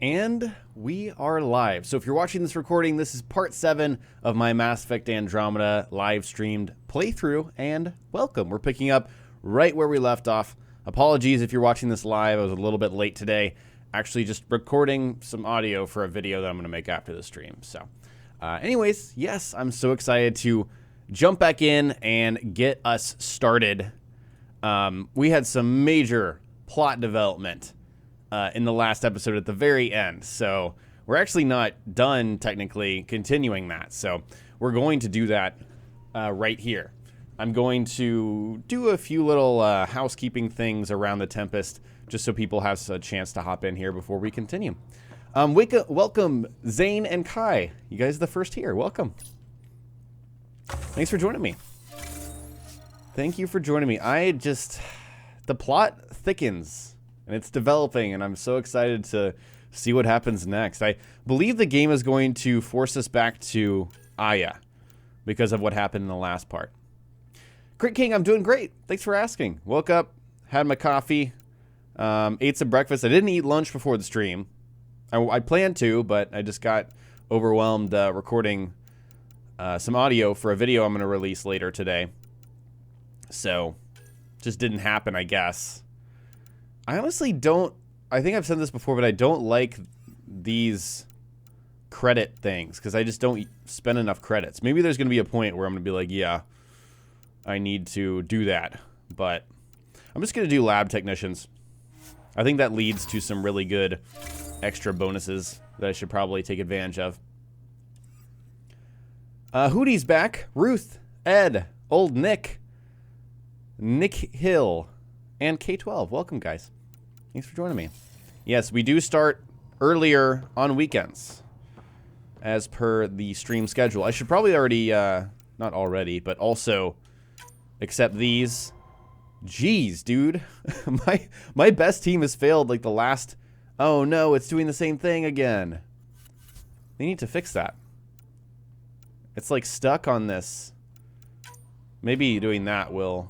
And we are live. So if you're watching this recording, this is part 7 of my Mass Effect Andromeda live streamed playthrough, and welcome. We're picking up right where we left off. Apologies if you're watching this live. I was a little bit late today. Actually just recording some audio for a video that I'm going to make after the stream. So anyways, yes, I'm so excited to jump back in and get us started. We had some major plot development in the last episode at the very end. So we're actually not done technically continuing that. So we're going to do that right here. I'm going to do a few little housekeeping things around the Tempest just so people have a chance to hop in here before we continue. Welcome, Zane and Kai. You guys are the first here. Welcome. Thanks for joining me. Thank you for joining me. The plot thickens. And it's developing, and I'm so excited to see what happens next. I believe the game is going to force us back to Aya because of what happened in the last part. Crit King, I'm doing great. Thanks for asking. Woke up, had my coffee, ate some breakfast. I didn't eat lunch before the stream. I planned to, but I just got overwhelmed recording some audio for a video I'm going to release later today. So, just didn't happen, I guess. I honestly don't, I think I've said this before, but I don't like these credit things because I just don't spend enough credits. Maybe there's going to be a point where I'm going to be like, yeah, I need to do that. But I'm just going to do lab technicians. I think that leads to some really good extra bonuses that I should probably take advantage of. Hootie's back. Ruth, Ed, Old Nick, Nick Hill, and K12. Welcome, guys. Thanks for joining me. Yes, we do start earlier on weekends as per the stream schedule. I should probably already, not already, but also accept these. Jeez, dude. my best team has failed like the last... Oh no, it's doing the same thing again. They need to fix that. It's like stuck on this. Maybe doing that will...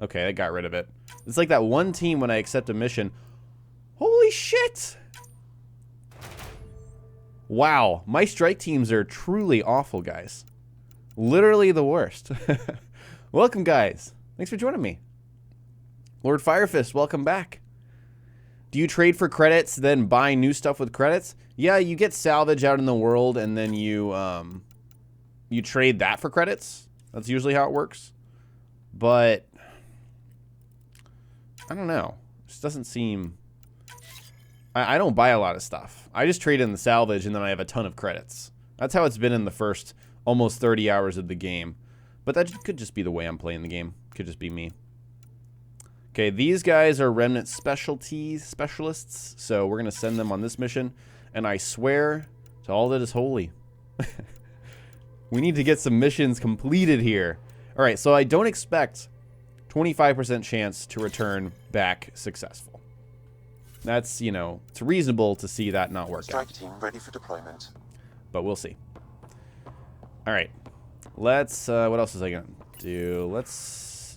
Okay, I got rid of it. It's like that one team when I accept a mission. Holy shit! Wow, my strike teams are truly awful, guys. Literally the worst. Welcome, guys. Thanks for joining me. Lord Firefist, welcome back. Do you trade for credits, then buy new stuff with credits? Yeah, you get salvage out in the world, and then you trade that for credits. That's usually how it works. But I don't know. It just doesn't seem... I don't buy a lot of stuff. I just trade in the salvage, and then I have a ton of credits. That's how it's been in the first almost 30 hours of the game. But that could just be the way I'm playing the game. Could just be me. Okay, these guys are Remnant specialists, so we're going to send them on this mission. And I swear to all that is holy. We need to get some missions completed here. All right, so I don't expect 25% chance to return back successful. That's, you know, it's reasonable to see that not work out. Strike team ready for deployment. But we'll see. All right. Let's, what else is I going to do? Let's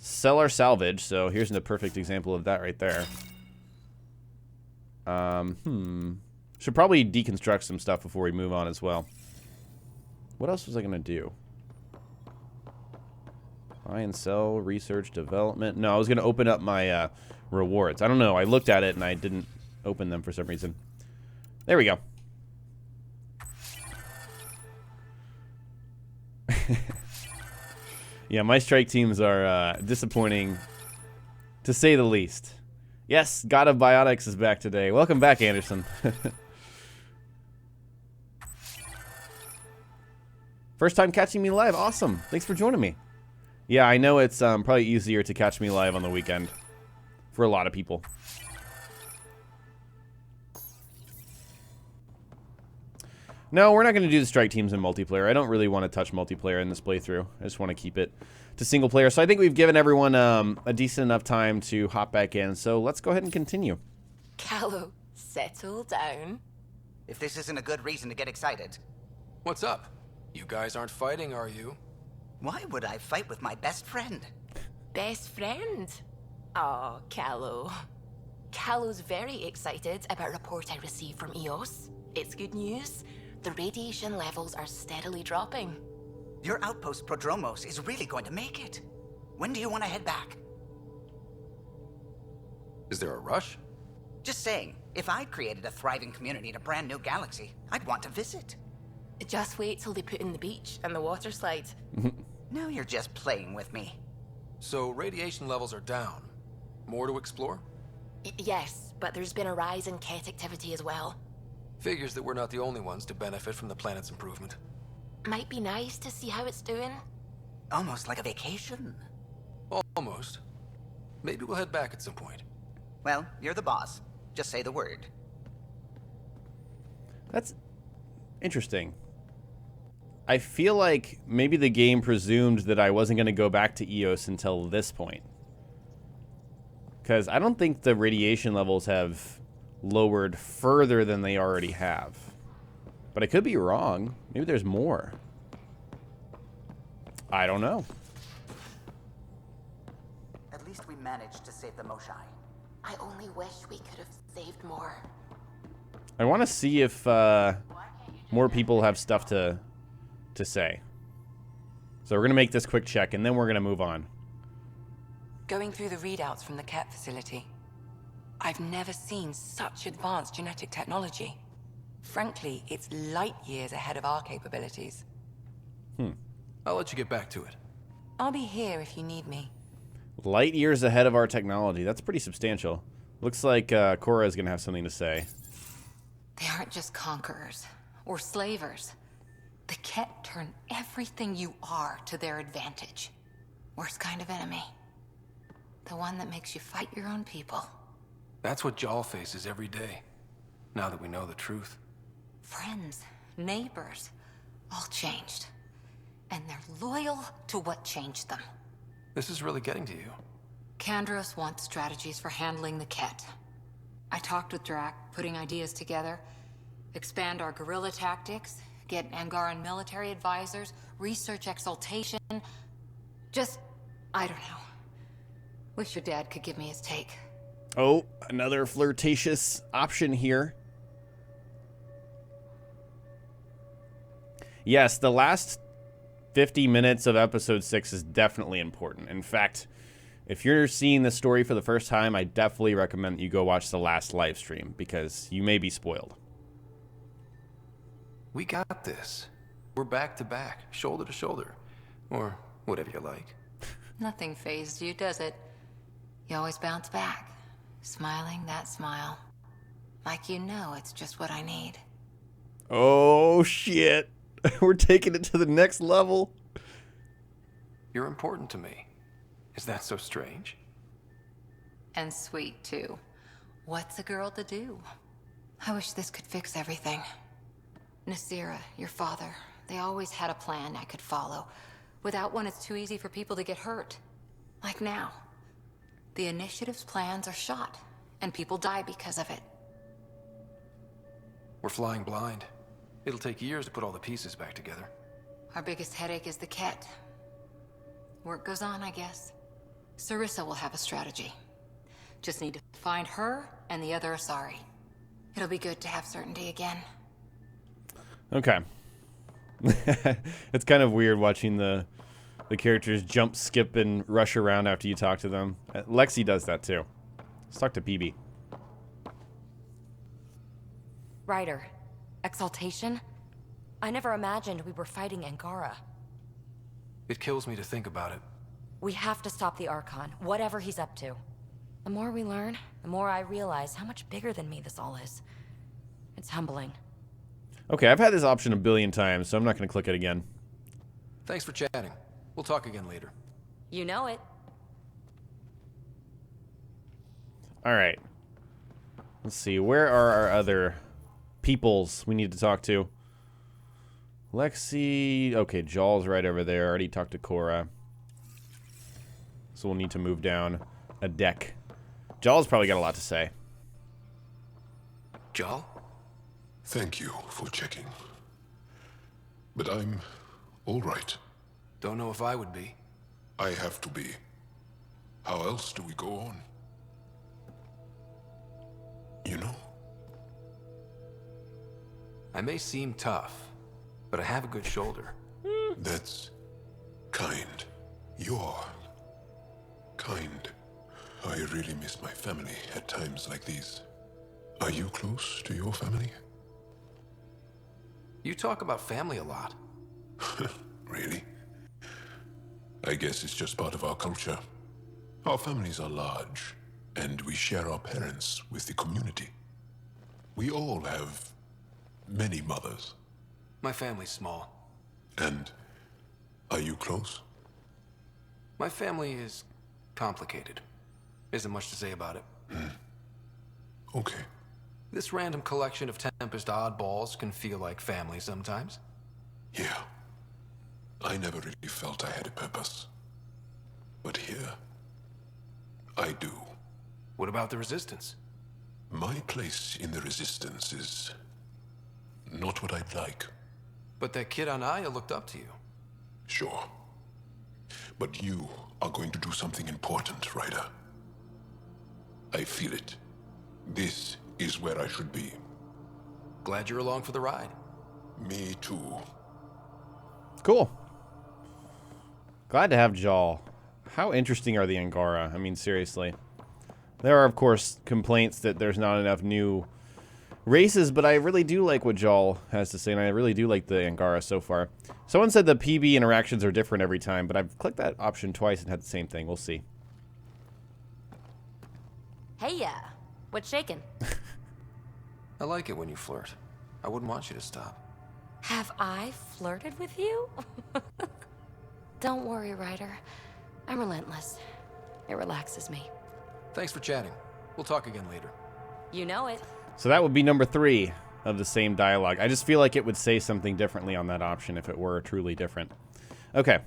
sell our salvage. So here's a perfect example of that right there. Should probably deconstruct some stuff before we move on as well. What else was I going to do? Buy and sell, research, development. No, I was going to open up my rewards. I don't know. I looked at it and I didn't open them for some reason. There we go. Yeah, my strike teams are disappointing, to say the least. Yes, God of Biotics is back today. Welcome back, Anderson. First time catching me live. Awesome. Thanks for joining me. Yeah, I know it's probably easier to catch me live on the weekend for a lot of people. No, we're not going to do the strike teams in multiplayer. I don't really want to touch multiplayer in this playthrough. I just want to keep it to single player. So I think we've given everyone a decent enough time to hop back in. So let's go ahead and continue. Callow, settle down. If this isn't a good reason to get excited. What's up? You guys aren't fighting, are you? Why would I fight with my best friend? Best friend? Aw, Callow. Callow's very excited about a report I received from EOS. It's good news. The radiation levels are steadily dropping. Your outpost Prodromos is really going to make it. When do you want to head back? Is there a rush? Just saying, if I'd created a thriving community in a brand new galaxy, I'd want to visit. Just wait till they put in the beach and the water slide. Now you're just playing with me. So radiation levels are down. More to explore? Yes, but there's been a rise in Ket activity as well. Figures that we're not the only ones to benefit from the planet's improvement. Might be nice to see how it's doing. Almost like a vacation. Almost. Maybe we'll head back at some point. Well, you're the boss. Just say the word. That's interesting. I feel like maybe the game presumed that I wasn't going to go back to EOS until this point. Because I don't think the radiation levels have lowered further than they already have. But I could be wrong. Maybe there's more. I don't know. At least we managed to save the Moshai. I only wish we could have saved more. I want to see if more people have stuff to say. So we're going to make this quick check, and then we're going to move on. Going through the readouts from the Ket facility, I've never seen such advanced genetic technology. Frankly, it's light years ahead of our capabilities. I'll let you get back to it. I'll be here if you need me. Light years ahead of our technology. That's pretty substantial. Looks like Cora is going to have something to say. They aren't just conquerors or slavers. The Ket turn everything you are to their advantage. Worst kind of enemy. The one that makes you fight your own people. That's what Jal faces every day, now that we know the truth. Friends, neighbors, all changed. And they're loyal to what changed them. This is really getting to you. Kandros wants strategies for handling the Ket. I talked with Drac, putting ideas together. Expand our guerrilla tactics, get Angaran military advisors, research exaltation. Just, I don't know. Wish your dad could give me his take. Oh, another flirtatious option here. Yes, the last 50 minutes of episode 6 is definitely important. In fact, if you're seeing this story for the first time, I definitely recommend that you go watch the last live stream because you may be spoiled. We got this. We're back to back, shoulder to shoulder. Or whatever you like. Nothing fazed you, does it? You always bounce back, smiling that smile. Like you know it's just what I need. Oh, shit. We're taking it to the next level. You're important to me. Is that so strange? And sweet, too. What's a girl to do? I wish this could fix everything. Nasira, your father, they always had a plan I could follow. Without one, it's too easy for people to get hurt. Like now. The Initiative's plans are shot, and people die because of it. We're flying blind. It'll take years to put all the pieces back together. Our biggest headache is the Ket. Work goes on, I guess. Sarissa will have a strategy. Just need to find her and the other Asari. It'll be good to have certainty again. Okay. It's kind of weird watching the characters jump, skip, and rush around after you talk to them. Lexi does that too. Let's talk to PB. Ryder, exaltation? I never imagined we were fighting Angara. It kills me to think about it. We have to stop the Archon, whatever he's up to. The more we learn, the more I realize how much bigger than me this all is. It's humbling. Okay, I've had this option a billion times, so I'm not going to click it again. Thanks for chatting. We'll talk again later. You know it. All right. Let's see. Where are our other peoples we need to talk to? Lexi. Okay, Jaw's right over there. I already talked to Cora. So we'll need to move down a deck. Jaw's probably got a lot to say. Jal? Thank you for checking. But I'm all right. Don't know if I would be. I have to be. How else do we go on? you know? I may seem tough, but I have a good shoulder. That's kind. You're kind. I really miss my family at times like these. Are you close to your family? You talk about family a lot. Really? I guess it's just part of our culture. Our families are large, and we share our parents with the community. We all have many mothers. My family's small. And are you close? My family is complicated. Isn't much to say about it. Okay. This random collection of Tempest oddballs can feel like family sometimes. Yeah. I never really felt I had a purpose. But here, I do. What about the Resistance? My place in the Resistance is not what I'd like. But that kid on Aya looked up to you. Sure. But you are going to do something important, Ryder. I feel it. This is where I should be. Glad you're along for the ride. Me too. Cool. Glad to have Jaal. How interesting are the Angara? I mean, seriously. There are, of course, complaints that there's not enough new races, but I really do like what Jaal has to say, and I really do like the Angara so far. Someone said the PB interactions are different every time, but I've clicked that option twice and had the same thing. We'll see. Hey, what's shaking? I like it when you flirt. I wouldn't want you to stop. Have I flirted with you? Don't worry, Ryder. I'm relentless. It relaxes me. Thanks for chatting. We'll talk again later. You know it. So that would be number 3 of the same dialogue. I just feel like it would say something differently on that option if it were truly different. Okay.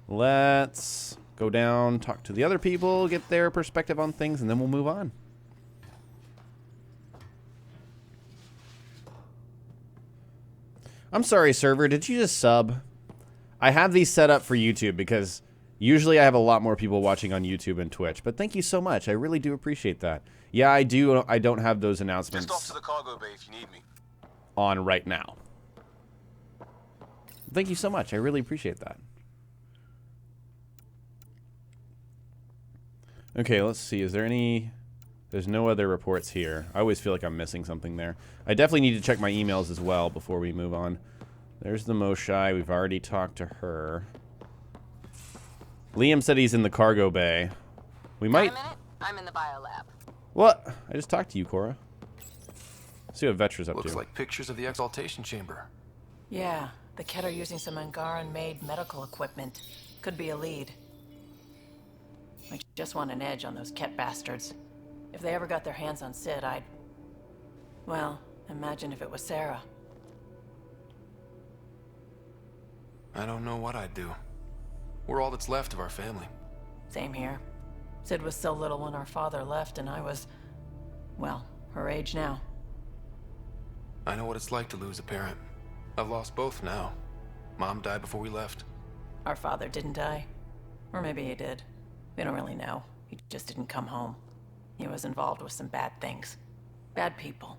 Let's go down, talk to the other people, get their perspective on things, and then we'll move on. I'm sorry, server. Did you just sub? I have these set up for YouTube because usually I have a lot more people watching on YouTube and Twitch. But thank you so much. I really do appreciate that. Yeah, I do. I don't have those announcements Just off to the cargo bay if you need me. on right now. Thank you so much. I really appreciate that. Okay, let's see. Is there any... There's no other reports here. I always feel like I'm missing something there. I definitely need to check my emails as well before we move on. There's the Moshai. We've already talked to her. Liam said he's in the cargo bay. We might... Wait a minute. I'm in the biolab. What? I just talked to you, Cora. Let's see what Vetra's up Looks to. like pictures of the exaltation chamber. Yeah, the Kett are using some Angaran-made medical equipment. Could be a lead. I just want an edge on those Kett bastards. If they ever got their hands on Sid, I'd... Well, imagine if it was Sara. I don't know what I'd do. We're all that's left of our family. Same here. Sid was so little when our father left, and I was... well, her age now. I know what it's like to lose a parent. I've lost both now. Mom died before we left. Our father didn't die. Or maybe he did. We don't really know. He just didn't come home. He was involved with some bad things. Bad people.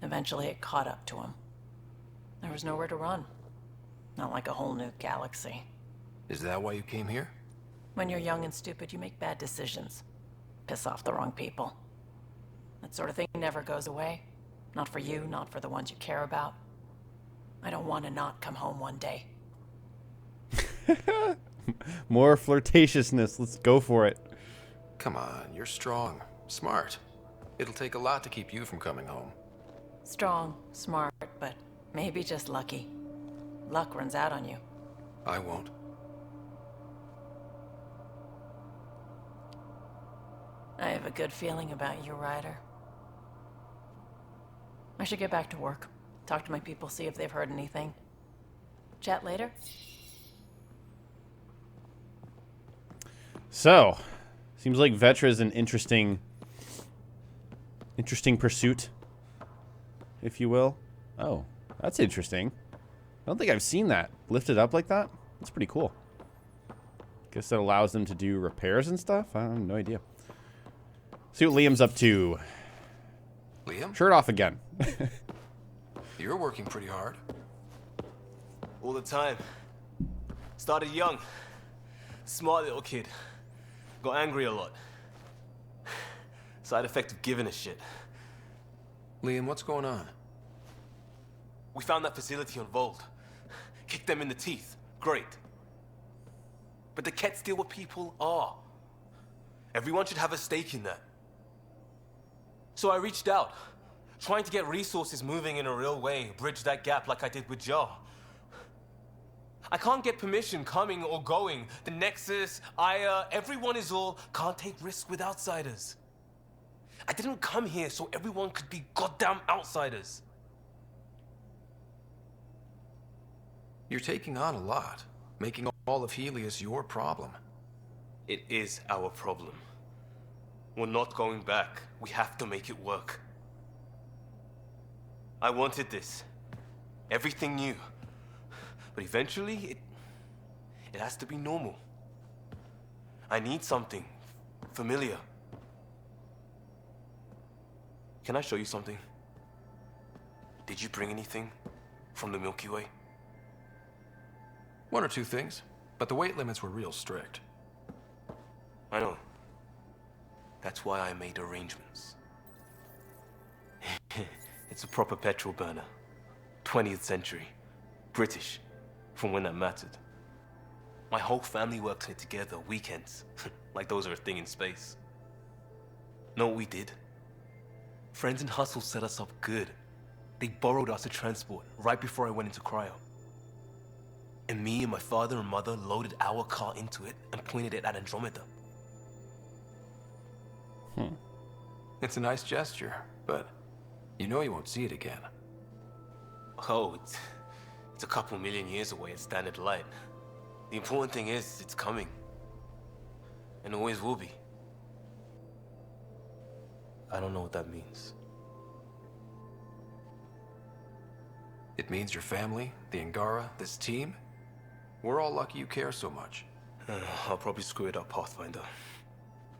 Eventually it caught up to him. There was nowhere to run. Not like a whole new galaxy. Is that why you came here? When you're young and stupid, you make bad decisions. Piss off the wrong people. That sort of thing never goes away. Not for you, not for the ones you care about. I don't want to not come home one day. More flirtatiousness. Let's go for it. Come on, you're strong, smart. It'll take a lot to keep you from coming home. Strong, smart, but maybe just lucky. Luck runs out on you. I won't. I have a good feeling about you, Ryder. I should get back to work. Talk to my people, see if they've heard anything. Chat later? So, seems like Vetra's an interesting pursuit, if you will. Oh, that's interesting. I don't think I've seen that lifted up like that. That's pretty cool. Guess that allows them to do repairs and stuff. I have no idea. See what Liam's up to. Liam, Shirt off again. you're working pretty hard. All the time. Started young. Smart little kid. Got angry a lot. Side effect of giving a shit. Liam, what's going on? We found that facility on Voeld. Kicked them in the teeth. Great. But they can't steal what people are. Everyone should have a stake in that. So I reached out, trying to get resources moving in a real way, bridge that gap like I did with Joe. I can't get permission coming or going. The Nexus, Aya, everyone is all can't take risks with outsiders. I didn't come here so everyone could be goddamn outsiders. You're taking on a lot, making all of Helios your problem. It is our problem. We're not going back. We have to make it work. I wanted this. Everything new. But eventually, it has to be normal. I need something familiar. Can I show you something? Did you bring anything from the Milky Way? One or two things, but the weight limits were real strict. I know. That's why I made arrangements. It's a proper petrol burner. 20th century. British. From when that mattered. My whole family works it together, weekends. Like those are a thing in space. Know what we did? Friends in Hustle set us up good. They borrowed us a transport right before I went into cryo. And me and my father and mother loaded our car into it and pointed it at Andromeda. It's a nice gesture, but you know you won't see it again. Oh, it's a couple million years away at standard light. The important thing is, it's coming. And always will be. I don't know what that means. It means your family, the Angara, this team. We're all lucky you care so much. I'll probably screw it up, Pathfinder.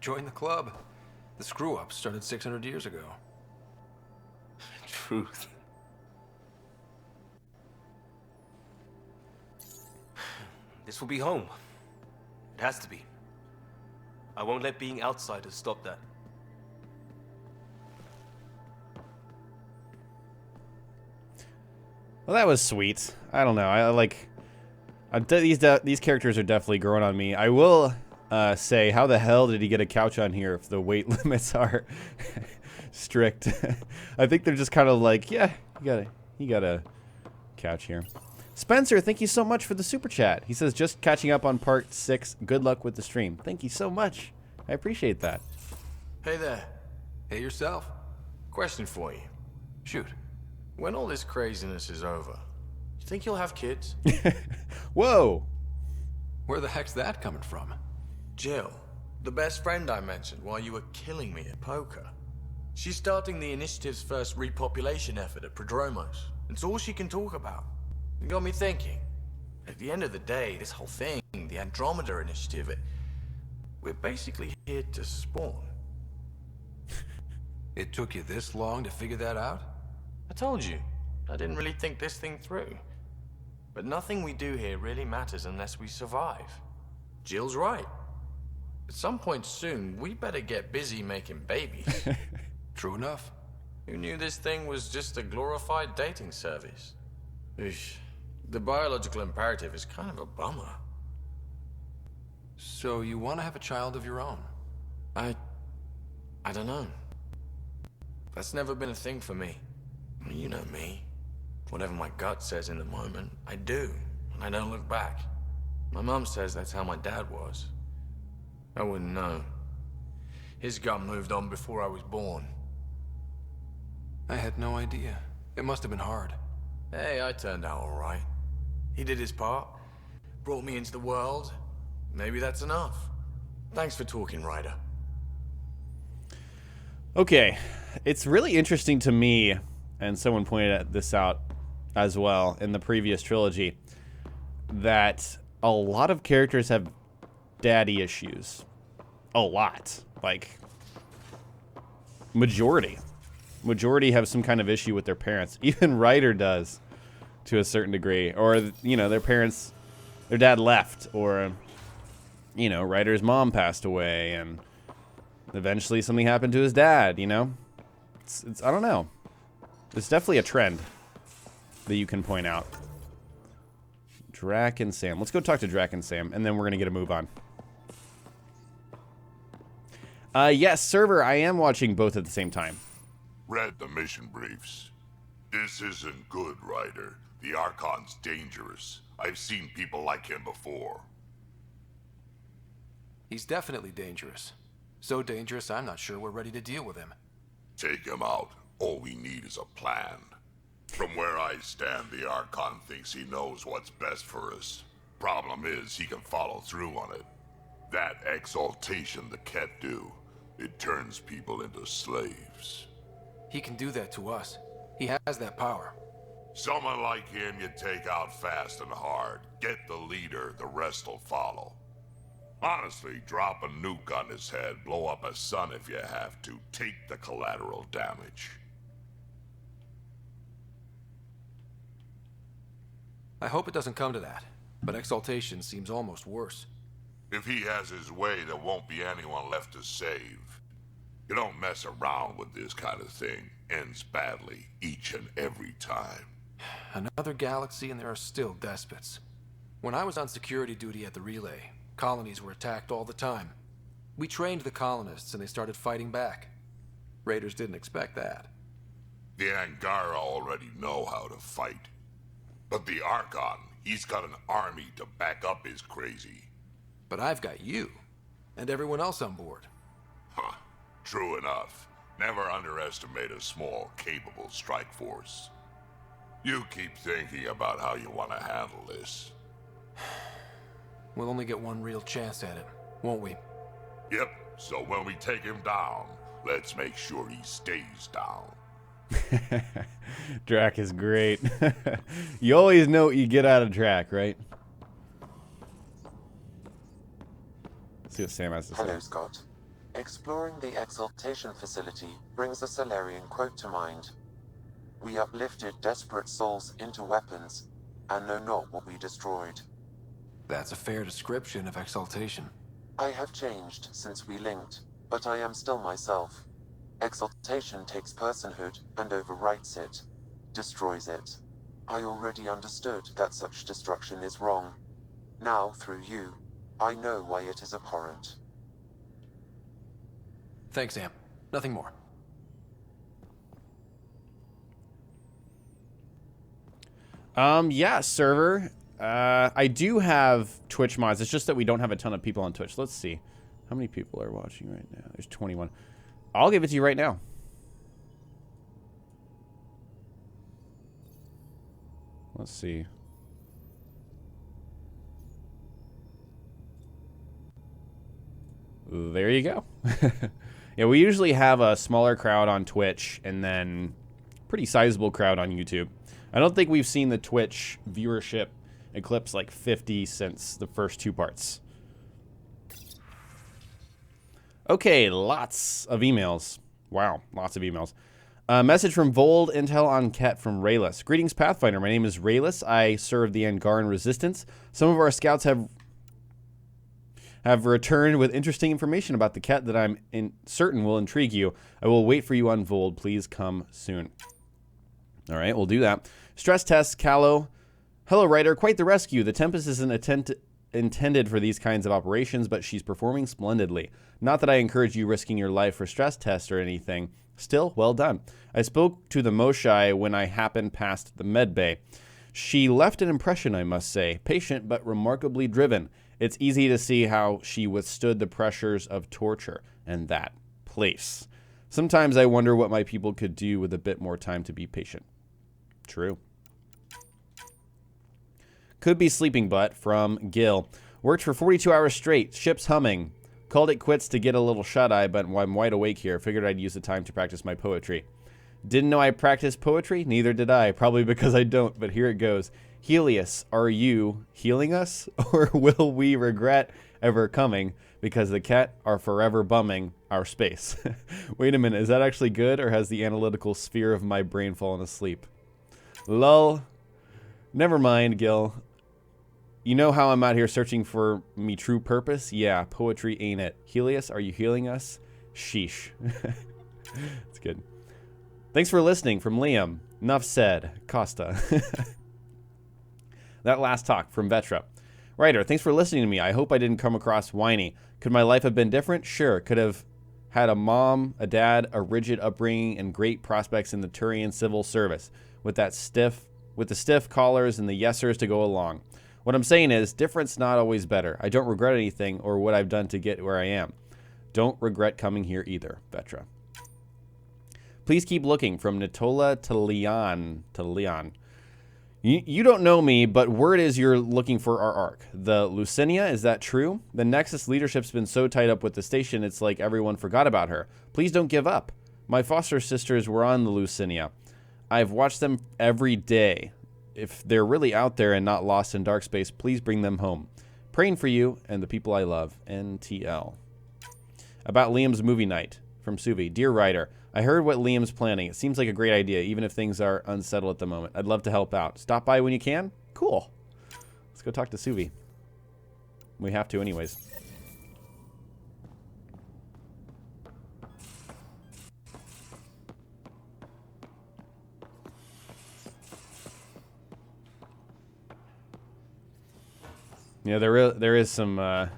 Join the club. The screw-up started 600 years ago. Truth. This will be home. It has to be. I won't let being outsiders stop that. Well, that was sweet. I don't know. These characters are definitely growing on me. I will say, how the hell did he get a couch on here if the weight limits are strict? I think they're just kind of like, yeah, you got a couch here. Spencer, thank you so much for the super chat. He says, just catching up on part 6. Good luck with the stream. Thank you so much. I appreciate that. Hey there. Hey yourself. Question for you. Shoot. When all this craziness is over, you think you'll have kids? Whoa. Where the heck's that coming from? Jill, the best friend I mentioned while you were killing me at poker. She's starting the Initiative's first repopulation effort at Prodromos. It's all she can talk about. It got me thinking. At the end of the day, this whole thing, the Andromeda Initiative, we're basically here to spawn. It took you this long to figure that out? I told you, I didn't really think this thing through. But nothing we do here really matters unless we survive. Jill's right. At some point soon, we better get busy making babies. True enough. Who knew this thing was just a glorified dating service? Eesh. The biological imperative is kind of a bummer. So you want to have a child of your own? I don't know. That's never been a thing for me. You know me. Whatever my gut says in the moment, I do, and I don't look back. My mom says that's how my dad was. I wouldn't know. His gut moved on before I was born. I had no idea. It must have been hard. Hey, I turned out all right. He did his part. Brought me into the world. Maybe that's enough. Thanks for talking, Ryder. Okay. It's really interesting to me, and someone pointed this out as well in the previous trilogy, that a lot of characters have daddy issues. A lot. Like, majority. majority have some kind of issue with their parents. Even Ryder does, to a certain degree. Or, you know, their parents, their dad left. Or, you know, Ryder's mom passed away. And eventually something happened to his dad, you know? It's I don't know. It's definitely a trend that you can point out. Drac and Sam. Let's go talk to Drac and Sam, and then we're going to get a move on. Yes, server, I am watching both at the same time. Read the mission briefs. This isn't good, Ryder. The Archon's dangerous. I've seen people like him before. He's definitely dangerous. So dangerous, I'm not sure we're ready to deal with him. Take him out. All we need is a plan. From where I stand, the Archon thinks he knows what's best for us. Problem is, he can follow through on it. That exaltation the Ket do, it turns people into slaves. He can do that to us. He has that power. Someone like him you take out fast and hard. Get the leader, the rest will follow. Honestly, drop a nuke on his head, blow up a sun if you have to. Take the collateral damage. I hope it doesn't come to that, but exaltation seems almost worse. If he has his way, there won't be anyone left to save. You don't mess around with this kind of thing. Ends badly, each and every time. Another galaxy and there are still despots. When I was on security duty at the relay, colonies were attacked all the time. We trained the colonists and they started fighting back. Raiders didn't expect that. The Angara already know how to fight. But the Archon, he's got an army to back up his crazy. But I've got you, and everyone else on board. Huh, true enough. Never underestimate a small, capable strike force. You keep thinking about how you want to handle this. We'll only get one real chance at it, won't we? Yep, so when we take him down, let's make sure he stays down. Drac is great. You always know what you get out of Drac, right? Let's see what Sam has to say. Hello, Scott. Exploring the exaltation facility brings a Salarian quote to mind. We uplifted desperate souls into weapons, and know not what we destroyed. That's a fair description of exaltation. I have changed since we linked, but I am still myself. Exaltation takes personhood and overwrites it, destroys it. I already understood that such destruction is wrong. Now, through you, I know why it is abhorrent. Thanks, Sam. Nothing more. Yeah, server. I do have Twitch mods. It's just that we don't have a ton of people on Twitch. Let's see. How many people are watching right now? There's 21. I'll give it to you right now. Let's see. There you go. Yeah, we usually have a smaller crowd on Twitch and then pretty sizable crowd on YouTube. I don't think we've seen the Twitch viewership eclipse like 50 since the first two parts. Okay, lots of emails. Wow, lots of emails. Message from Voeld, intel on Ket from Rayless. Greetings, Pathfinder. My name is Rayless. I serve the Angaran Resistance. Some of our scouts have returned with interesting information about the Ket that I'm certain will intrigue you. I will wait for you on Voeld. Please come soon. All right, we'll do that. Stress test, Callow. Hello, Ryder. Quite the rescue. The Tempest isn't intended for these kinds of operations, but she's performing splendidly. Not that I encourage you risking your life for stress tests or anything. Still, well done. I spoke to the Moshai when I happened past the med bay. She left an impression, I must say. Patient, but remarkably driven. It's easy to see how she withstood the pressures of torture and that place. Sometimes I wonder what my people could do with a bit more time to be patient. True. Could be sleeping butt from Gil. Worked for 42 hours straight. Ship's humming. Called it quits to get a little shut-eye, but I'm wide awake here. Figured I'd use the time to practice my poetry. Didn't know I practiced poetry? Neither did I. Probably because I don't, but here it goes. Helios, are you healing us? Or will we regret ever coming? Because the Ket are forever bumming our space. Wait a minute, is that actually good, or has the analytical sphere of my brain fallen asleep? Lol. Never mind, Gil. You know how I'm out here searching for me true purpose? Yeah, poetry ain't it. Helios, are you healing us? Sheesh. It's good. Thanks for listening from Liam. Enough said. Costa. That last talk from Vetra. Ryder, thanks for listening to me. I hope I didn't come across whiny. Could my life have been different? Sure. Could have had a mom, a dad, a rigid upbringing, and great prospects in the Turian civil service with the stiff collars and the yesers to go along. What I'm saying is, different's not always better. I don't regret anything or what I've done to get where I am. Don't regret coming here either, Vetra. Please keep looking from Natola to Leon. You don't know me, but word is you're looking for our arc. The Lucinia, is that true? The Nexus leadership's been so tied up with the station, it's like everyone forgot about her. Please don't give up. My foster sisters were on the Lucinia. I've watched them every day. If they're really out there and not lost in dark space, please bring them home. Praying for you and the people I love. NTL. About Liam's movie night from Suvi. Dear Ryder, I heard what Liam's planning. It seems like a great idea, even if things are unsettled at the moment. I'd love to help out. Stop by when you can? Cool. Let's go talk to Suvi. We have to anyways. Yeah, there is some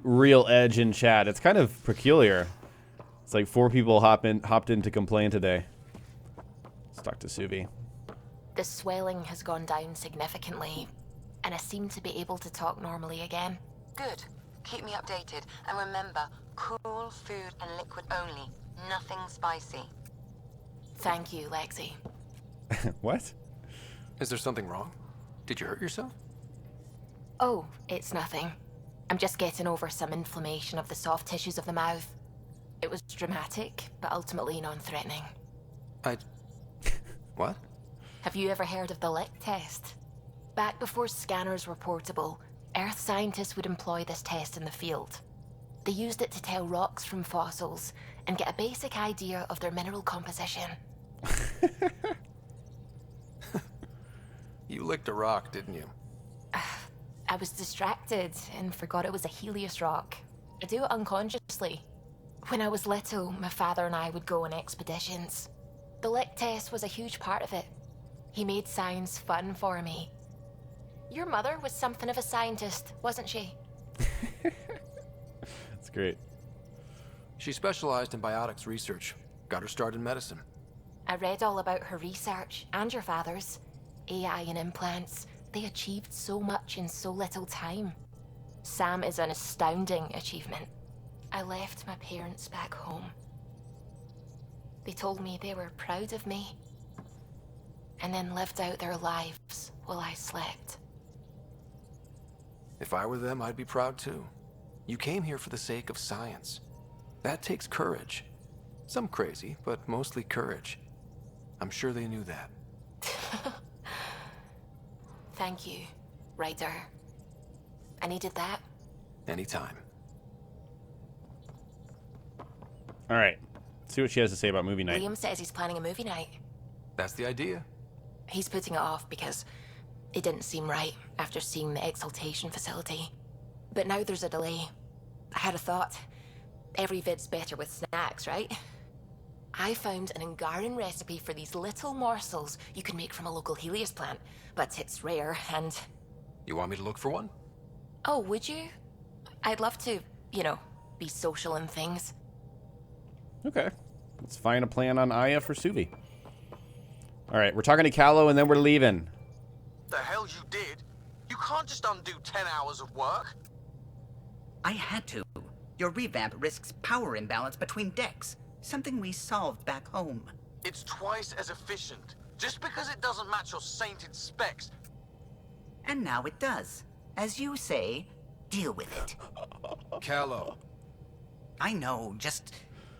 real edge in chat. It's kind of peculiar. It's like 4 people hopped in to complain today. Let's talk to Suvi. The swelling has gone down significantly, and I seem to be able to talk normally again. Good. Keep me updated. And remember, cool food and liquid only. Nothing spicy. Thank you, Lexi. What? Is there something wrong? Did you hurt yourself? Oh, it's nothing. I'm just getting over some inflammation of the soft tissues of the mouth. It was dramatic, but ultimately non-threatening. What? Have you ever heard of the lick test? Back before scanners were portable, Earth scientists would employ this test in the field. They used it to tell rocks from fossils and get a basic idea of their mineral composition. You licked a rock, didn't you? I was distracted and forgot it was a Helios rock. I do it unconsciously. When I was little, my father and I would go on expeditions. The lick test was a huge part of it. He made science fun for me. Your mother was something of a scientist, wasn't she? That's great. She specialized in biotics research. Got her start in medicine. I read all about her research, and your father's. AI and implants. They achieved so much in so little time. Sam is an astounding achievement. I left my parents back home. They told me they were proud of me, and then lived out their lives while I slept. If I were them, I'd be proud too. You came here for the sake of science. That takes courage. Some crazy, but mostly courage. I'm sure they knew that. Thank you, Ryder. I needed that. Anytime. All right. See what she has to say about movie night. Liam says he's planning a movie night. That's the idea. He's putting it off because it didn't seem right after seeing the exaltation facility. But now there's a delay. I had a thought. Every vid's better with snacks, right? I found an Angaran recipe for these little morsels you can make from a local Helios plant, but it's rare and... You want me to look for one? Oh, would you? I'd love to, you know, be social and things. Okay. Let's find a plan on Aya for Suvi. All right, we're talking to Callow and then we're leaving. The hell you did? You can't just undo 10 hours of work. I had to. Your revamp risks power imbalance between decks. Something we solved back home. It's twice as efficient. Just because it doesn't match your sainted specs. And now it does. As you say, deal with it. Callow. I know, just...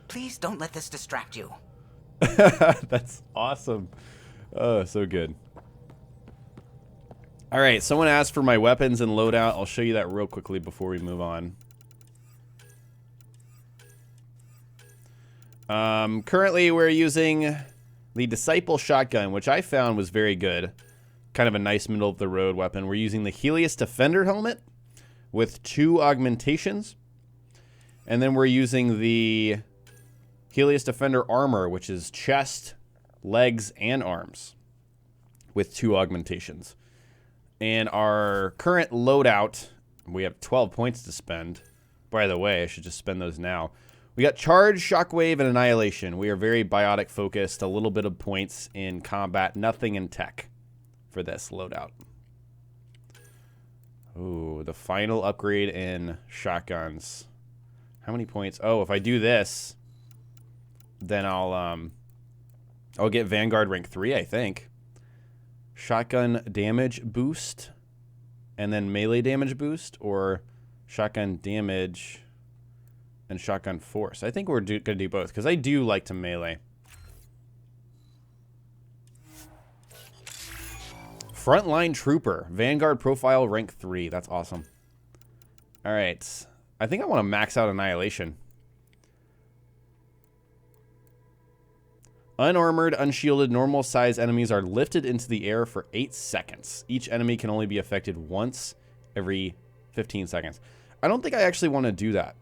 Please don't let this distract you. That's awesome. Oh, so good. All right, someone asked for my weapons and loadout. I'll show you that real quickly before we move on. Currently, we're using the Disciple shotgun, which I found was very good. Kind of a nice middle-of-the-road weapon. We're using the Helios Defender helmet with 2 augmentations. And then we're using the Helios Defender armor, which is chest, legs, and arms with 2 augmentations. And our current loadout, we have 12 points to spend. By the way, I should just spend those now. We got Charge, Shockwave, and Annihilation. We are very biotic focused, a little bit of points in combat, nothing in tech for this loadout. Ooh, the final upgrade in shotguns. How many points? Oh, if I do this, then I'll get Vanguard rank 3, I think. Shotgun damage boost, and then melee damage boost, or shotgun damage and shotgun force. I think we're going to do both, because I do like to melee. Frontline Trooper. Vanguard profile rank 3. That's awesome. All right. I think I want to max out Annihilation. Unarmored, unshielded, normal size enemies are lifted into the air for 8 seconds. Each enemy can only be affected once every 15 seconds. I don't think I actually want to do that,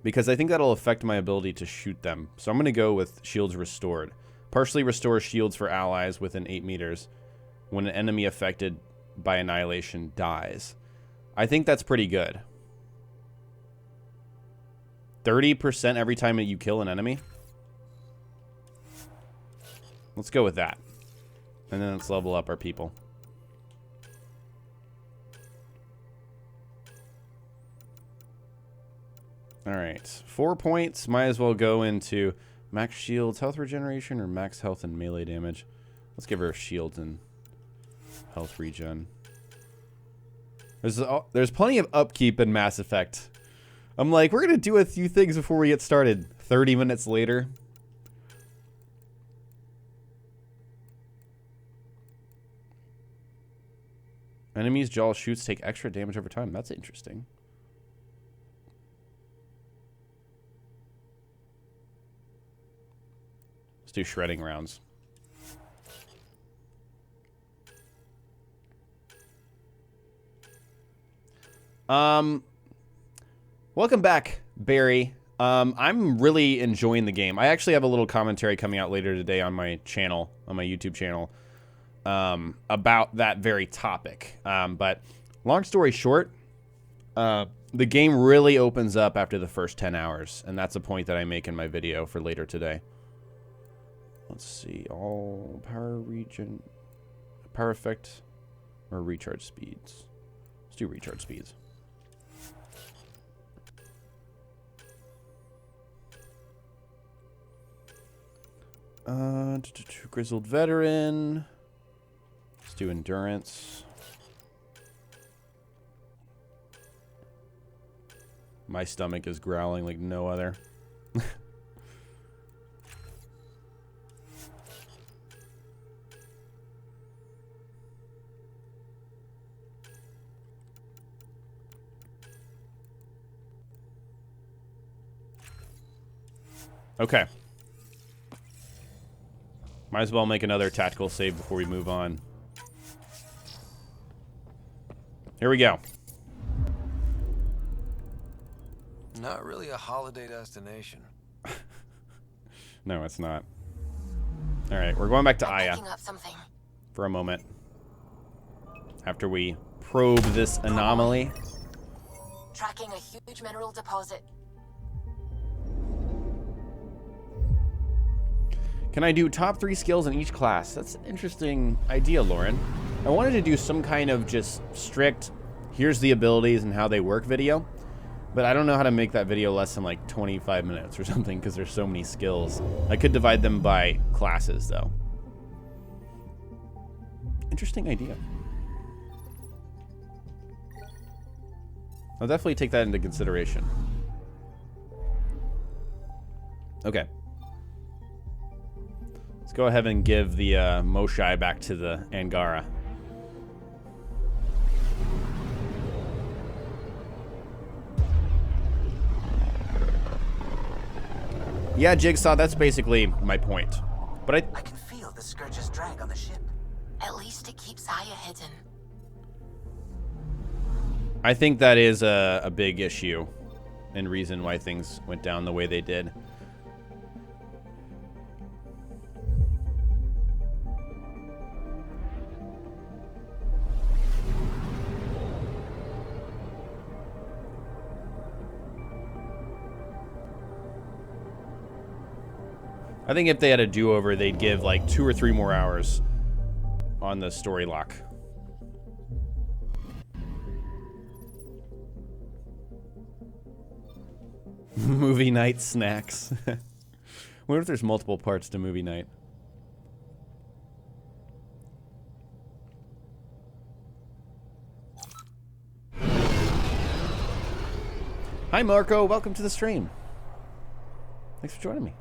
because I think that'll affect my ability to shoot them. So I'm going to go with Shields Restored. Partially restores shields for allies within 8 meters when an enemy affected by Annihilation dies. I think that's pretty good. 30% every time that you kill an enemy. Let's go with that. And then let's level up our people. Alright. 4 points. Might as well go into max shields, health regeneration, or max health and melee damage. Let's give her shields and health regen. There's plenty of upkeep in Mass Effect. I'm like, we're going to do a few things before we get started. 30 minutes later. Enemies' jaw shoots take extra damage over time. That's interesting. Let's do shredding rounds. Welcome back, Barry. I'm really enjoying the game. I actually have a little commentary coming out later today on my channel, on my YouTube channel, about that very topic. But long story short, the game really opens up after the first 10 hours, and that's a point that I make in my video for later today. Let's see, all power region, power effect, or recharge speeds. Let's do recharge speeds. Grizzled veteran. Let's do endurance. My stomach is growling like no other. Okay. Might as well make another tactical save before we move on. Here we go. Not really a holiday destination. No, it's not. All right, we're going back to Aya Picking up something. for a moment. After we probe this anomaly. Tracking a huge mineral deposit. Can I do top 3 skills in each class? That's an interesting idea, Lauren. I wanted to do some kind of just strict, here's the abilities and how they work video. But I don't know how to make that video less than like 25 minutes or something because there's so many skills. I could divide them by classes, though. Interesting idea. I'll definitely take that into consideration. Okay. Let's go ahead and give the Moshai back to the Angara. Yeah, Jigsaw, that's basically my point. But I can feel the Scourge's drag on the ship. At least it keeps Aya hidden. I think that is a big issue and reason why things went down the way they did. I think if they had a do-over, they'd give like 2 or 3 more hours on the story lock. Movie night snacks. Wonder if there's multiple parts to movie night. Hi Marco, welcome to the stream. Thanks for joining me.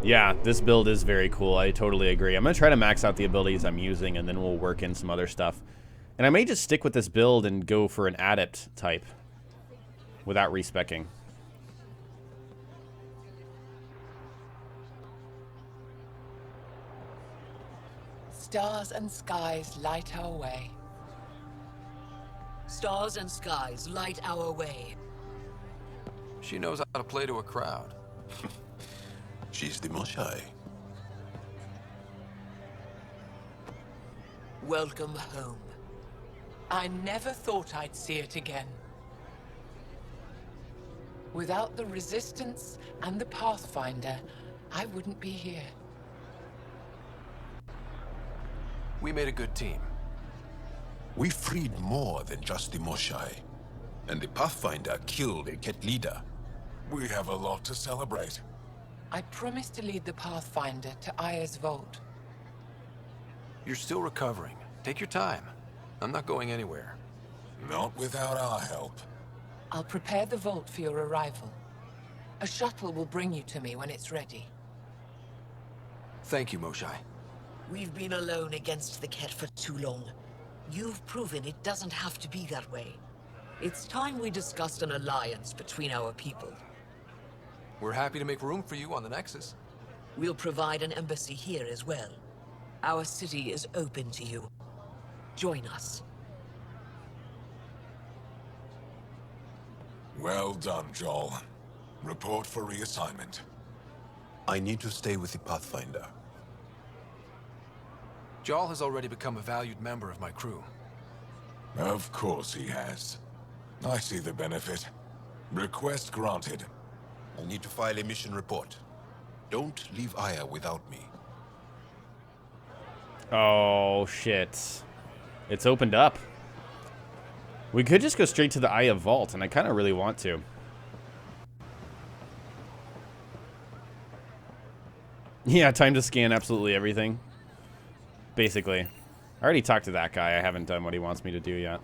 Yeah, this build is very cool. I totally agree. I'm going to try to max out the abilities I'm using, and then we'll work in some other stuff. And I may just stick with this build and go for an adept type without respecking. Stars and skies light our way. Stars and skies light our way. She knows how to play to a crowd. She's the Moshai. Welcome home. I never thought I'd see it again. Without the Resistance and the Pathfinder, I wouldn't be here. We made a good team. We freed more than just the Moshai. And the Pathfinder killed a Ket leader. We have a lot to celebrate. I promised to lead the Pathfinder to Aya's vault. You're still recovering. Take your time. I'm not going anywhere. Not without our help. I'll prepare the vault for your arrival. A shuttle will bring you to me when it's ready. Thank you, Moshai. We've been alone against the Ket for too long. You've proven it doesn't have to be that way. It's time we discussed an alliance between our people. We're happy to make room for you on the Nexus. We'll provide an embassy here as well. Our city is open to you. Join us. Well done, Joel. Report for reassignment. I need to stay with the Pathfinder. Joel has already become a valued member of my crew. Of course he has. I see the benefit. Request granted. I need to file a mission report. Don't leave Aya without me. Oh, shit. It's opened up. We could just go straight to the Aya vault, and I kind of really want to. Yeah, time to scan absolutely everything. Basically. I already talked to that guy. I haven't done what he wants me to do yet.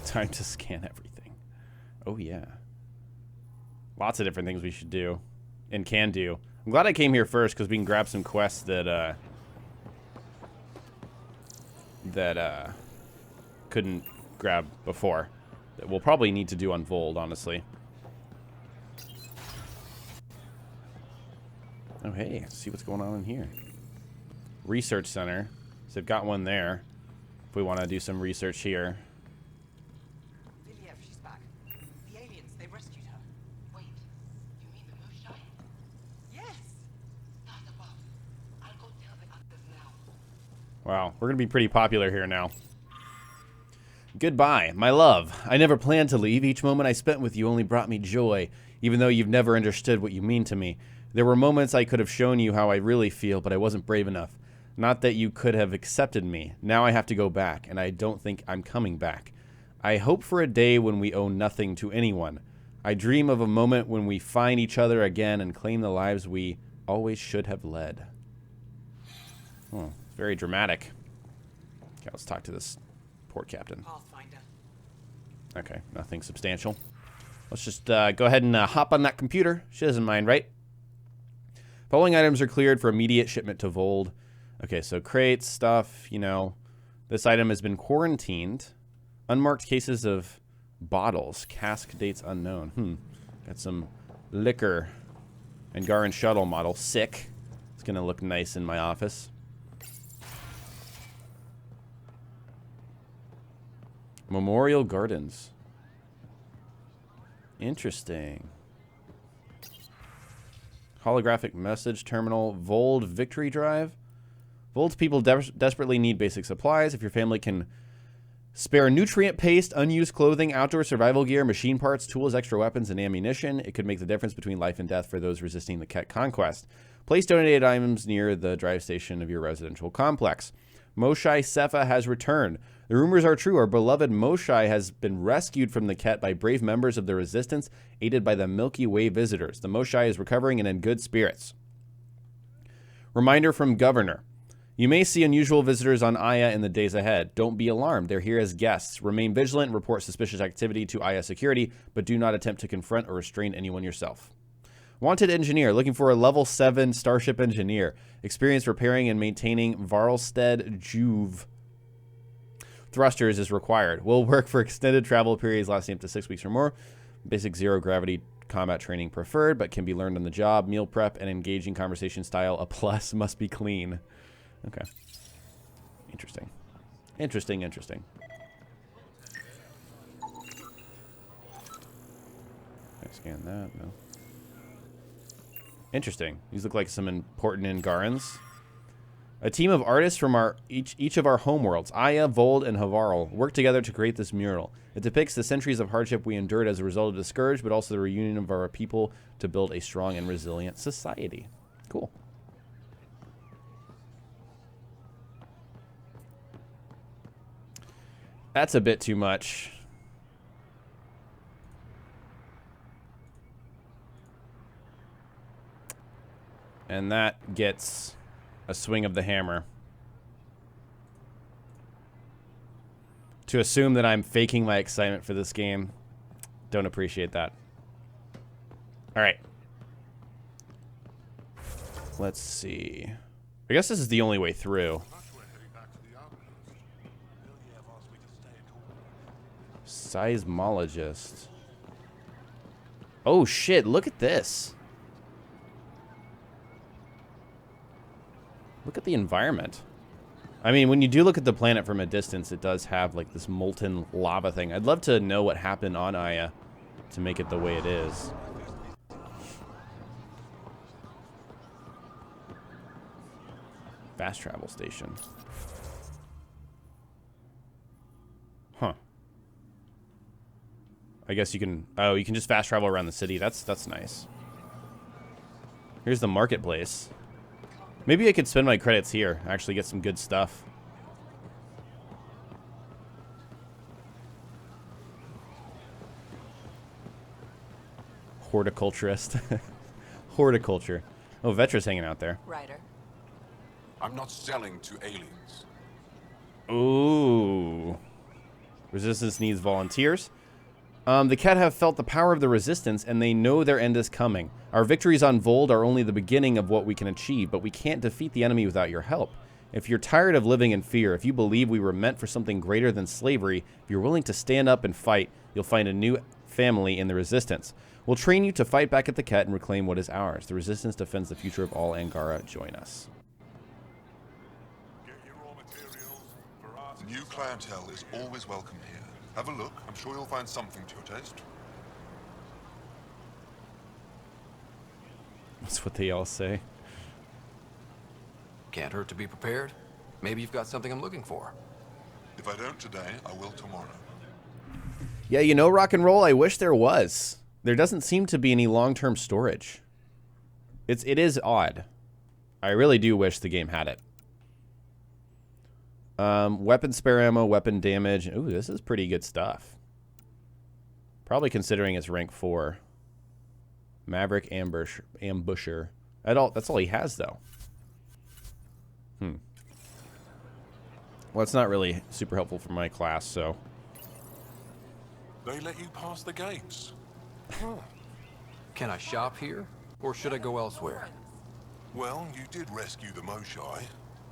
Time to scan everything. Oh, yeah. Lots of different things we should do and can do. I'm glad I came here first because we can grab some quests that couldn't grab before. That we'll probably need to do on Voeld, honestly. Oh, hey, let's see what's going on in here. Research center. So they've got one there. If we want to do some research here. She's back. The aliens, they rescued her. Wait, you mean the Moshai? Yes! Not above. I'll go tell the others now. Wow, we're going to be pretty popular here now. Goodbye, my love. I never planned to leave. Each moment I spent with you only brought me joy, even though you've never understood what you mean to me. There were moments I could have shown you how I really feel, but I wasn't brave enough. Not that you could have accepted me. Now I have to go back, and I don't think I'm coming back. I hope for a day when we owe nothing to anyone. I dream of a moment when we find each other again and claim the lives we always should have led. Oh, very dramatic. Okay, let's talk to this port captain. Pathfinder. Okay, nothing substantial. Let's just go ahead and hop on that computer. She doesn't mind, right? Polling items are cleared for immediate shipment to Voeld. Okay, so crates, stuff, you know. This item has been quarantined. Unmarked cases of bottles. Cask dates unknown. Got some liquor. Angaran shuttle model. Sick. It's going to look nice in my office. Memorial Gardens. Interesting. Holographic message terminal. Voeld Victory Drive. Voeld's people desperately need basic supplies. If your family can spare nutrient paste, unused clothing, outdoor survival gear, machine parts, tools, extra weapons, and ammunition, it could make the difference between life and death for those resisting the Ket conquest. Place donated items near the drive station of your residential complex. Moshae Sepha has returned. The rumors are true. Our beloved Moshae has been rescued from the Ket by brave members of the Resistance, aided by the Milky Way visitors. The Moshae is recovering and in good spirits. Reminder from Governor. You may see unusual visitors on Aya in the days ahead. Don't be alarmed. They're here as guests. Remain vigilant and report suspicious activity to Aya security, but do not attempt to confront or restrain anyone yourself. Wanted engineer. Looking for a level 7 starship engineer. Experience repairing and maintaining Varlstead Juve. Thrusters is required. Will work for extended travel periods lasting up to 6 weeks or more. Basic zero gravity combat training preferred, but can be learned on the job. Meal prep and engaging conversation style a plus. Must be clean. Okay. Interesting. Interesting. Can I scan that? No. Interesting. These look like some important Angarans. A team of artists from each of our homeworlds, Aya, Voeld, and Havarl, work together to create this mural. It depicts the centuries of hardship we endured as a result of the Scourge, but also the reunion of our people to build a strong and resilient society. Cool. That's a bit too much. And that gets a swing of the hammer. To assume that I'm faking my excitement for this game, don't appreciate that. All right. Let's see. I guess this is the only way through. Seismologist. Oh shit, look at this. Look at the environment. I mean, when you do look at the planet from a distance, it does have like this molten lava thing. I'd love to know what happened on Aya to make it the way it is. Fast travel station. Huh. I guess you can... Oh, you can just fast travel around the city. That's nice. Here's the marketplace. Maybe I could spend my credits here. Actually get some good stuff. Horticulturist. Horticulture. Oh, Vetra's hanging out there. Ryder. I'm not selling to aliens. Ooh. Resistance needs volunteers. The Ket have felt the power of the Resistance, and they know their end is coming. Our victories on Voeld are only the beginning of what we can achieve, but we can't defeat the enemy without your help. If you're tired of living in fear, if you believe we were meant for something greater than slavery, if you're willing to stand up and fight, you'll find a new family in the Resistance. We'll train you to fight back at the Ket and reclaim what is ours. The Resistance defends the future of all Angara. Join us. New clientele is always welcome here. Have a look. I'm sure you'll find something to your taste. That's what they all say. Can't hurt to be prepared. Maybe you've got something I'm looking for. If I don't today, I will tomorrow. Yeah, you know, rock and roll, I wish there was. There doesn't seem to be any long-term storage. It is odd. I really do wish the game had it. Weapon spare ammo, weapon damage. Ooh, this is pretty good stuff. Probably considering it's rank 4. Maverick Ambusher. That's all he has, though. Well, it's not really super helpful for my class, so... They let you pass the gates. Can I shop here, or should I go elsewhere? Well, you did rescue the Moshai.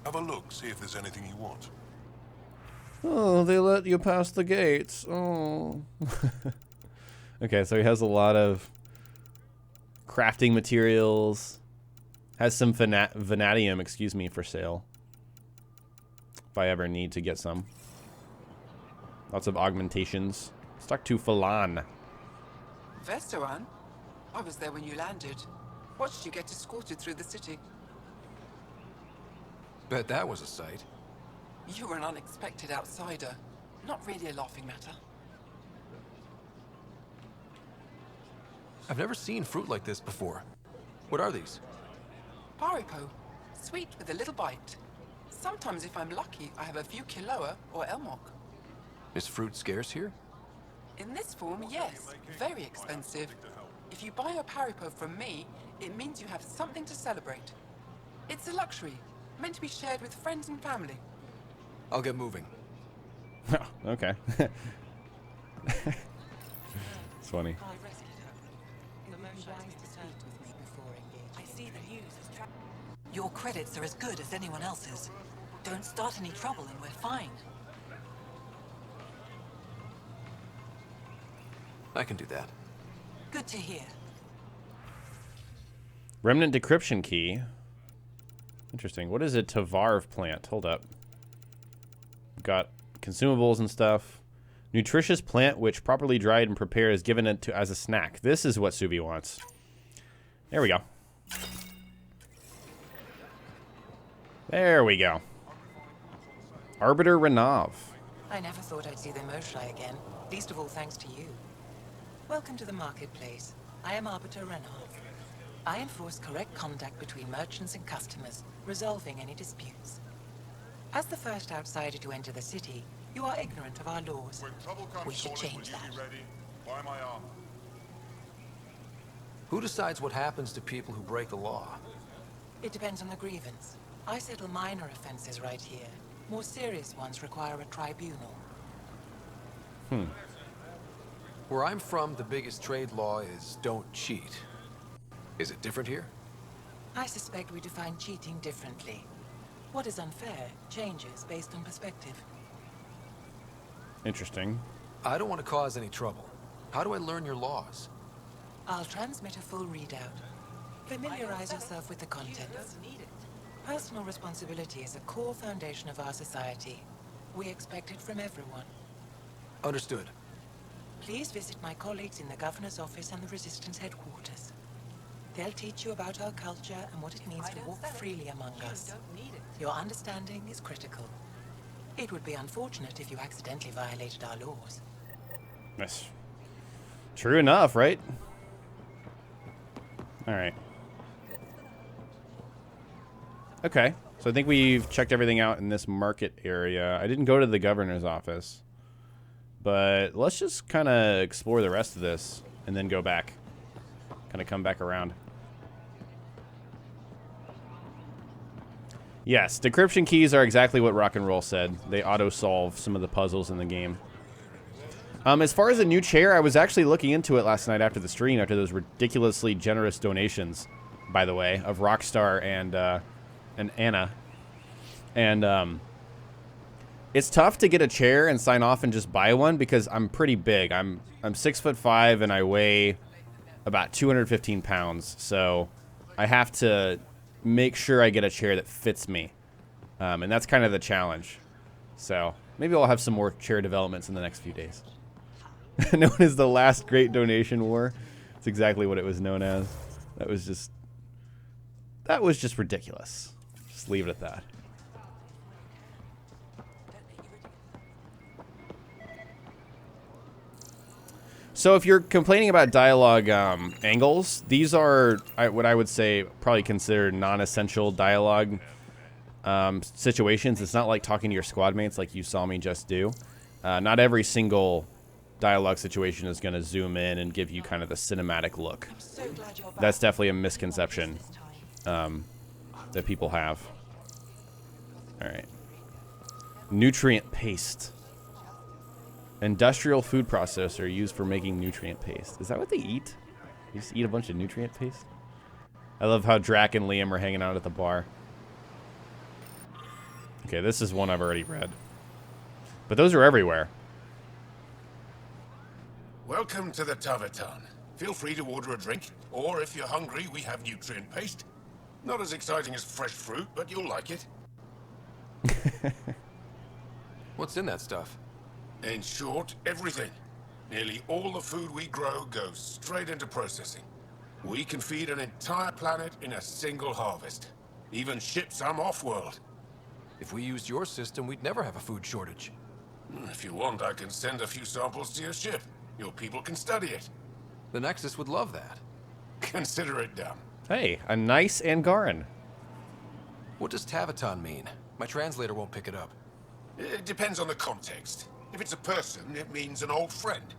Have a look, see if there's anything you want. Oh, they let you pass the gates. Oh. Okay, so he has a lot of crafting materials. Has some vanadium, excuse me, for sale. If I ever need to get some. Lots of augmentations. Stuck to Falan. Vesteran? I was there when you landed. Watched you get escorted through the city. Bet that was a sight. You were an unexpected outsider. Not really a laughing matter. I've never seen fruit like this before. What are these? Paripo. Sweet with a little bite. Sometimes if I'm lucky, I have a few Kiloa or Elmok. Is fruit scarce here? In this form, yes. Very expensive. If you buy a Paripo from me, it means you have something to celebrate. It's a luxury, meant to be shared with friends and family. I'll get moving. Okay. It's funny. Your credits are as good as anyone else's. Don't start any trouble and we're fine. I can do that. Good to hear. Remnant decryption key. Interesting. What is a Tavarv plant? Hold up. Got consumables and stuff. Nutritious plant which properly dried and prepared is given it to as a snack. This is what Subi wants. There we go. There we go. Arbiter Renav. I never thought I'd see the Moshai again, least of all thanks to you. Welcome to the marketplace. I am Arbiter Renav. I enforce correct conduct between merchants and customers, resolving any disputes. As the first outsider to enter the city, you are ignorant of our laws. We should change that. Buy my armor. Who decides what happens to people who break the law? It depends on the grievance. I settle minor offenses right here. More serious ones require a tribunal. Where I'm from, the biggest trade law is don't cheat. Is it different here? I suspect we define cheating differently. What is unfair changes based on perspective. Interesting. I don't want to cause any trouble. How do I learn your laws? I'll transmit a full readout. Familiarize yourself with the contents. Personal responsibility is a core foundation of our society. We expect it from everyone. Understood. Please visit my colleagues in the Governor's office and the Resistance headquarters. They'll teach you about our culture and what it means to walk freely among us. Your understanding is critical. It would be unfortunate if you accidentally violated our laws. That's true enough, right? All right. Okay, so I think we've checked everything out in this market area. I didn't go to the governor's office, but let's just kind of explore the rest of this and then go back. Kind of come back around. Yes, decryption keys are exactly what Rock and Roll said. They auto-solve some of the puzzles in the game. As far as a new chair, I was actually looking into it last night after the stream, after those ridiculously generous donations, by the way, of Rockstar and Anna. And it's tough to get a chair and sign off and just buy one because I'm pretty big. I'm 6'5" and I weigh about 215 pounds. So I have to make sure I get a chair that fits me. And that's kind of the challenge. So maybe I'll have some more chair developments in the next few days. Known as the last great donation war. It's exactly what it was known as. That was just ridiculous. Just leave it at that. So if you're complaining about dialogue angles, these are what I would say probably considered non-essential dialogue situations. It's not like talking to your squad mates like you saw me just do. Not every single dialogue situation is going to zoom in and give you kind of the cinematic look. That's definitely a misconception that people have. All right. Nutrient paste. Industrial food processor used for making nutrient paste. Is that what they eat? You just eat a bunch of nutrient paste? I love how Drac and Liam are hanging out at the bar. Okay, this is one I've already read. But those are everywhere. Welcome to the Taverton. Feel free to order a drink, or if you're hungry, we have nutrient paste. Not as exciting as fresh fruit, but you'll like it. What's in that stuff? In short, everything. Nearly all the food we grow goes straight into processing. We can feed an entire planet in a single harvest. Even ship some off-world. If we used your system, we'd never have a food shortage. If you want, I can send a few samples to your ship. Your people can study it. The Nexus would love that. Consider it done. Hey, a nice Angaran. What does Taverton mean? My translator won't pick it up. It depends on the context. If it's a person, it means an old friend.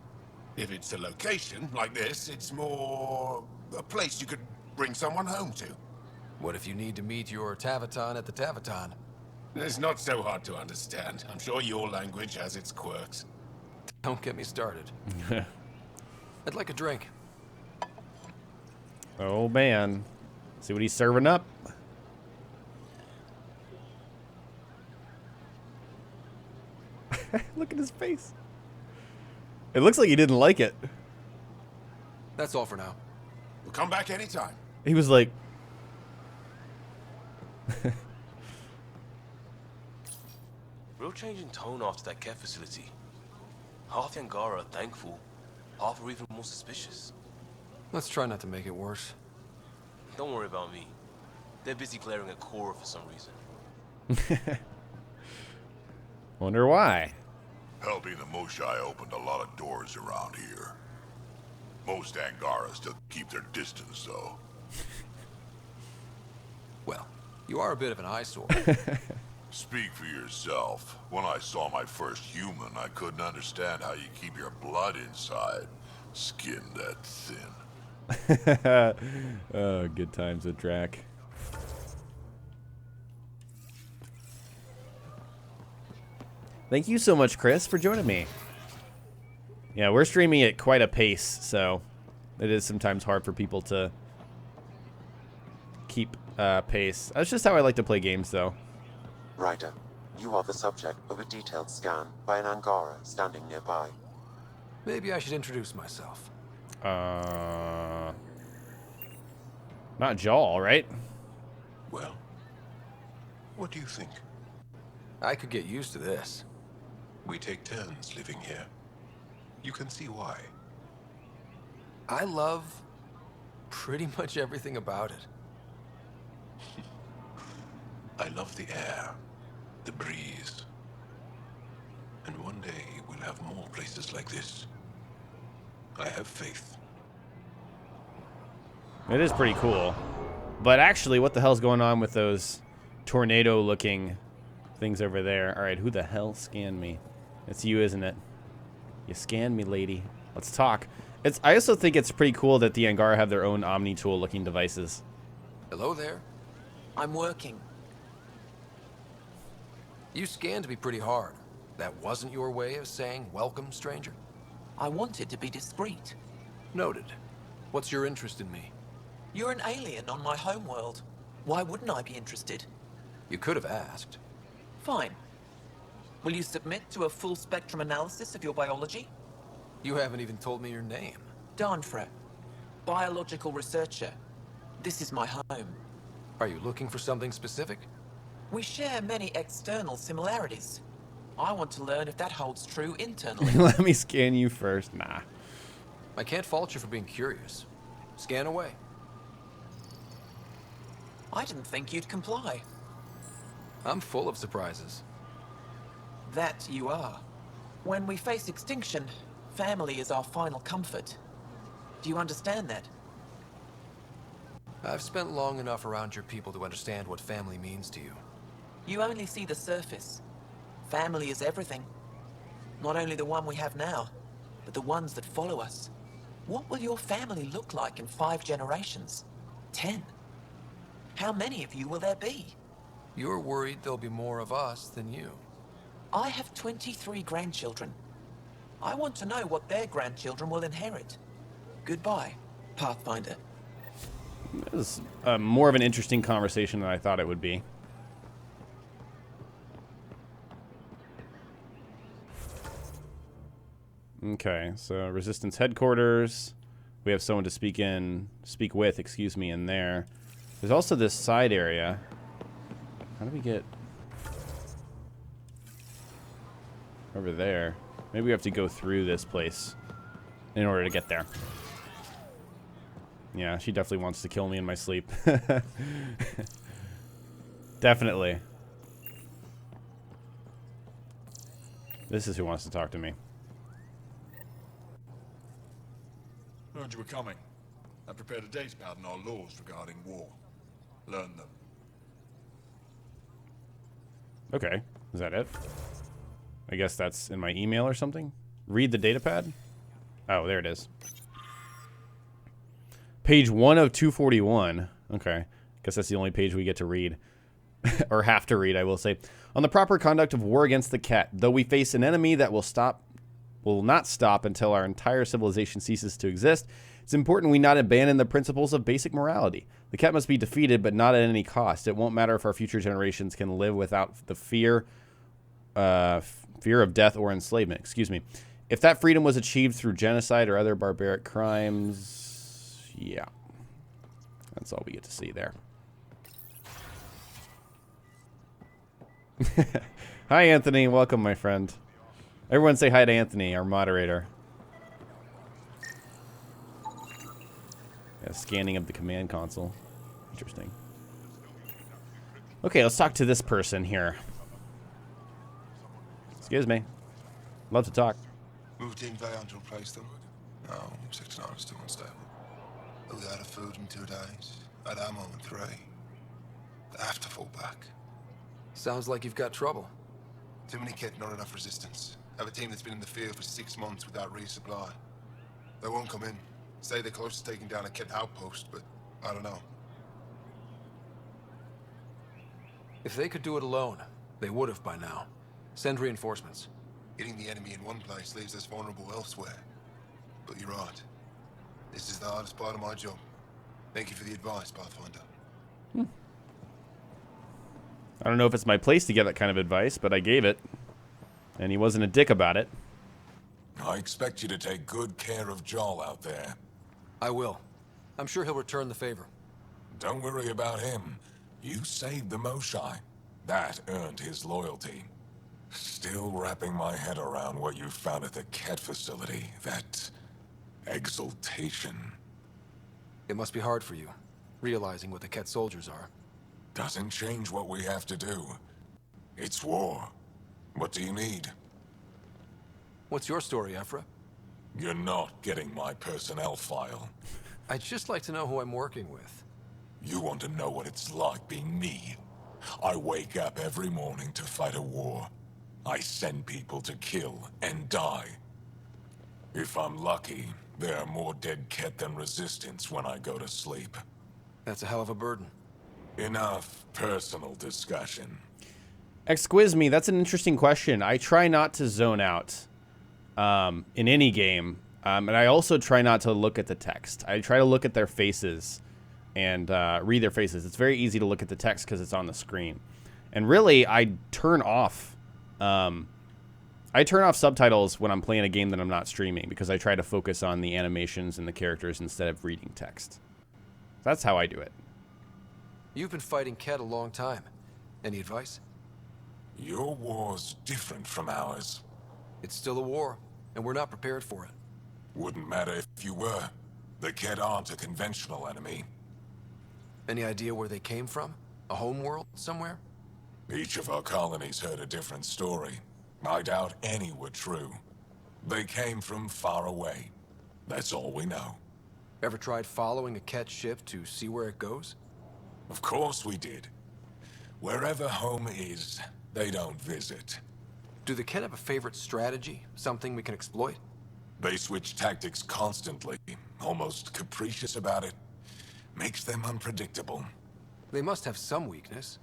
If it's a location, like this, it's more a place you could bring someone home to. What if you need to meet your Taverton at the Taverton? It's not so hard to understand. I'm sure your language has its quirks. Don't get me started. I'd like a drink. Oh, man. See what he's serving up? Look at his face. It looks like he didn't like it. That's all for now. We'll come back anytime. He was like... Real change in tone after that care facility. Half the Angara are thankful, half are even more suspicious. Let's try not to make it worse. Don't worry about me. They're busy glaring at Cora for some reason. Wonder why. Helping the Moshai opened a lot of doors around here. Most Angara still keep their distance, though. Well, you are a bit of an eyesore. Speak for yourself. When I saw my first human, I couldn't understand how you keep your blood inside. Skin that thin. Oh, good times with Drac. Thank you so much, Chris, for joining me. Yeah, we're streaming at quite a pace, so it is sometimes hard for people to keep pace. That's just how I like to play games, though. Ryder, you are the subject of a detailed scan by an Angara standing nearby. Maybe I should introduce myself. Not Jaw, right? Well, what do you think? I could get used to this. We take turns living here. You can see why. I love pretty much everything about it. I love the air, the breeze. And one day we'll have more places like this. I have faith. It is pretty cool. But actually, what the hell's going on with those tornado-looking things over there? All right, who the hell scanned me? It's you, isn't it? You scanned me, lady. Let's talk. I also think it's pretty cool that the Angara have their own Omni-tool-looking devices. Hello there. I'm working. You scanned me pretty hard. That wasn't your way of saying welcome, stranger? I wanted to be discreet. Noted. What's your interest in me? You're an alien on my homeworld. Why wouldn't I be interested? You could have asked. Fine. Will you submit to a full spectrum analysis of your biology? You haven't even told me your name. Darnfra. Biological researcher. This is my home. Are you looking for something specific? We share many external similarities. I want to learn if that holds true internally. Let me scan you first. Nah. I can't fault you for being curious. Scan away. I didn't think you'd comply. I'm full of surprises. That you are. When we face extinction, family is our final comfort. Do you understand that? I've spent long enough around your people to understand what family means to you. You only see the surface. Family is everything. Not only the one we have now, but the ones that follow us. What will your family look like in 5 generations? 10? How many of you will there be? You're worried there'll be more of us than you. I have 23 grandchildren. I want to know what their grandchildren will inherit. Goodbye, Pathfinder. It was more of an interesting conversation than I thought it would be. Okay, so Resistance headquarters. We have someone to speak with, excuse me, in there. There's also this side area. How do we get over there? Maybe we have to go through this place in order to get there. Yeah, she definitely wants to kill me in my sleep. Definitely. This is who wants to talk to me. Heard you were coming. I prepared a data pad on our laws regarding war. Learn them. Okay, is that it? I guess that's in my email or something. Read the datapad? Oh, there it is. Page 1 of 241. Okay, guess that's the only page we get to read. Or have to read, I will say. On the proper conduct of war against the Ket, though we face an enemy that will not stop until our entire civilization ceases to exist, it's important we not abandon the principles of basic morality. The Ket must be defeated, but not at any cost. It won't matter if our future generations can live without the fear of death or enslavement. Excuse me. If that freedom was achieved through genocide or other barbaric crimes, yeah. That's all we get to see there. Hi, Anthony. Welcome, my friend. Everyone say hi to Anthony, our moderator. Yeah, scanning of the command console. Interesting. Okay, let's talk to this person here. Excuse me. Love to talk. Moved in Voeld to replace them? No, 69 is too unstable. We out of food in 2 days. Had ammo in 3. They have to fall back. Sounds like you've got trouble. Too many Ket, not enough resistance. Have a team that's been in the field for 6 months without resupply. They won't come in. Say they're close to taking down a Ket outpost, but I don't know. If they could do it alone, they would have by now. Send reinforcements. Hitting the enemy in one place leaves us vulnerable elsewhere. But you're right. This is the hardest part of my job. Thank you for the advice, Pathfinder. I don't know if it's my place to give that kind of advice, but I gave it. And he wasn't a dick about it. I expect you to take good care of Joel out there. I will. I'm sure he'll return the favor. Don't worry about him. You saved the Moshai. That earned his loyalty. Still wrapping my head around what you found at the Ket facility. That exaltation. It must be hard for you, realizing what the Ket soldiers are. Doesn't change what we have to do. It's war. What do you need? What's your story, Ephra? You're not getting my personnel file. I'd just like to know who I'm working with. You want to know what it's like being me? I wake up every morning to fight a war. I send people to kill and die. If I'm lucky, there are more dead Ket than resistance when I go to sleep. That's a hell of a burden. Enough personal discussion. Exquiz me, that's an interesting question. I try not to zone out in any game. And I also try not to look at the text. I try to look at their faces and read their faces. It's very easy to look at the text because it's on the screen. And really, I turn off subtitles when I'm playing a game that I'm not streaming because I try to focus on the animations and the characters instead of reading text. That's how I do it. You've been fighting Ket a long time. Any advice? Your war's different from ours. It's still a war, and we're not prepared for it. Wouldn't matter if you were. The Ket aren't a conventional enemy. Any idea where they came from? A homeworld somewhere? Each of our colonies heard a different story. I doubt any were true. They came from far away. That's all we know. Ever tried following a Ket ship to see where it goes? Of course we did. Wherever home is, they don't visit. Do the Ket have a favorite strategy? Something we can exploit? They switch tactics constantly, almost capricious about it. Makes them unpredictable. They must have some weakness.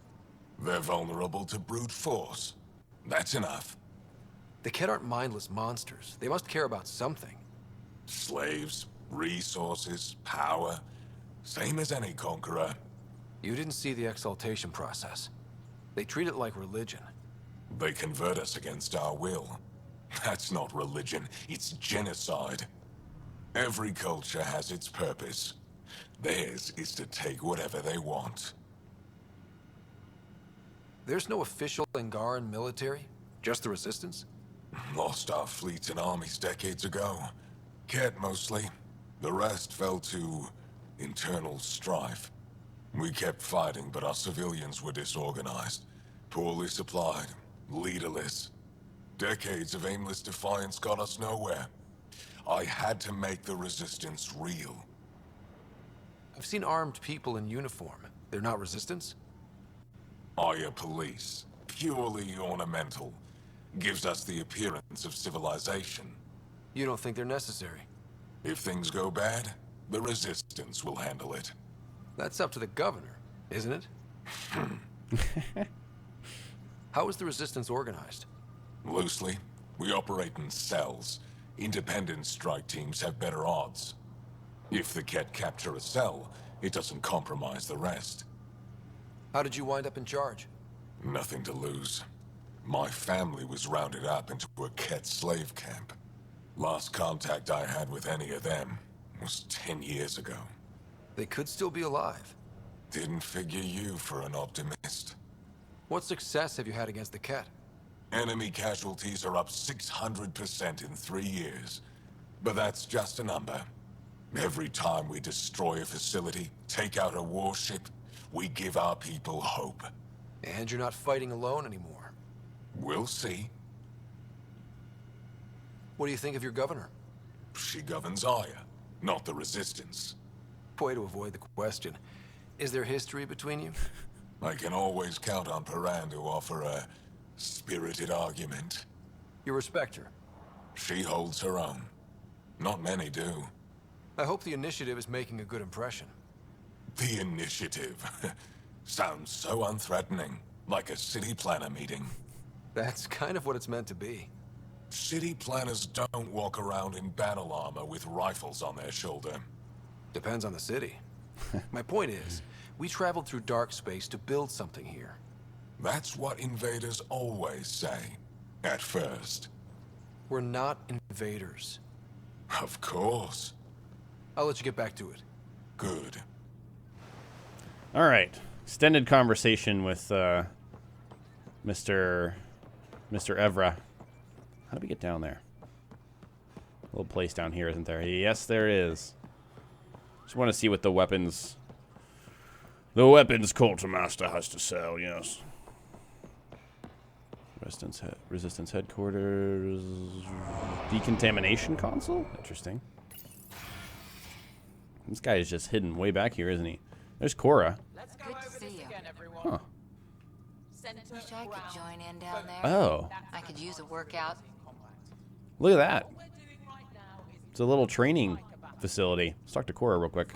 They're vulnerable to brute force. That's enough. The Ket aren't mindless monsters. They must care about something. Slaves, resources, power. Same as any conqueror. You didn't see the exaltation process. They treat it like religion. They convert us against our will. That's not religion, it's genocide. Every culture has its purpose. Theirs is to take whatever they want. There's no official Angaran military? Just the Resistance? Lost our fleets and armies decades ago. Ket mostly. The rest fell to internal strife. We kept fighting, but our civilians were disorganized, poorly supplied, leaderless. Decades of aimless defiance got us nowhere. I had to make the Resistance real. I've seen armed people in uniform. They're not Resistance? Aya police. Purely ornamental. Gives us the appearance of civilization. You don't think they're necessary? If things go bad, the Resistance will handle it. That's up to the governor, isn't it? How is the Resistance organized? Loosely, we operate in cells. Independent strike teams have better odds. If the Ket capture a cell, it doesn't compromise the rest. How did you wind up in charge? Nothing to lose. My family was rounded up into a Ket slave camp. Last contact I had with any of them was 10 years ago. They could still be alive. Didn't figure you for an optimist. What success have you had against the Ket? Enemy casualties are up 600% in 3 years. But that's just a number. Every time we destroy a facility, take out a warship, we give our people hope. And you're not fighting alone anymore. We'll see. What do you think of your governor? She governs Aya, not the Resistance. Way to avoid the question. Is there history between you? I can always count on Paran to offer a spirited argument. You respect her? She holds her own. Not many do. I hope the Initiative is making a good impression. The Initiative? Sounds so unthreatening. Like a city planner meeting. That's kind of what it's meant to be. City planners don't walk around in battle armor with rifles on their shoulder. Depends on the city. My point is, we traveled through dark space to build something here. That's what invaders always say. At first. We're not invaders. Of course. I'll let you get back to it. Good. All right. Extended conversation with Mr. Evra. How do we get down there? A little place down here, isn't there? Yes, there is. Just want to see what the weapons quartermaster has to sell. Yes. Resistance headquarters. Decontamination console. Interesting. This guy is just hidden way back here, isn't he? There's Cora. Good to see you. Huh. Wish I could join in down there. Oh. I could use a workout. Look at that. It's a little training facility. Let's talk to Cora real quick.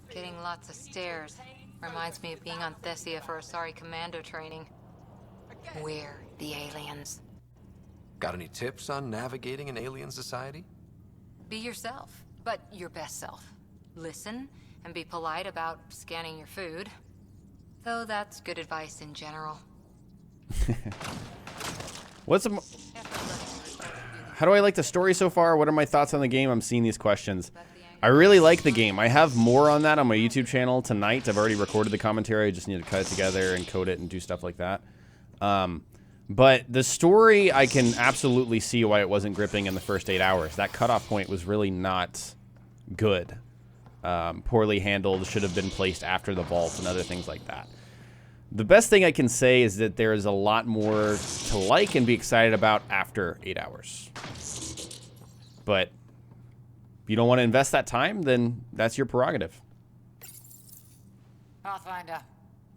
Getting lots of stairs. Reminds me of being on Thessia for Asari commando training. We're the aliens. Got any tips on navigating an alien society? Be yourself, but your best self. Listen and be polite about scanning your food. Though that's good advice in general. How do I like the story so far? What are my thoughts on the game? I'm seeing these questions. I really like the game. I have more on that on my YouTube channel tonight. I've already recorded the commentary. I just need to cut it together and code it and do stuff like that. But the story, I can absolutely see why it wasn't gripping in the first 8 hours. That cutoff point was really not good. Poorly handled, should have been placed after the vault and other things like that. The best thing I can say is that there is a lot more to like and be excited about after 8 hours. But if you don't want to invest that time, then that's your prerogative. Pathfinder,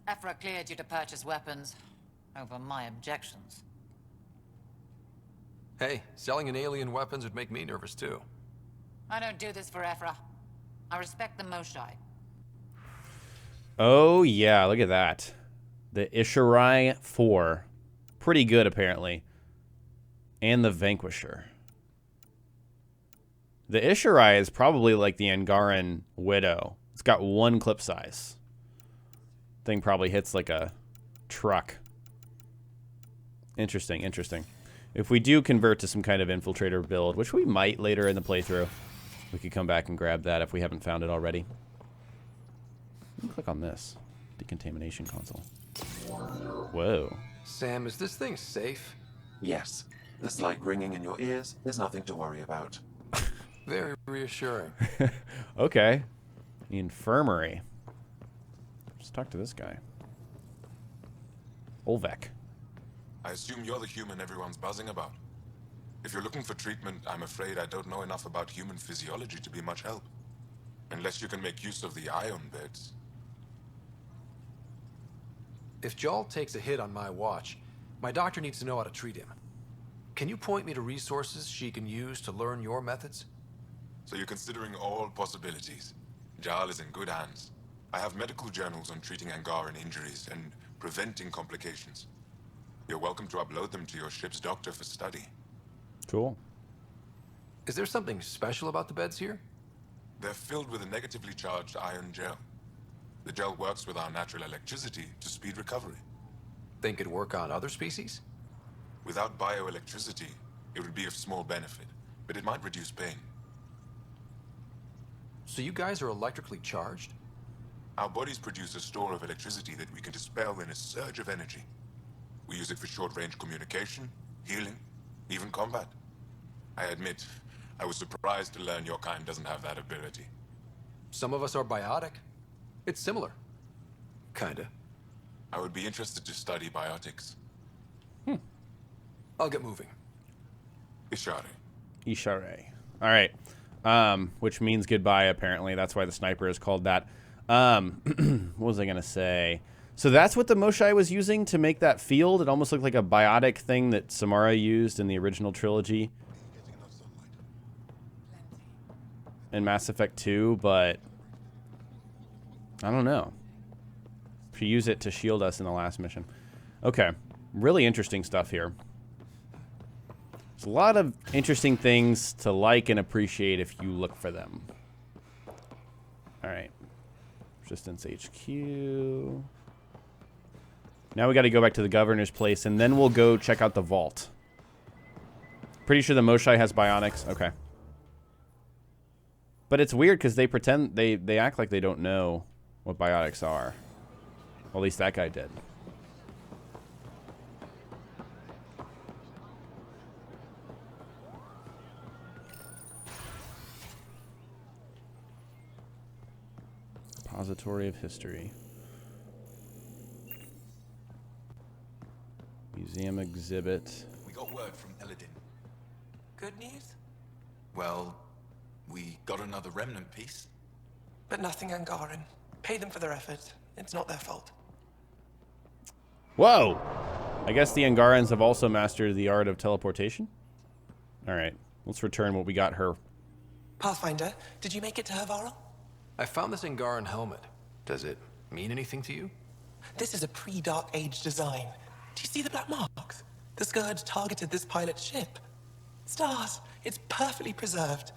Ephra cleared you to purchase weapons over my objections. Hey, selling an alien weapons would make me nervous too. I don't do this for Ephra. I respect the Moshai. Oh, yeah, look at that. The Ishirai 4. Pretty good, apparently. And the Vanquisher. The Ishirai is probably like the Angaran Widow. It's got 1 clip size. Thing probably hits like a truck. Interesting, interesting. If we do convert to some kind of infiltrator build, which we might later in the playthrough, we could come back and grab that if we haven't found it already. Click on this. Decontamination console. Whoa. Sam, is this thing safe? Yes. The slight ringing in your ears is nothing to worry about. Very reassuring. Okay. The infirmary. Let's talk to this guy. Olvek. I assume you're the human everyone's buzzing about. If you're looking for treatment, I'm afraid I don't know enough about human physiology to be much help. Unless you can make use of the ion beds. If Jarl takes a hit on my watch, my doctor needs to know how to treat him. Can you point me to resources she can use to learn your methods? So you're considering all possibilities. Jarl is in good hands. I have medical journals on treating Angaran injuries and preventing complications. You're welcome to upload them to your ship's doctor for study. Cool. Is there something special about the beds here? They're filled with a negatively charged iron gel. The gel works with our natural electricity to speed recovery. Think it'd work on other species? Without bioelectricity, it would be of small benefit, but it might reduce pain. So you guys are electrically charged? Our bodies produce a store of electricity that we can dispel in a surge of energy. We use it for short-range communication, healing, even combat. I admit, I was surprised to learn your kind doesn't have that ability. Some of us are biotic. It's similar. Kinda. I would be interested to study biotics. I'll get moving. Ishare. Ishare. All right. Which means goodbye, apparently. That's why the sniper is called that. What was I going to say? So that's what the Moshai was using to make that field. It almost looked like a biotic thing that Samara used in the original trilogy. In Mass Effect 2, but I don't know. She used it to shield us in the last mission. Okay. Really interesting stuff here. There's a lot of interesting things to like and appreciate if you look for them. All right. Resistance HQ. Now we got to go back to the governor's place, and then we'll go check out the vault. Pretty sure the Moshai has bionics. Okay. But it's weird because they pretend, they act like they don't know what biotics are. Well, at least that guy did. Repository of History. Museum exhibit. We got word from Eladin. Good news? Well, we got another remnant piece. But nothing Angaran. Pay them for their effort. It's not their fault. Whoa! I guess the Angarans have also mastered the art of teleportation? Alright, let's return what we got her. Pathfinder, did you make it to her, Varl? I found this Angaran helmet. Does it mean anything to you? This is a pre-Dark Age design. Do you see the black marks? The Scourge targeted this pilot's ship. Stars, it's perfectly preserved.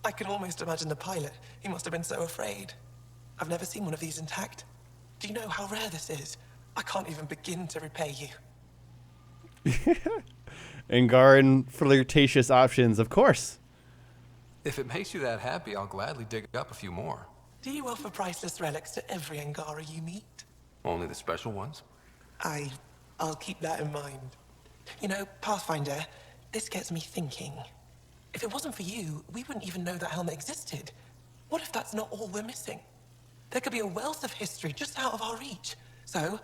I can almost imagine the pilot. He must have been so afraid. I've never seen one of these intact. Do you know how rare this is? I can't even begin to repay you. Angaran flirtatious options, of course. If it makes you that happy, I'll gladly dig up a few more. Do you offer priceless relics to every Angara you meet? Only the special ones? I'll keep that in mind. You know, Pathfinder, this gets me thinking. If it wasn't for you, we wouldn't even know that helmet existed. What if that's not all we're missing? There could be a wealth of history just out of our reach. So,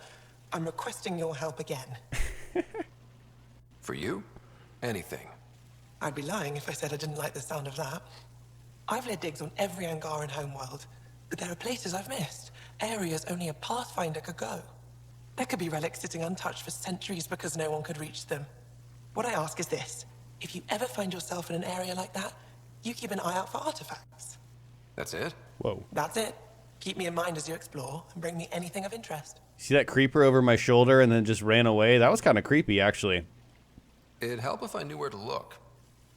I'm requesting your help again. For you? Anything. I'd be lying if I said I didn't like the sound of that. I've led digs on every Angaran homeworld, but there are places I've missed, areas only a Pathfinder could go. There could be relics sitting untouched for centuries because no one could reach them. What I ask is this: if you ever find yourself in an area like that, you keep an eye out for artifacts. That's it? Whoa. That's it. Keep me in mind as you explore, and bring me anything of interest. See that creeper over my shoulder and then just ran away? That was kind of creepy, actually. It'd help if I knew where to look.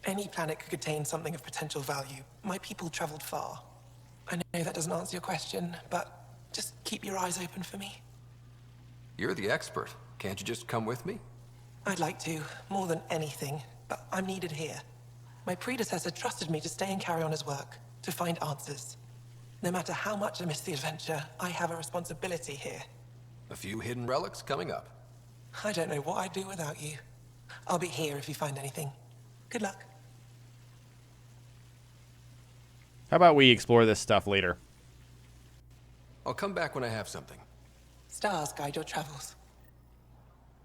Any planet could contain something of potential value. My people traveled far. I know that doesn't answer your question, but just keep your eyes open for me. You're the expert. Can't you just come with me? I'd like to, more than anything, but I'm needed here. My predecessor trusted me to stay and carry on his work, to find answers. No matter how much I miss the adventure, I have a responsibility here. A few hidden relics coming up. I don't know what I'd do without you. I'll be here if you find anything. Good luck. How about we explore this stuff later? I'll come back when I have something. Stars guide your travels.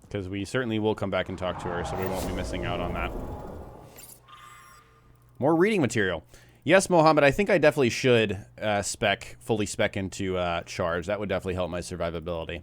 Because we certainly will come back and talk to her, so we won't be missing out on that. More reading material. Yes, Mohammed, I think I definitely should fully spec into charge. That would definitely help my survivability.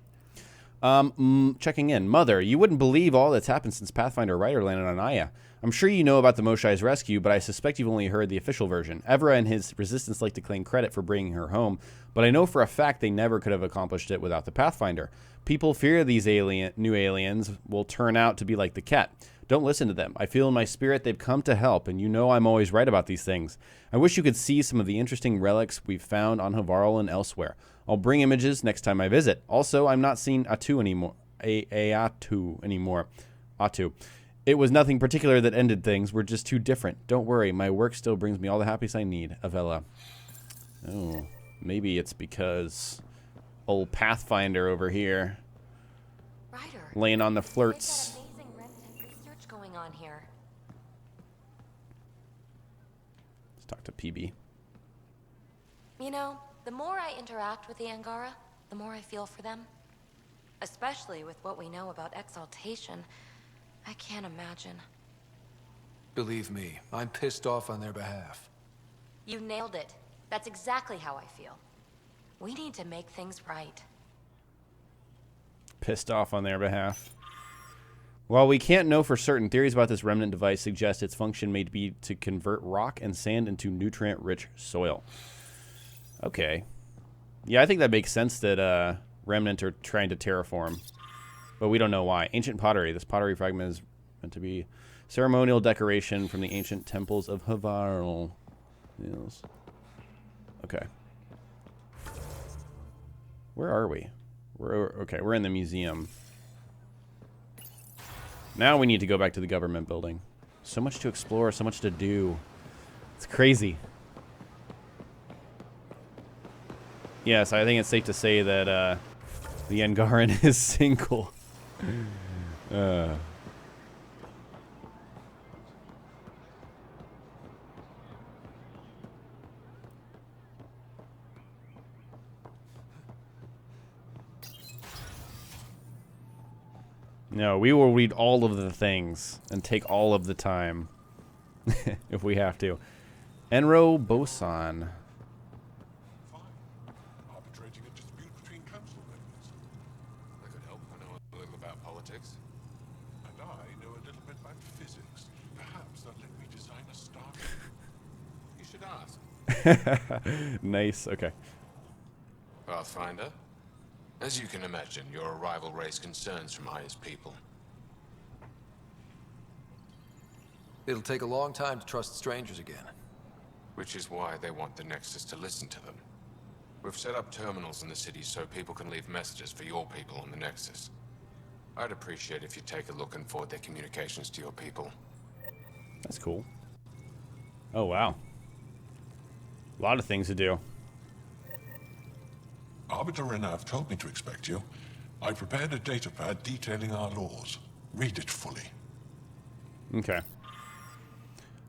Checking in. Mother, you wouldn't believe all that's happened since Pathfinder Ryder landed on Aya. I'm sure you know about the Moshai's rescue, but I suspect you've only heard the official version. Evra and his resistance like to claim credit for bringing her home, but I know for a fact they never could have accomplished it without the Pathfinder. People fear these new aliens will turn out to be like the Ket. Don't listen to them. I feel in my spirit they've come to help, and you know I'm always right about these things. I wish you could see some of the interesting relics we've found on Havarl and elsewhere. I'll bring images next time I visit. Also, I'm not seeing Atu anymore. Atu anymore. Atu. It was nothing particular that ended things. We're just too different. Don't worry. My work still brings me all the happiness I need. Avella. Oh, maybe it's because old Pathfinder over here Ryder, laying on the flirts. amazing remnant research going on here. Let's talk to PB. You know, the more I interact with the Angara, the more I feel for them. Especially with what we know about exaltation. I can't imagine. Believe me, I'm pissed off on their behalf. You nailed it. That's exactly how I feel. We need to make things right. Pissed off on their behalf. While we can't know for certain, theories about this remnant device suggest its function may be to convert rock and sand into nutrient-rich soil. Okay. Yeah, I think that makes sense that remnant are trying to terraform. But we don't know why. Ancient pottery. This pottery fragment is meant to be ceremonial decoration from the ancient temples of Havarl. Yes. Okay. Where are we? We're in the museum. Now we need to go back to the government building. So much to explore, so much to do. It's crazy. Yes, I think it's safe to say that the Angaran is single. No, we will read all of the things and take all of the time if we have to. Enro Boson. Arbitrating a dispute between council members. That could help. I know a little about politics. And I know a little bit about physics. Perhaps they'll let me design a star. You should ask. Nice, okay. Pathfinder? As you can imagine, your arrival raised concerns from Aya's people. It'll take a long time to trust strangers again. Which is why they want the Nexus to listen to them. We've set up terminals in the city so people can leave messages for your people on the Nexus. I'd appreciate if you take a look and forward their communications to your people. That's cool. Oh, wow. A lot of things to do. Arbiter Renav told me to expect you. I prepared a datapad detailing our laws. Read it fully. Okay.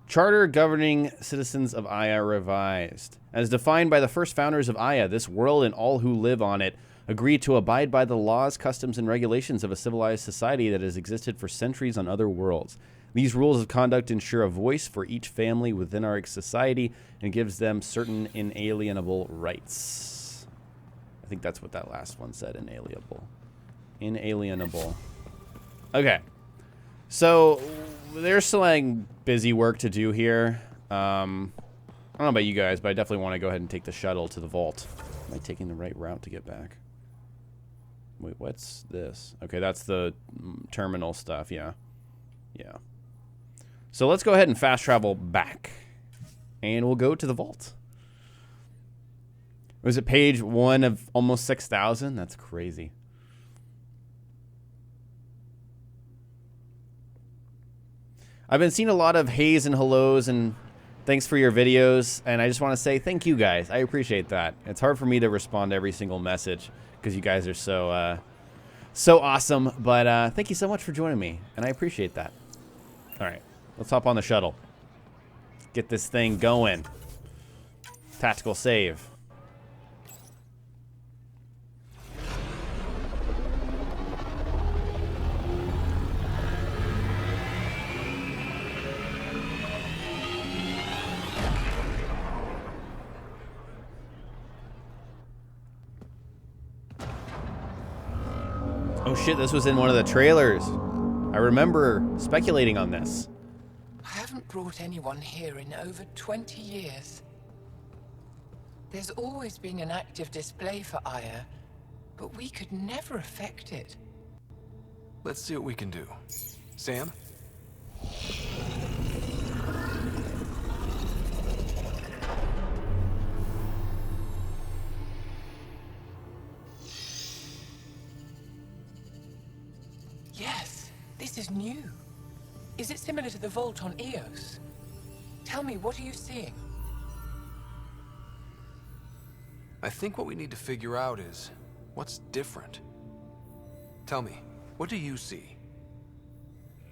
Charter governing citizens of Aya revised. As defined by the first founders of Aya, this world and all who live on it agree to abide by the laws, customs, and regulations of a civilized society that has existed for centuries on other worlds. These rules of conduct ensure a voice for each family within our society and gives them certain inalienable rights. I think that's what that last one said, inalienable. Inalienable. Okay. So, there's some like, busy work to do here. I don't know about you guys, but I definitely want to go ahead and take the shuttle to the vault. Am I taking the right route to get back? Wait, what's this? Okay, that's the terminal stuff, yeah. Yeah. So let's go ahead and fast travel back. And we'll go to the vault. Was it page 1 of almost 6,000? That's crazy. I've been seeing a lot of hays and hellos and thanks for your videos, and I just want to say thank you guys. I appreciate that. It's hard for me to respond to every single message because you guys are so so awesome, but thank you so much for joining me, and I appreciate that. All right, let's hop on the shuttle. Get this thing going. Tactical save. Oh shit, this was in one of the trailers. I remember speculating on this. I haven't brought anyone here in over 20 years. There's always been an active display for Aya, but we could never affect it. Let's see what we can do. Sam? Yes, this is new. Is it similar to the vault on Eos? Tell me, what are you seeing? I think what we need to figure out is what's different. Tell me, what do you see?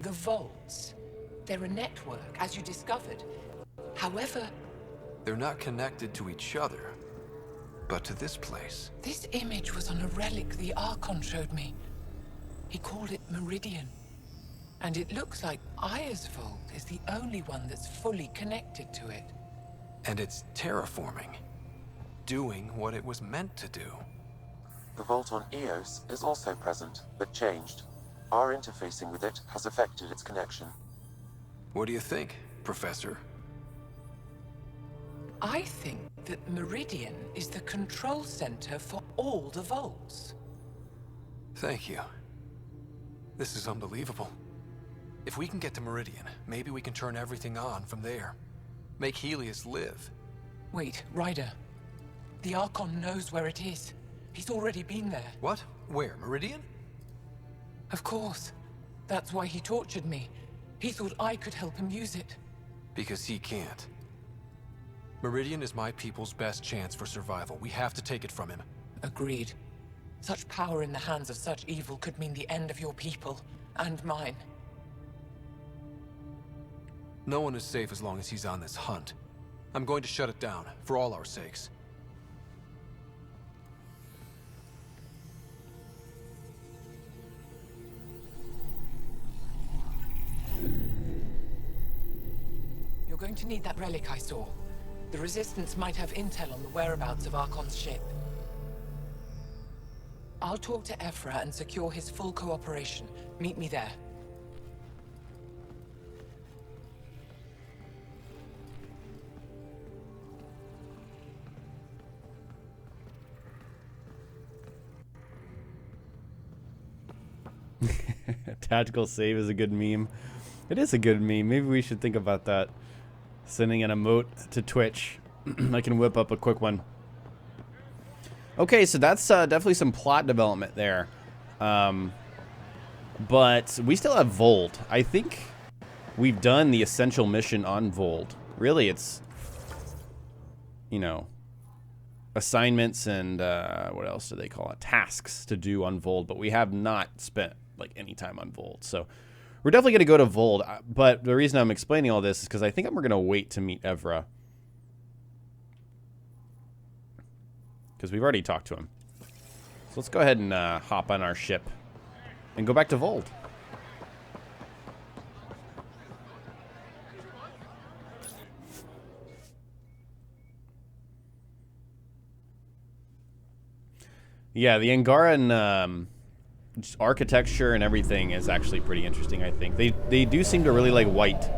The vaults. They're a network, as you discovered. However, They're not connected to each other, but to this place. this image was on a relic the Archon showed me. He called it Meridian. And it looks like Aya's vault is the only one that's fully connected to it. And it's terraforming. Doing what it was meant to do. The vault on Eos is also present, but changed. Our interfacing with it has affected its connection. What do you think, Professor? I think that Meridian is the control center for all the vaults. Thank you. This is unbelievable. If we can get to Meridian, maybe we can turn everything on from there. Make Helios live. Wait, Ryder. The Archon knows where it is. He's already been there. What? Where? Meridian? Of course. That's why he tortured me. He thought I could help him use it. Because he can't. Meridian is my people's best chance for survival. We have to take it from him. Agreed. Such power in the hands of such evil could mean the end of your people, and mine. No one is safe as long as he's on this hunt. I'm going to shut it down, for all our sakes. You're going to need that relic I saw. The Resistance might have intel on the whereabouts of Archon's ship. I'll talk to Ephra and secure his full cooperation. Meet me there. Tactical save is a good meme. It is a good meme. Maybe we should think about that. Sending an emote to Twitch. I can whip up a quick one. Okay, so that's definitely some plot development there. But we still have Voeld. I think we've done the essential mission on Voeld. Really, it's, you know, assignments and what else do they call it? Tasks to do on Voeld, but we have not spent like any time on Voeld. So we're definitely going to go to Voeld, but the reason I'm explaining all this is because I think we're going to wait to meet Ephra. Because we've already talked to him. So let's go ahead and hop on our ship and go back to Voeld. Yeah, the Angaran architecture and everything is actually pretty interesting, I think. They do seem to really like white.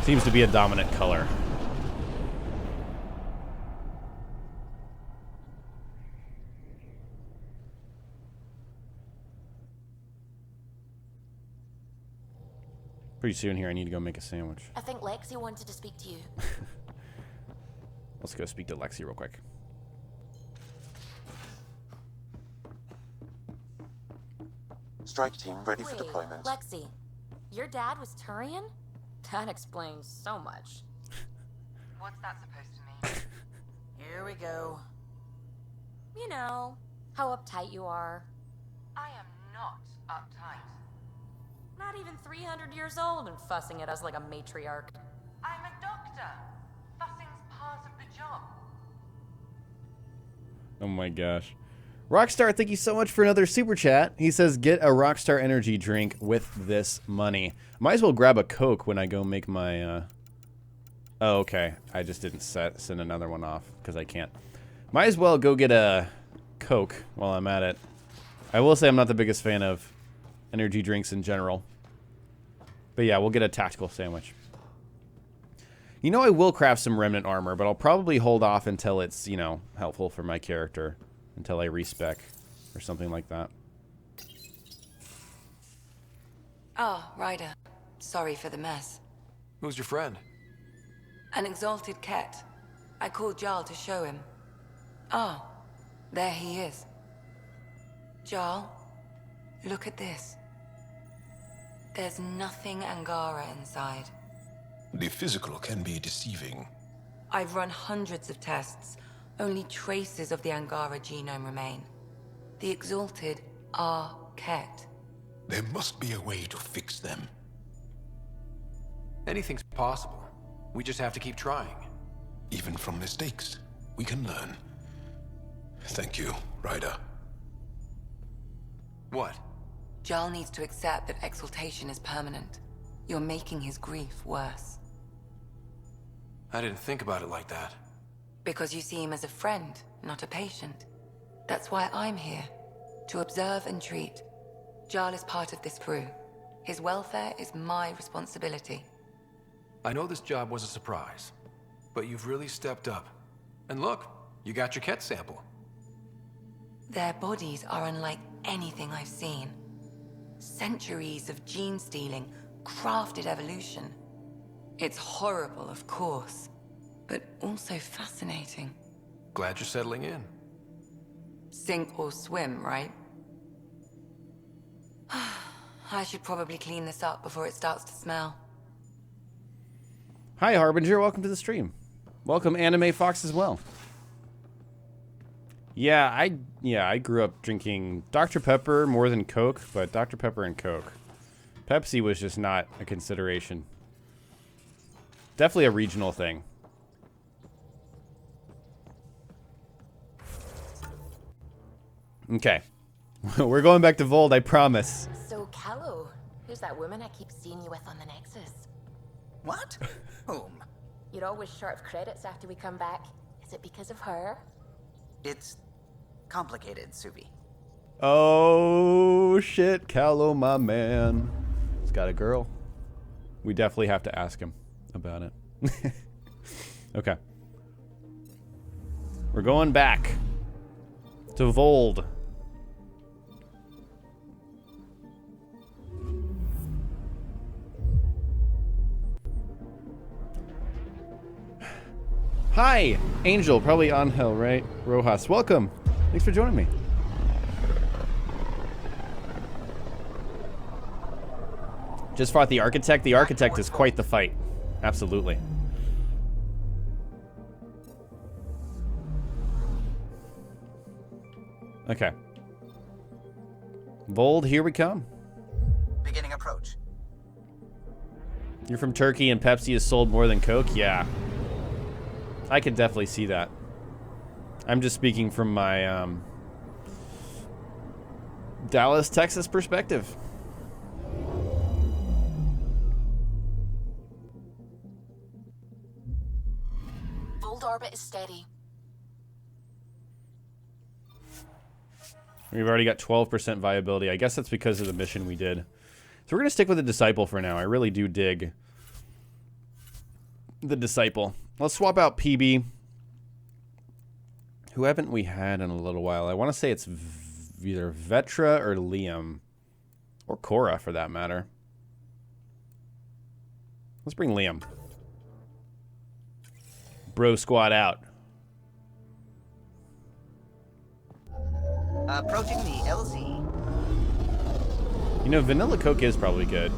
Seems to be a dominant color. Pretty soon here, I need to go make a sandwich. I think Lexi wanted to speak to you. Let's go speak to Lexi real quick. Strike team ready for Wait, deployment. Lexi, your dad was Turian? That explains so much. What's that supposed to mean? Here we go. You know, how uptight you are. I am not uptight. Not even 300 years old and fussing at us like a matriarch. I'm a doctor. Fussing's part of the job. Oh my gosh. Rockstar, thank you so much for another super chat. He says, get a Rockstar energy drink with this money. Might as well grab a Coke when I go make my, Oh, okay. I just didn't send another one off because I can't. Might as well go get a Coke while I'm at it. I will say I'm not the biggest fan of energy drinks in general. But yeah, we'll get a tactical sandwich. You know, I will craft some remnant armor, but I'll probably hold off until it's, you know, helpful for my character. Until I respec or something like that. Ah, Ryder. Sorry for the mess. Who's your friend? An exalted cat. I called Jarl to show him. Ah, there he is. Jarl, look at this. There's nothing Angara inside. The physical can be deceiving. I've run hundreds of tests. Only traces of the Angara genome remain. The exalted are Ket. There must be a way to fix them. Anything's possible. We just have to keep trying. Even from mistakes, we can learn. Thank you, Ryder. What? Jarl needs to accept that exaltation is permanent. You're making his grief worse. I didn't think about it like that. Because you see him as a friend, not a patient. That's why I'm here. To observe and treat. Jarl is part of this crew. His welfare is my responsibility. I know this job was a surprise, but you've really stepped up. And look, you got your Ket sample. Their bodies are unlike anything I've seen. Centuries of gene stealing, crafted evolution. It's horrible, of course. But also fascinating. Glad you're settling in. Sink or swim, right? I should probably clean this up before it starts to smell. Hi, Harbinger. Welcome to the stream. Welcome, Anime Fox, as well. Yeah, I grew up drinking Dr. Pepper more than Coke, but Dr. Pepper and Coke. Pepsi was just not a consideration. Definitely a regional thing. Okay. We're going back to Voeld, I promise. So, Callow, who's that woman I keep seeing you with on the Nexus? What? Whom? You're always short of credits after we come back. Is it because of her? It's complicated, Suvi. Oh, shit, Callow, my man. He's got a girl. We definitely have to ask him about it. Okay. We're going back to Voeld. Hi, Angel, probably Angel, right? Rojas, welcome. Thanks for joining me. Just fought the Architect. The Architect is quite the fight. Absolutely. Okay. Voeld, here we come. Beginning approach. You're from Turkey and Pepsi is sold more than Coke? Yeah. I can definitely see that. I'm just speaking from my Dallas, Texas perspective. Voeld orbit is steady. We've already got 12% viability. I guess that's because of the mission we did. So we're going to stick with the Disciple for now. I really do dig the Disciple. Let's swap out PB. Who haven't we had in a little while? I want to say it's either Vetra or Liam. Or Cora, for that matter. Let's bring Liam. Bro squad out. Approaching the LZ. You know, vanilla Coke is probably good.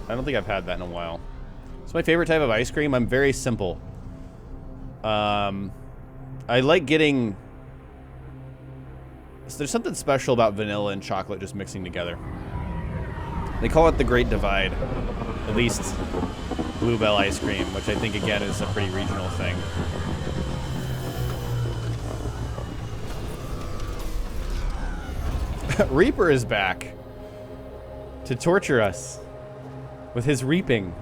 I don't think I've had that in a while. It's my favorite type of ice cream. I'm very simple. I like getting... There's something special about vanilla and chocolate just mixing together. They call it the Great Divide. At least Bluebell ice cream, which I think, again, is a pretty regional thing. Reaper is back to torture us with his reaping.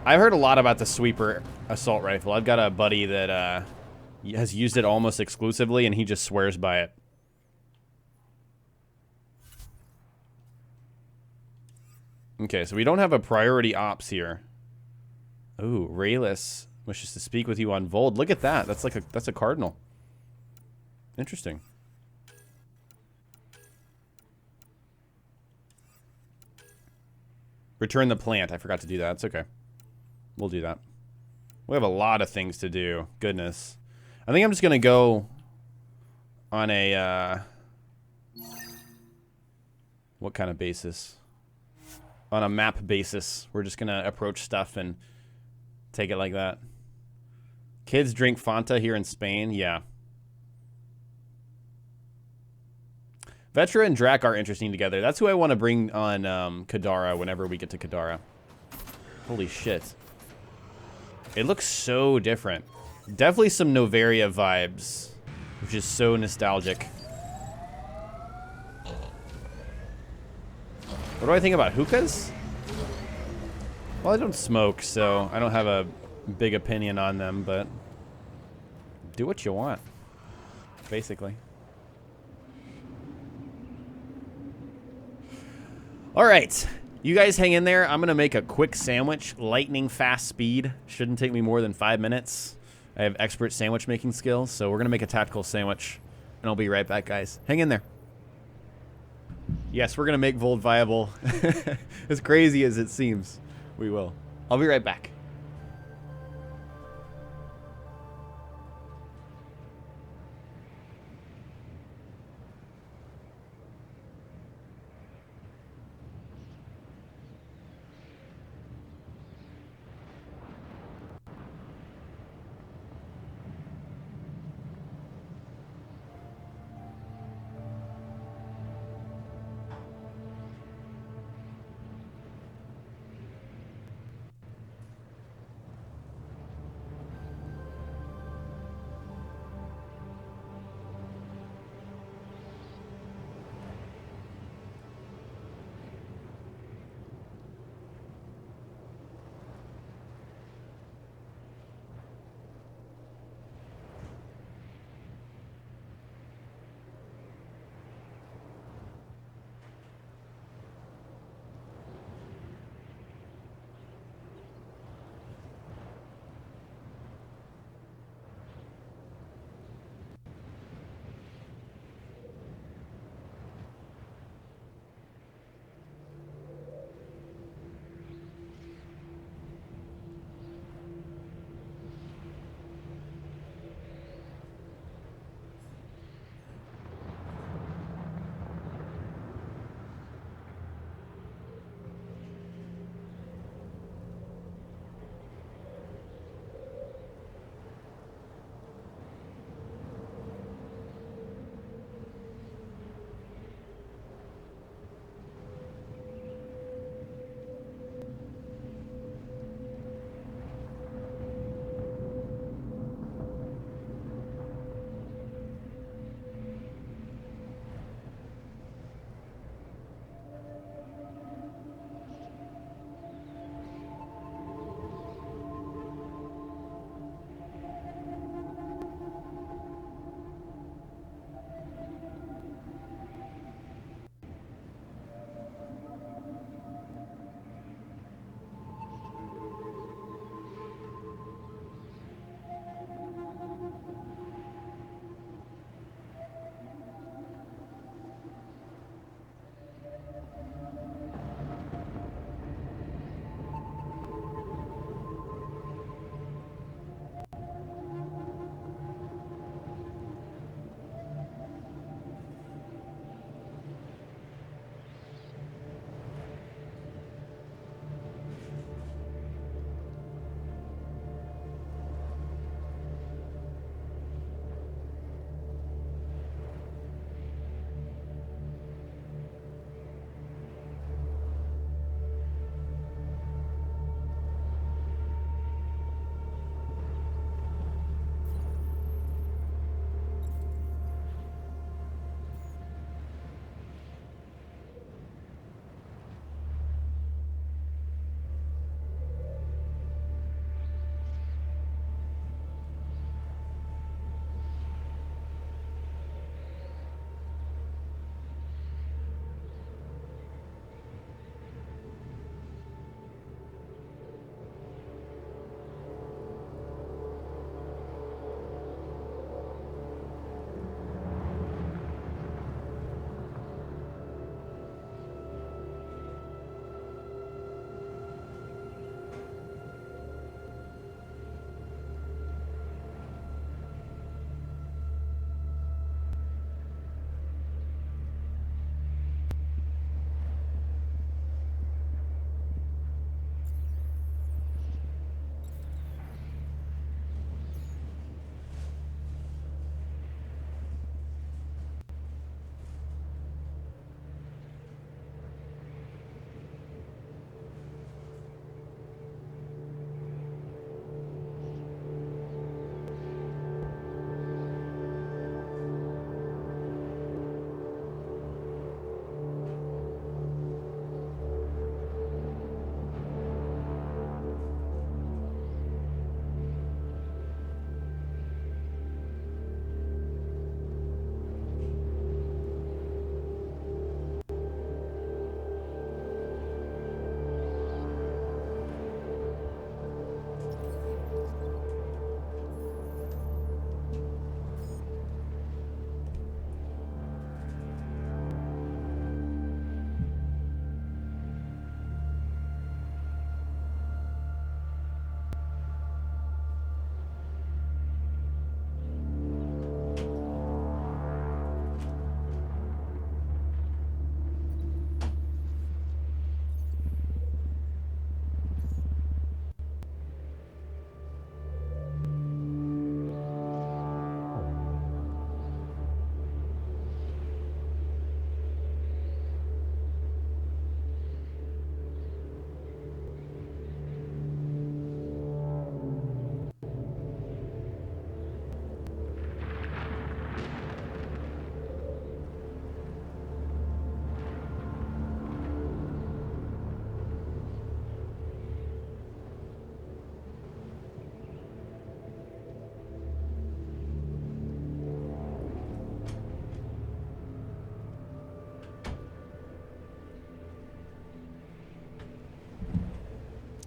I've heard a lot about the Sweeper assault rifle. I've got a buddy that has used it almost exclusively, and he just swears by it. Okay, so we don't have a priority ops here. Ooh, Rayless wishes to speak with you on Voeld. Look at that. That's a cardinal. Interesting. Return the plant. I forgot to do that. It's okay. We'll do that. We have a lot of things to do. Goodness. I think I'm just going to go on a... what kind of basis? On a map basis. We're just going to approach stuff and take it like that. Kids drink Fanta here in Spain? Yeah. Vetra and Drac are interesting together. That's who I want to bring on Kadara whenever we get to Kadara. Holy shit. It looks so different. Definitely some Novaria vibes, which is so nostalgic. What do I think about hookahs? Well, I don't smoke, so I don't have a big opinion on them, but do what you want, basically. All right, you guys hang in there. I'm gonna make a quick sandwich, lightning fast speed. Shouldn't take me more than 5 minutes. I have expert sandwich making skills, so we're gonna make a tactical sandwich, and I'll be right back, guys. Hang in there. Yes, we're gonna make Voeld viable. As crazy as it seems, we will. I'll be right back.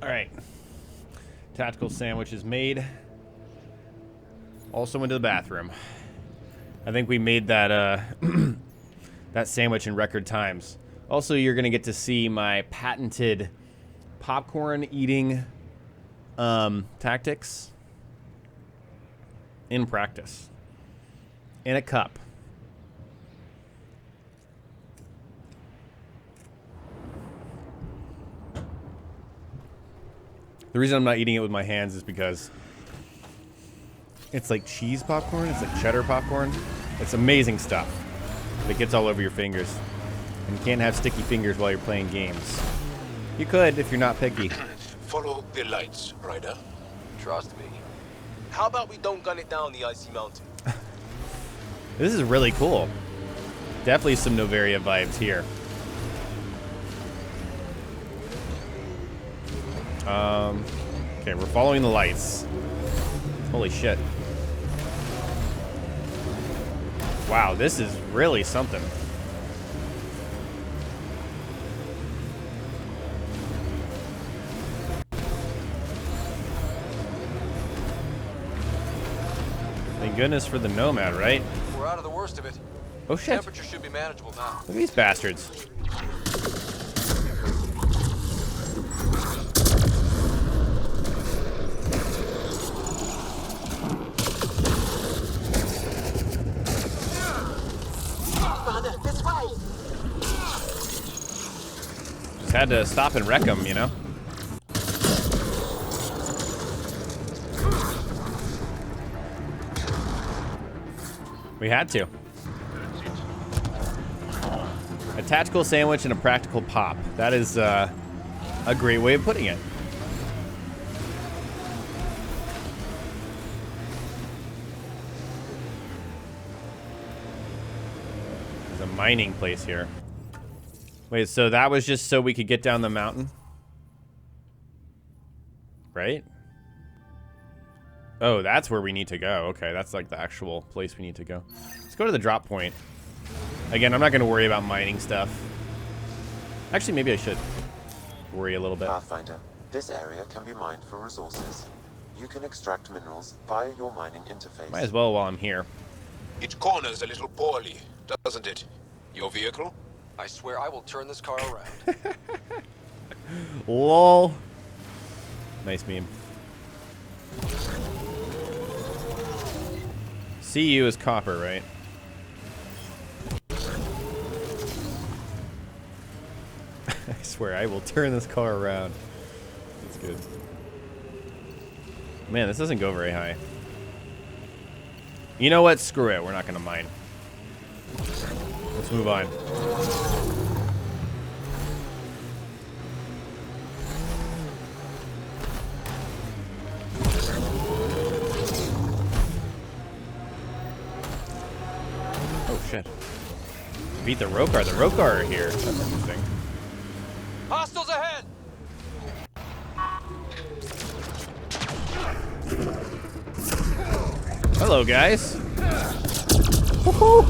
All right. Tactical sandwich is made. Also went to the bathroom. I think we made that that sandwich in record times. Also, you're gonna get to see my patented popcorn eating tactics in practice. In a cup. The reason I'm not eating it with my hands is because it's like cheese popcorn. It's like cheddar popcorn. It's amazing stuff. But it gets all over your fingers. And you can't have sticky fingers while you're playing games. You could if you're not picky. Follow the lights, Ryder. Trust me. How about we don't gun it down the icy mountain? This is really cool. Definitely some Noveria vibes here. Okay, we're following the lights. Holy shit. Wow, this is really something. Thank goodness for the Nomad, right? We're out of the worst of it. Oh shit. Temperature should be manageable now. Look at these bastards. Just had to stop and wreck them, you know? We had to. A tactical sandwich and a practical pop. That is a great way of putting it. There's a mining place here. Wait, so that was just so we could get down the mountain? Right? Oh, that's where we need to go. Okay, that's like the actual place we need to go. Let's go to the drop point. Again, I'm not going to worry about mining stuff. Actually, maybe I should worry a little bit. Pathfinder, this area can be mined for resources. You can extract minerals via your mining interface. Might as well while I'm here. It corners a little poorly, doesn't it? Your vehicle? I swear I will turn this car around. Lol. Nice meme. CU is copper, right? I swear I will turn this car around. That's good. Man, this doesn't go very high. You know what? Screw it. We're not going to mine. Let's move on. Oh, shit. Beat the Rokar. The Rokar are here. That's interesting. Hostiles ahead! Hello, guys. Woohoo!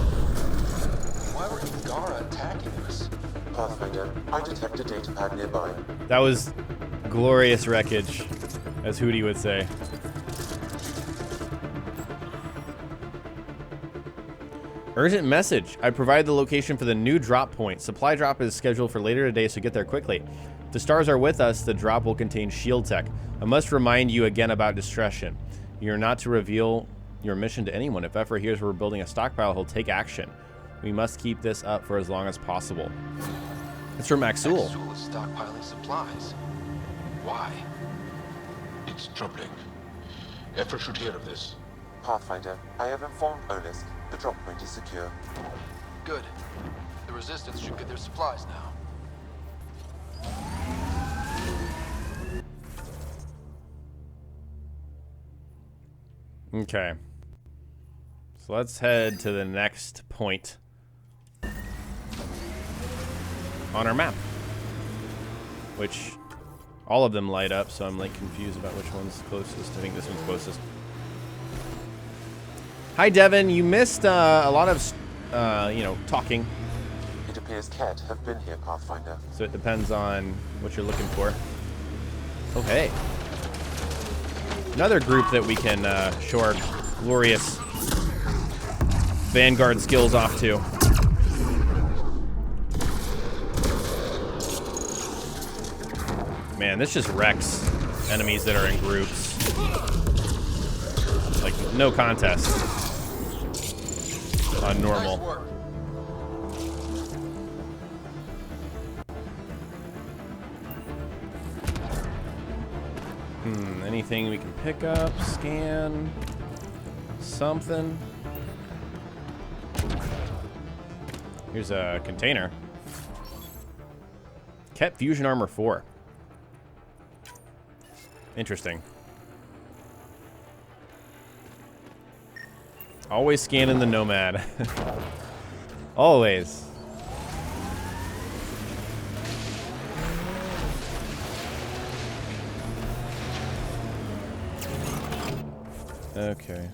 Why were Angara attacking us? Pathfinder, I detect a data pad nearby. That was glorious wreckage, as Hootie would say. Urgent message. I provided the location for the new drop point. Supply drop is scheduled for later today, so get there quickly. If the stars are with us, the drop will contain shield tech. I must remind you again about discretion. You're not to reveal your mission to anyone. If Ephra hears we're building a stockpile, he'll take action. We must keep this up for as long as possible. It's from Maxul. Maxul is stockpiling supplies. Why? It's troubling. Ephra should hear of this. Pathfinder, I have informed Olisk. The drop point is secure. Good. The Resistance should get their supplies now. Okay. So let's head to the next point on our map. Which all of them light up, so I'm like confused about which one's closest. I think this one's closest. Hi, Devin. You missed a lot of, you know, talking. It appears Ket have been here, Pathfinder. So it depends on what you're looking for. Oh, hey. Another group that we can show our glorious Vanguard skills off to. Man, this just wrecks enemies that are in groups. Like, no contest on normal. Anything we can pick up, scan, something. Here's a container. Ket Fusion Armor 4. Interesting. Always scanning the Nomad. Always. Okay.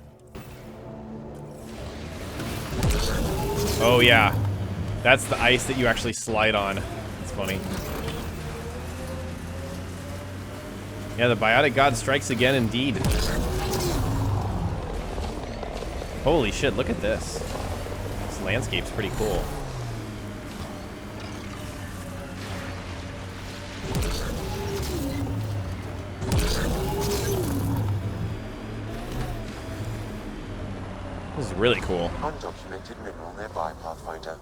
Oh, yeah. That's the ice that you actually slide on. It's funny. Yeah, the Biotic God strikes again, indeed. Holy shit, look at this. This landscape's pretty cool. This is really cool. Undocumented mineral nearby, Pathfinder.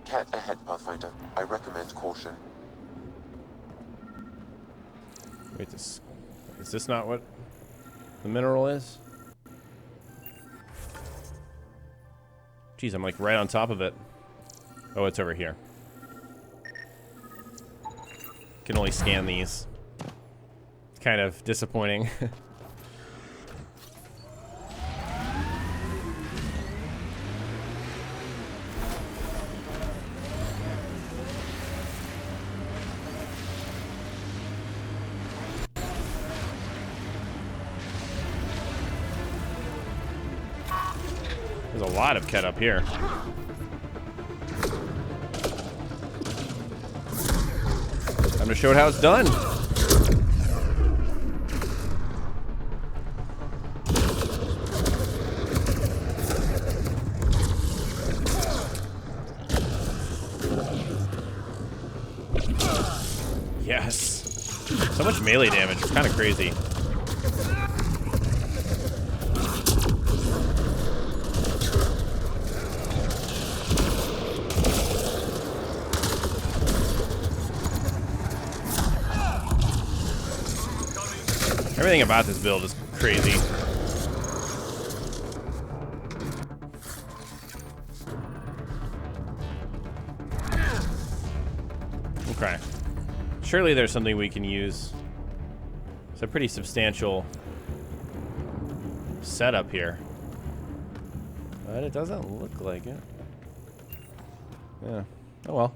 Cat ahead, Pathfinder. I recommend caution. Wait, is this not what the mineral is? Jeez, I'm like right on top of it. Oh, it's over here. Can only scan these. It's kind of disappointing. There's a lot of Ket up here. Time to show it how it's done. Yes. So much melee damage. It's kind of crazy. Everything about this build is crazy. Okay. Surely there's something we can use. It's a pretty substantial setup here. But it doesn't look like it. Yeah. Oh well.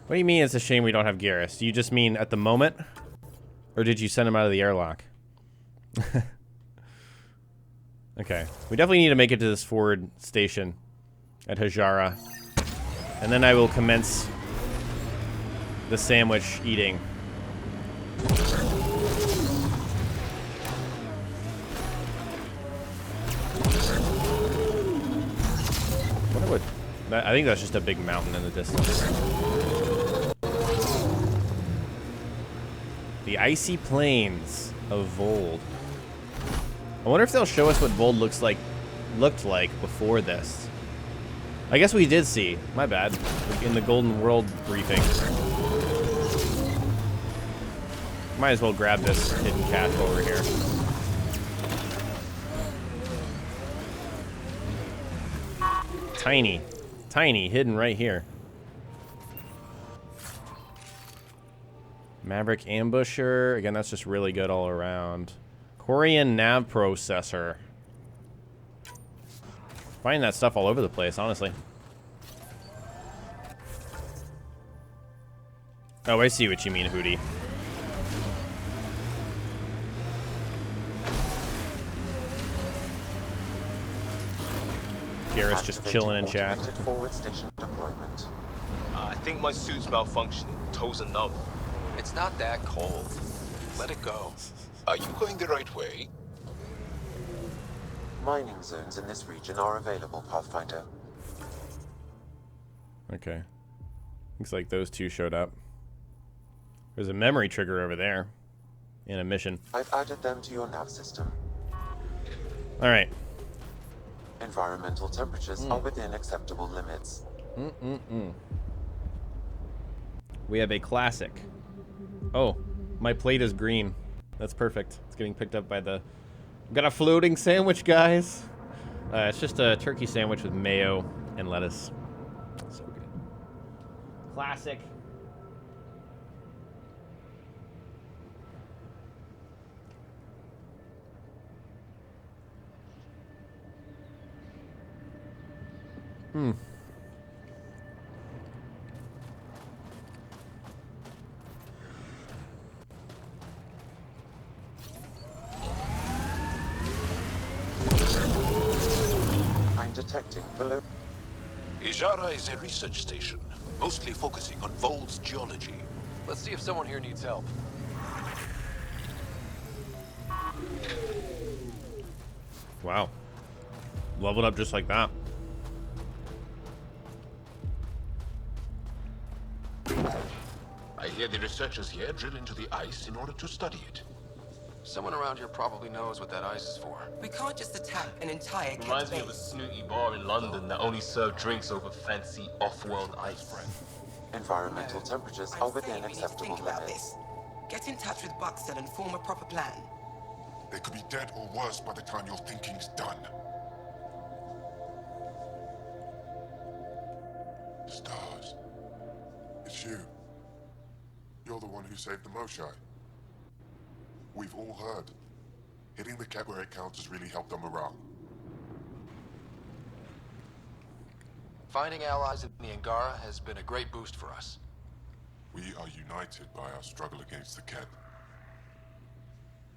What do you mean it's a shame we don't have Garrus? Do you just mean at the moment? Or did you send him out of the airlock? Okay. We definitely need to make it to this forward station at Hajara. And then I will commence the sandwich eating. I think that's just a big mountain in the distance. The icy plains of Voeld. I wonder if they'll show us what Voeld looked like before this. I guess we did see. My bad. In the Golden World briefing. Might as well grab this hidden cache over here. Tiny. Tiny, hidden right here. Maverick Ambusher. Again, that's just really good all around. Corian Nav Processor. Finding that stuff all over the place, honestly. Oh, I see what you mean, Hootie. Garrett's just chilling in chat. Forward station deployment. I think my suit's malfunctioning. Toes are numb. It's not that cold. Let it go. Are you going the right way? Mining zones in this region are available, Pathfinder. Okay. Looks like those two showed up. There's a memory trigger over there in a mission. I've added them to your nav system. All right. Environmental temperatures are within acceptable limits. We have a classic. Oh, my plate is green. That's perfect. It's getting picked up by the... Got a floating sandwich, guys. It's just a turkey sandwich with mayo and lettuce. So good. Classic. I'm detecting below. Sara is a research station, mostly focusing on Voeld's geology. Let's see if someone here needs help. Wow. Leveled up just like that. I hear the researchers here drill into the ice in order to study it. Someone around here probably knows what that ice is for. We can't just attack an entire Reminds me of a snooty bar in London that only served drinks over fancy off-world ice. Environmental temperatures are within acceptable limits. Get in touch with Buxton and form a proper plan. They could be dead or worse by the time your thinking's done. Stars. It's you. You're the one who saved the Moshai. We've all heard. Hitting the cat where it counts has really helped our morale. Finding allies in the Angara has been a great boost for us. We are united by our struggle against the cat.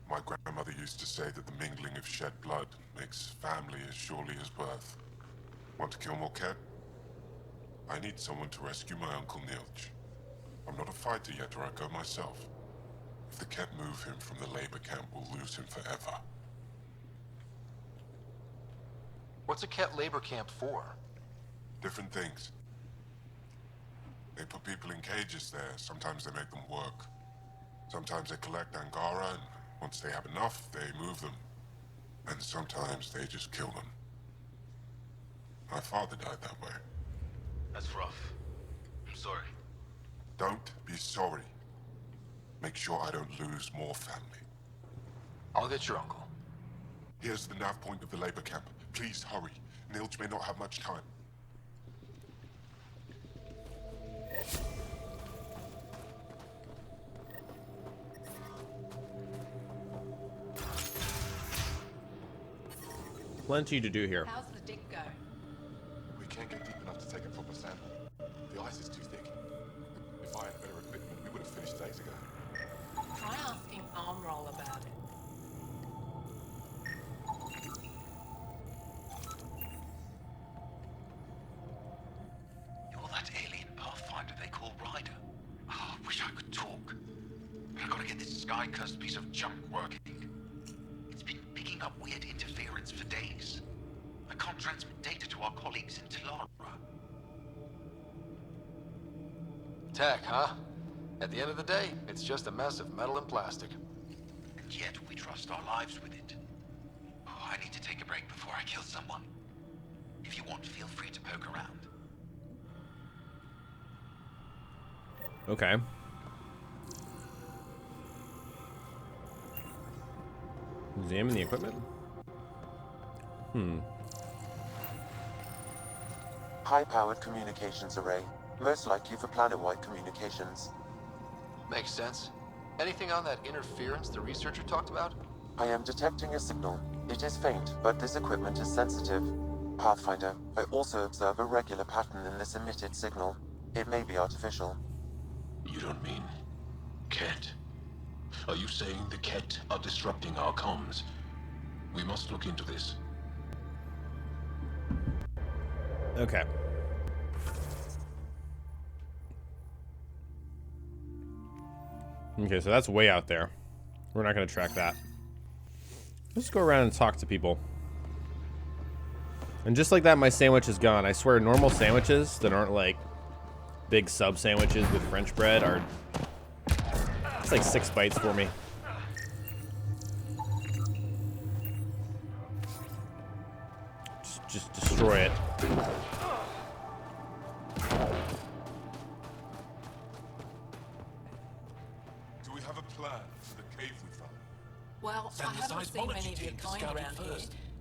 My grandmother used to say that the mingling of shed blood makes family as surely as birth. Want to kill more cat? I need someone to rescue my Uncle Nilch. I'm not a fighter yet, or I'd go myself. If the cat move him from the labor camp, we'll lose him forever. What's a cat labor camp for? Different things. They put people in cages there. Sometimes they make them work. Sometimes they collect Angara, and once they have enough, they move them. And sometimes they just kill them. My father died that way. That's rough. I'm sorry. Don't be sorry. Make sure I don't lose more family. I'll get your uncle. Here's the nav point of the labor camp. Please hurry. Nilch may not have much time. Plenty to do here. How's the dig go? We can't get deep enough to take a proper sample. The ice is too thick. If I had better equipment, we would have finished days ago. Try asking Armroll about it. You're that alien pathfinder they call Ryder. Oh, I wish I could talk. But I gotta get this sky-cursed piece of junk working. It's been picking up weird interference for days. I can't transmit data to our colleagues in Talara. Tech, huh? At the end of the day, it's just a mess of metal and plastic. And yet we trust our lives with it. Oh, I need to take a break before I kill someone. If you want, feel free to poke around. Okay. Examine the equipment? High-powered communications array. Most likely for planet-wide communications. Makes sense. Anything on that interference the researcher talked about? I am detecting a signal. It is faint, but this equipment is sensitive. Pathfinder, I also observe a regular pattern in this emitted signal. It may be artificial. You don't mean... Ket? Are you saying the Ket are disrupting our comms? We must look into this. Okay. Okay, so that's way out there. We're not going to track that. Let's go around and talk to people. And just like that, my sandwich is gone. I swear, normal sandwiches that aren't like big sub sandwiches with French bread are... It's like 6 bites for me. Just destroy it. Do we have a plan for the cave we found? Well, I haven't seen many of your kind around here,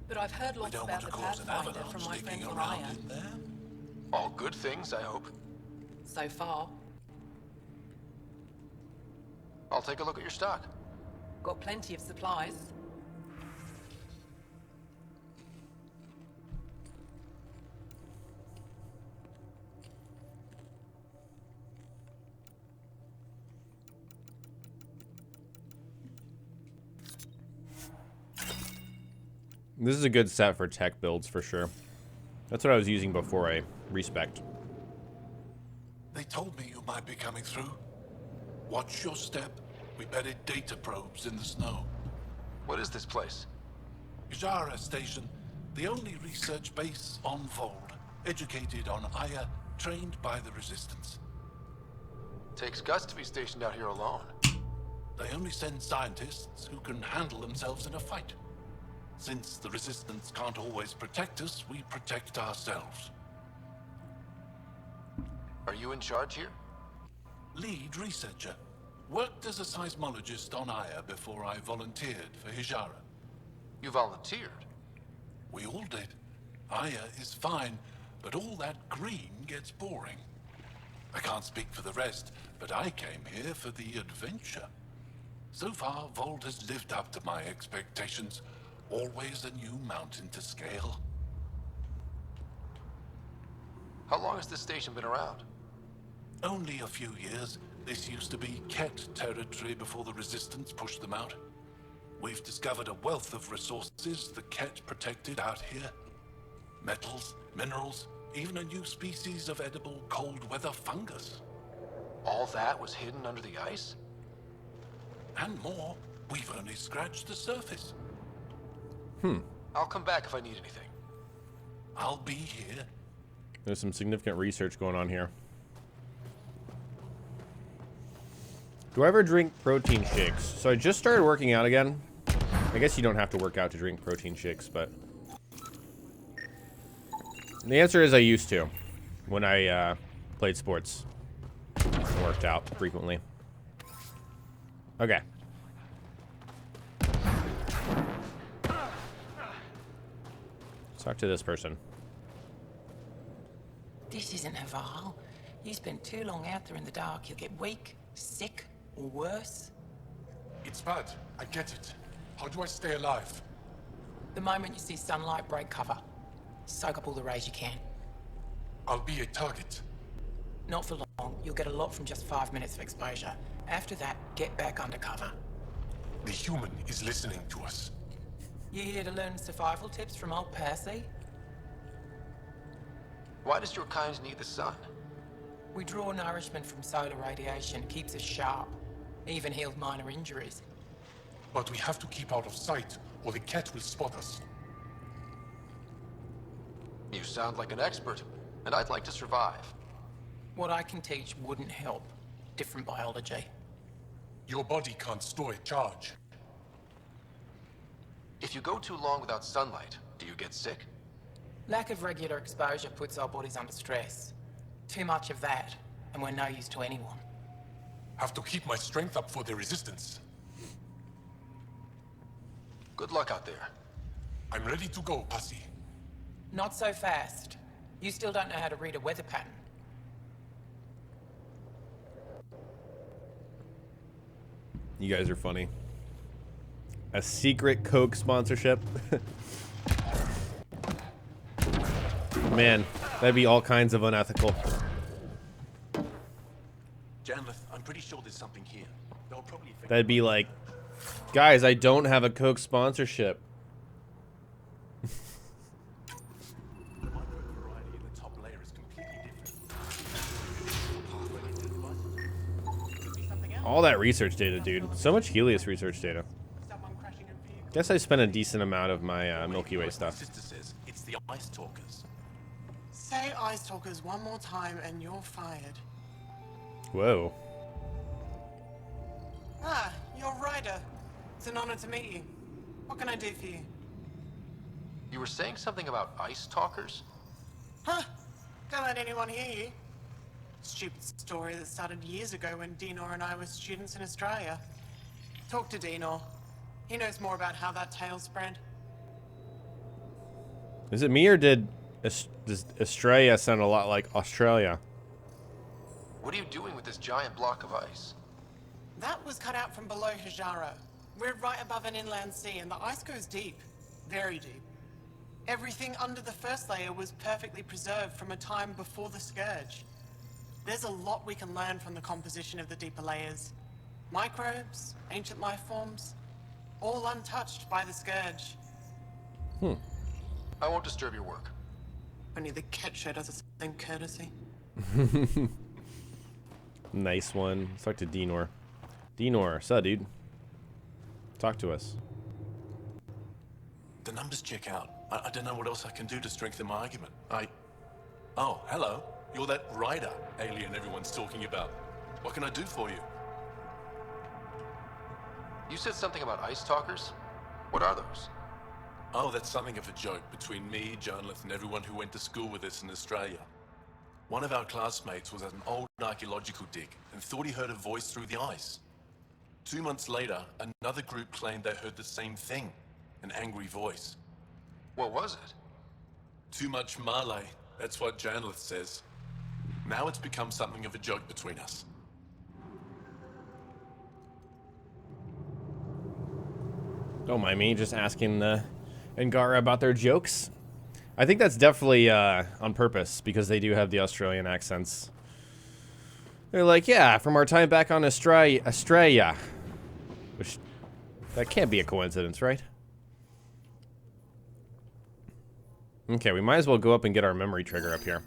but I've heard lots about the Pathfinder from my friend Mariah. All good things, I hope. So far, I'll take a look at your stock. got plenty of supplies. This is a good set for tech builds for sure. That's what I was using before I respect. They told me you might be coming through. Watch your step. We buried data probes in the snow. What is this place? Sara Station, the only research base on Voeld. Educated on Aya, trained by the Resistance. Takes guts to be stationed out here alone. They only send scientists who can handle themselves in a fight. Since the Resistance can't always protect us, we protect ourselves. Are you in charge here? Lead researcher. Worked as a seismologist on Aya before I volunteered for Hijara. You volunteered? We all did. Aya is fine, but all that green gets boring. I can't speak for the rest, but I came here for the adventure. So far, Voeld has lived up to my expectations. Always a new mountain to scale. How long has this station been around? Only a few years. This used to be Ket territory before the Resistance pushed them out. We've discovered a wealth of resources the Ket protected out here. Metals, minerals, even a new species of edible cold weather fungus. All that was hidden under the ice? And more. We've only scratched the surface. I'll come back if I need anything. I'll be here. There's some significant research going on here. Do I ever drink protein shakes? So I just started working out again. I guess you don't have to work out to drink protein shakes, but... The answer is I used to. When I played sports. And worked out frequently. Okay. Let's talk to this person. This isn't Haval. You spent too long out there in the dark. You'll get weak, sick, or worse. It's bad. I get it. How do I stay alive? The moment you see sunlight, break cover. Soak up all the rays you can. I'll be a target. Not for long. You'll get a lot from just 5 minutes of exposure. After that, get back under cover. The human is listening to us. You here to learn survival tips from old Percy? Why does your kind need the sun? We draw nourishment from solar radiation. It keeps us sharp. Even heals minor injuries. But we have to keep out of sight, or the Ket will spot us. You sound like an expert, and I'd like to survive. What I can teach wouldn't help. Different biology. Your body can't store a charge. If you go too long without sunlight, do you get sick? Lack of regular exposure puts our bodies under stress. Too much of that, and we're no use to anyone. Have to keep my strength up for the Resistance. Good luck out there. I'm ready to go, Passy. Not so fast. You still don't know how to read a weather pattern. You guys are funny. A secret Coke sponsorship? Man, that'd be all kinds of unethical. Janlith, I'm pretty sure there's something here. They'll probably think That'd be like, guys, I don't have a Coke sponsorship. there might be a variety in the top All that research data, dude. So much Helios research data. Guess I spent a decent amount of my Milky Way stuff. It's the Ice Talkers. Say Ice Talkers one more time and you're fired. Whoa. Ah, you're Ryder. It's an honor to meet you. What can I do for you? You were saying something about Ice Talkers? Huh? Don't let anyone hear you. Stupid story that started years ago when Dinor and I were students in Australia. Talk to Dinor. He knows more about how that tale spread. Is it me or does Australia sound a lot like Australia? What are you doing with this giant block of ice? That was cut out from below Hijara. We're right above an inland sea and the ice goes deep. Very deep. Everything under the first layer was perfectly preserved from a time before the Scourge. There's a lot we can learn from the composition of the deeper layers. Microbes, ancient life forms, all untouched by the Scourge. I won't disturb your work. Only the cat show does the same courtesy. Nice one. Let's talk to Dinor. Dinor, sup, dude? Talk to us. The numbers check out. I don't know what else I can do to strengthen my argument. Oh, hello. You're that Ryder alien everyone's talking about. What can I do for you? You said something about Ice Talkers? What are those? Oh, that's something of a joke between me, Jonathan, and everyone who went to school with us in Australia. One of our classmates was at an old archaeological dig and thought he heard a voice through the ice. 2 months later, another group claimed they heard the same thing, an angry voice. What was it? Too much Malay, that's what Janlith says. Now it's become something of a joke between us. Don't mind me just asking the Angara about their jokes. I think that's definitely on purpose because they do have the Australian accents. They're like, yeah, from our time back on Australia. Which, that can't be a coincidence, right? Okay, we might as well go up and get our memory trigger up here.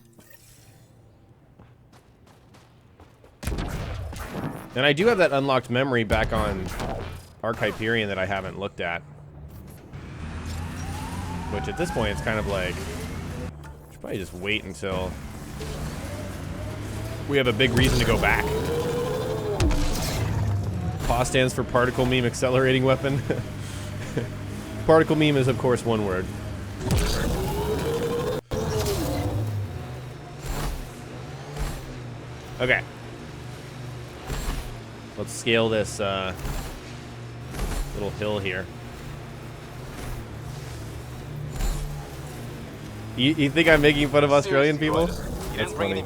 And I do have that unlocked memory back on Hyperion that I haven't looked at. Which at this point, it's kind of like, should probably just wait until we have a big reason to go back. PAW stands for Particle Meme Accelerating Weapon. Particle Meme is, of course, one word. Okay. Let's scale this little hill here. You think I'm making fun of Australian people? That's funny.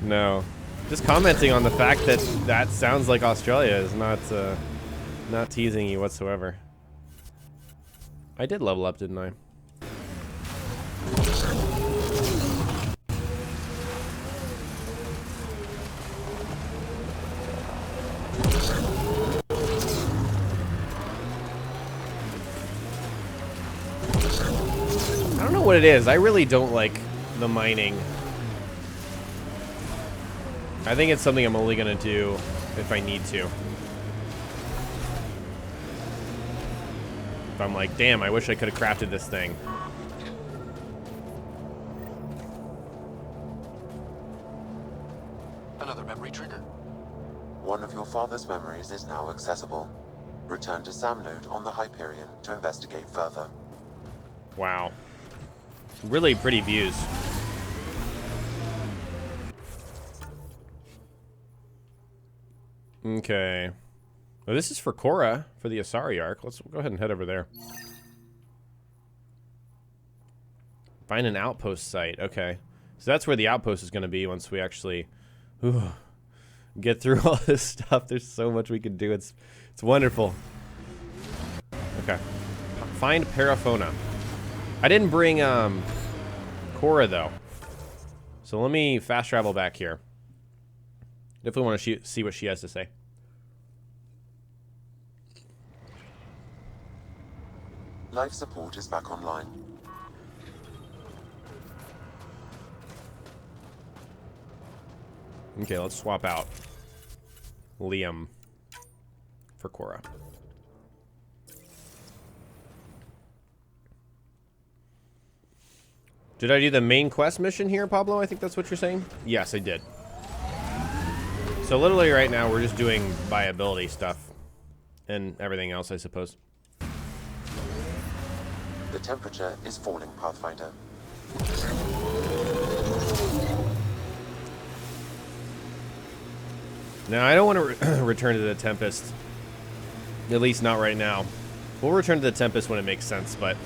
No. Just commenting on the fact that that sounds like Australia is not teasing you whatsoever. I did level up, didn't I? I don't know what it is. I really don't like the mining. I think it's something I'm only gonna do if I need to. If I'm like, damn, I wish I could have crafted this thing. Another memory trigger? One of your father's memories is now accessible. Return to Sam Node on the Hyperion to investigate further. Wow. Really pretty views. Okay. Well, this is for Cora, for the Asari arc. Let's go ahead and head over there. Find an outpost site. Okay. So that's where the outpost is going to be once we actually get through all this stuff. There's so much we can do. It's wonderful. Okay. Find Paraphona. I didn't bring Cora though. So let me fast travel back here. Definitely want to see what she has to say. Life support is back online. Okay, let's swap out. Liam for Cora. Did I do the main quest mission here, Pablo? I think that's what you're saying? Yes, I did. So literally right now we're just doing viability stuff and everything else, I suppose. The temperature is falling, Pathfinder. Now, I don't want to return to the Tempest. At least not right now. We'll return to the Tempest when it makes sense, but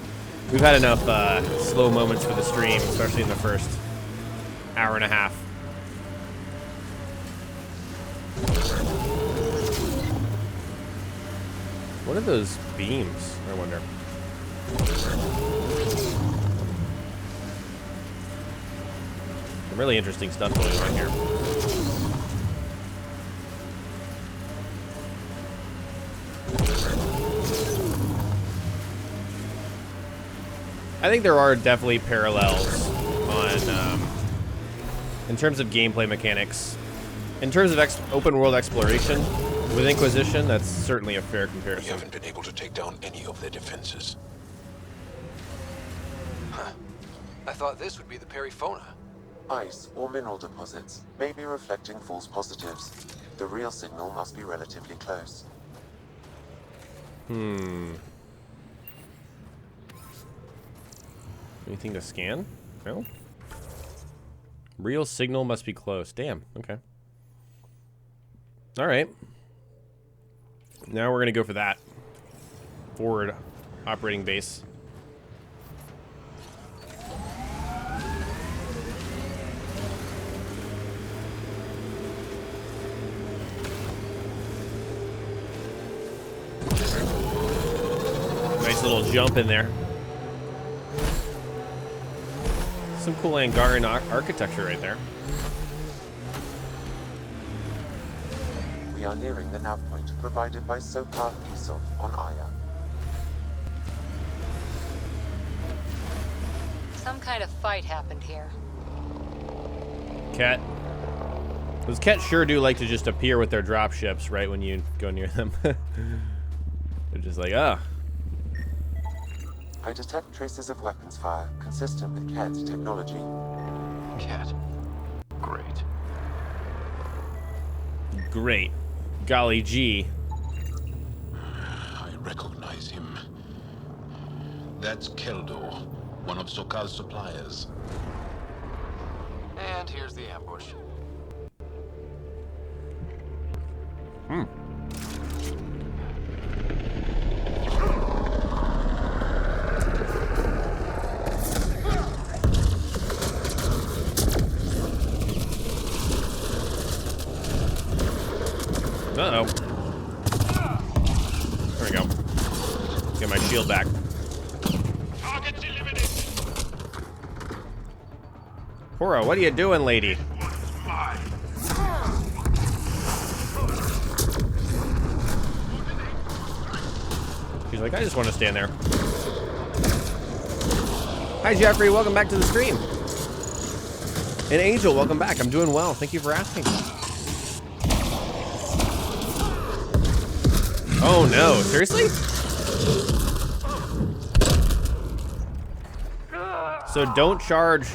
we've had enough slow moments for the stream, especially in the first hour and a half. What are those beams, I wonder? Some really interesting stuff going on here. I think there are definitely parallels on, in terms of gameplay mechanics. In terms of open world exploration with Inquisition, that's certainly a fair comparison. We haven't been able to take down any of their defenses. Huh. I thought this would be the Perifona. Ice or mineral deposits may be reflecting false positives. The real signal must be relatively close. Anything to scan? No? Real signal must be close. Damn, okay. Alright. Now we're gonna go for that. Forward operating base. Nice little jump in there. Some cool Angaran architecture right there. We are nearing the nav point provided by Sokar Isov on Aya. Some kind of fight happened here. Ket. Those Ket sure do like to just appear with their dropships right when you go near them. They're just like, ah. I detect traces of weapons fire consistent with Ket's technology. Ket. Great. Great. Golly gee. I recognize him. That's Keldor, one of Sokal's suppliers. And here's the ambush. Uh-oh. There we go. Get my shield back. Cora, what are you doing, lady? She's like, I just want to stand there. Hi, Jeffrey. Welcome back to the stream. And Angel, welcome back. I'm doing well. Thank you for asking. Oh no, seriously? So don't charge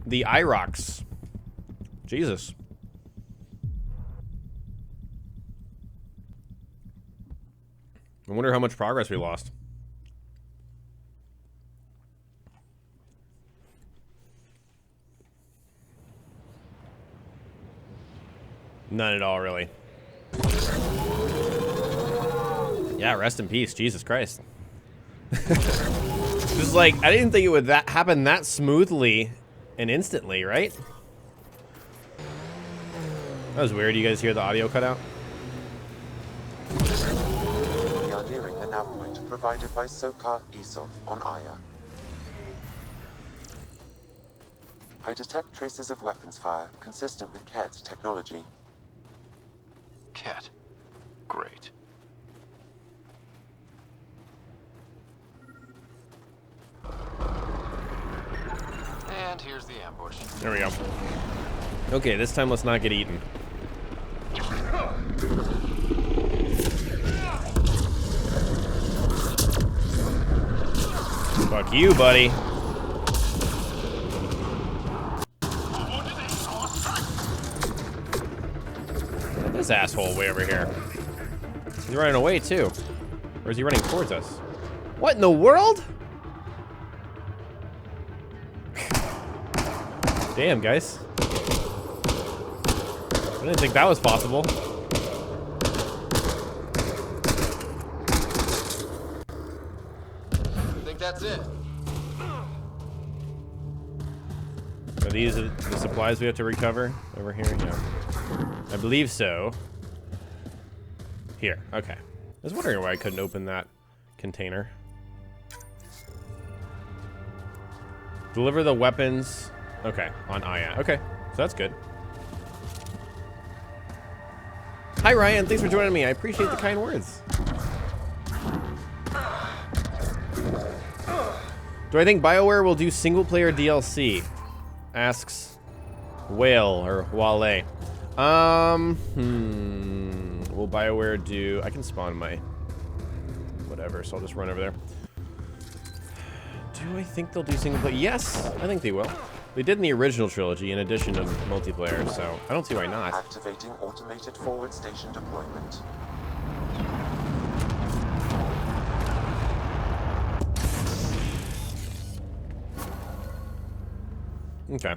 the IROCs. Jesus. I wonder how much progress we lost. None at all, really. Yeah, rest in peace. Jesus Christ. Just like, I didn't think it would happen that smoothly and instantly, right? That was weird. You guys hear the audio cut out? We are nearing the nav point provided by Sokar Isov on Aya. I detect traces of weapons fire consistent with Ket's technology. Ket. Great. And here's the ambush. There we go. Okay, this time let's not get eaten. Fuck you, buddy. This asshole way over here. He's running away too. Or is he running towards us? What in the world? Damn, guys. I didn't think that was possible. I think that's it. Are these the supplies we have to recover over here? Yeah. I believe so. Here, okay. I was wondering why I couldn't open that container. Deliver the weapons. Okay, on Aya. Okay, so that's good. Hi Ryan, thanks for joining me. I appreciate the kind words. Do I think BioWare will do single player DLC? Asks Whale or Wale. Will BioWare do... I can spawn my... whatever, so I'll just run over there. Do I think they'll do single player? Yes, I think they will. They did in the original trilogy in addition to multiplayer, so I don't see why not. Activating automated forward station deployment. Okay.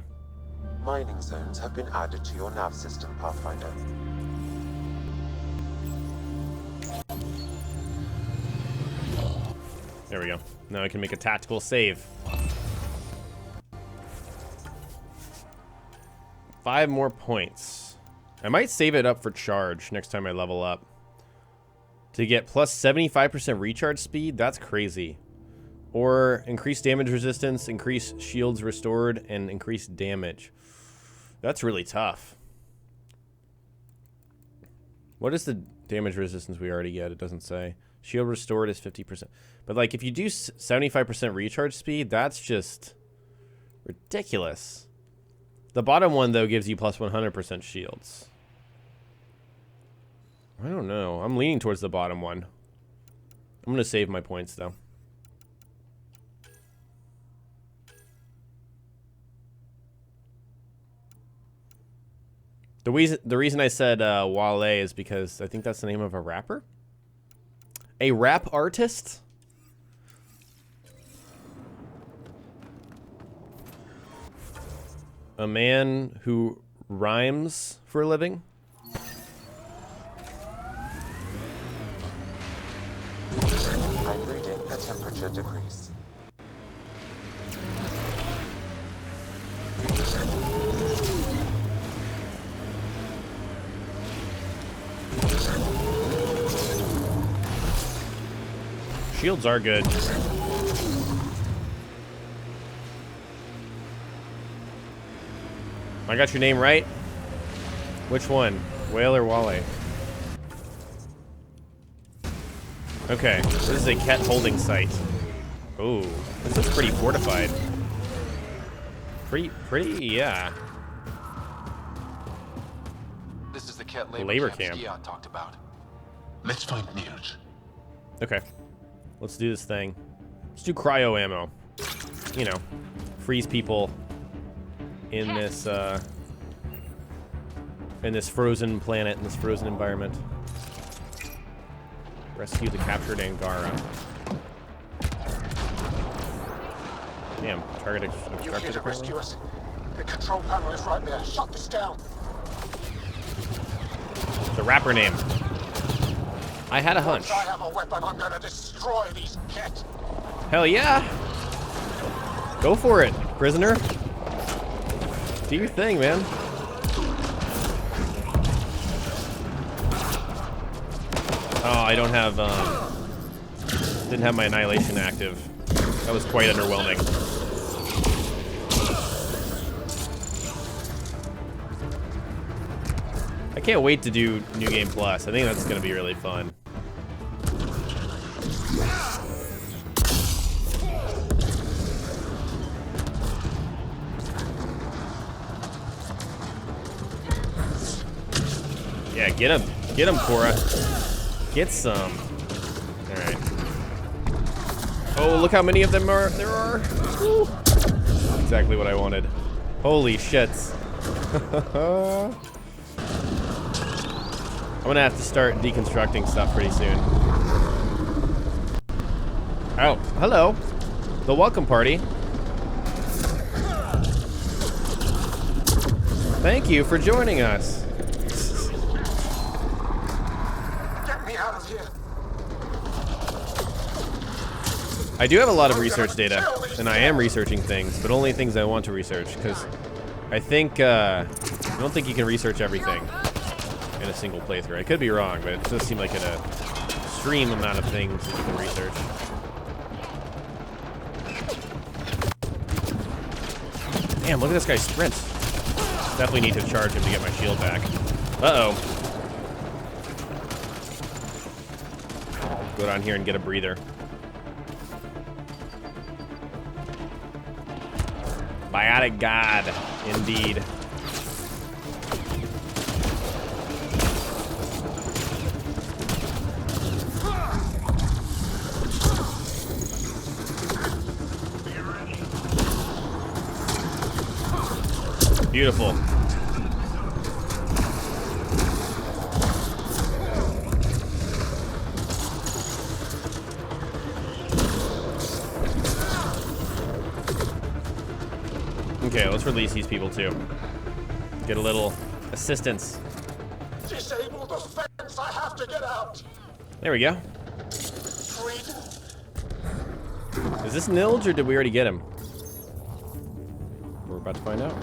Mining zones have been added to your nav system, Pathfinder. There we go. Now I can make a tactical save. 5 more points. I might save it up for charge next time I level up. To get plus 75% recharge speed? That's crazy. Or increase damage resistance, increase shields restored, and increase damage. That's really tough. What is the damage resistance we already get? It doesn't say. Shield restored is 50%. But like if you do 75% recharge speed, that's just ridiculous. The bottom one though gives you plus 100% shields. I don't know. I'm leaning towards the bottom one. I'm gonna save my points though. The reason I said Wale is because I think that's the name of a rapper. A rap artist? A man who rhymes for a living? I'm reading a temperature decrease. Shields are good. I got your name right? Which one? Whale or Wale? Okay, this is a Ket holding site. Ooh, this is pretty fortified. Pretty, yeah. This is the Ket labor camp. Scion talked about. Let's find Nirj. Okay, let's do this thing. Let's do cryo ammo. You know, freeze people in this frozen planet, in this frozen environment. Rescue the captured Angara. Damn, target obstructed. You're here to rescue us. The control panel is right there. Shut this down. The rapper name. I had a hunch. Once I have a weapon, I'm gonna destroy these Ket. Hell yeah! Go for it, prisoner. Do your thing, man. Oh, I don't have, didn't have my annihilation active. That was quite underwhelming. I can't wait to do New Game Plus. I think that's gonna be really fun. Yeah, get him, Cora. Get some. All right. Oh, look how many of them there are. Woo. Exactly what I wanted. Holy shits. I'm gonna have to start deconstructing stuff pretty soon. Oh, hello. The welcome party. Thank you for joining us. Get me out of here. I do have a lot of research data, and I am researching things, but only things I want to research, because I think, I don't think you can research everything in a single playthrough. I could be wrong, but it does seem like an extreme amount of things that you can research. Damn, look at this guy's sprint. Definitely need to charge him to get my shield back. Uh-oh. Go down here and get a breather. Biotic God, indeed. Beautiful. Okay, let's release these people too. Get a little assistance. Disable the fence. I have to get out. There we go. Is this Nilge or did we already get him? We're about to find out.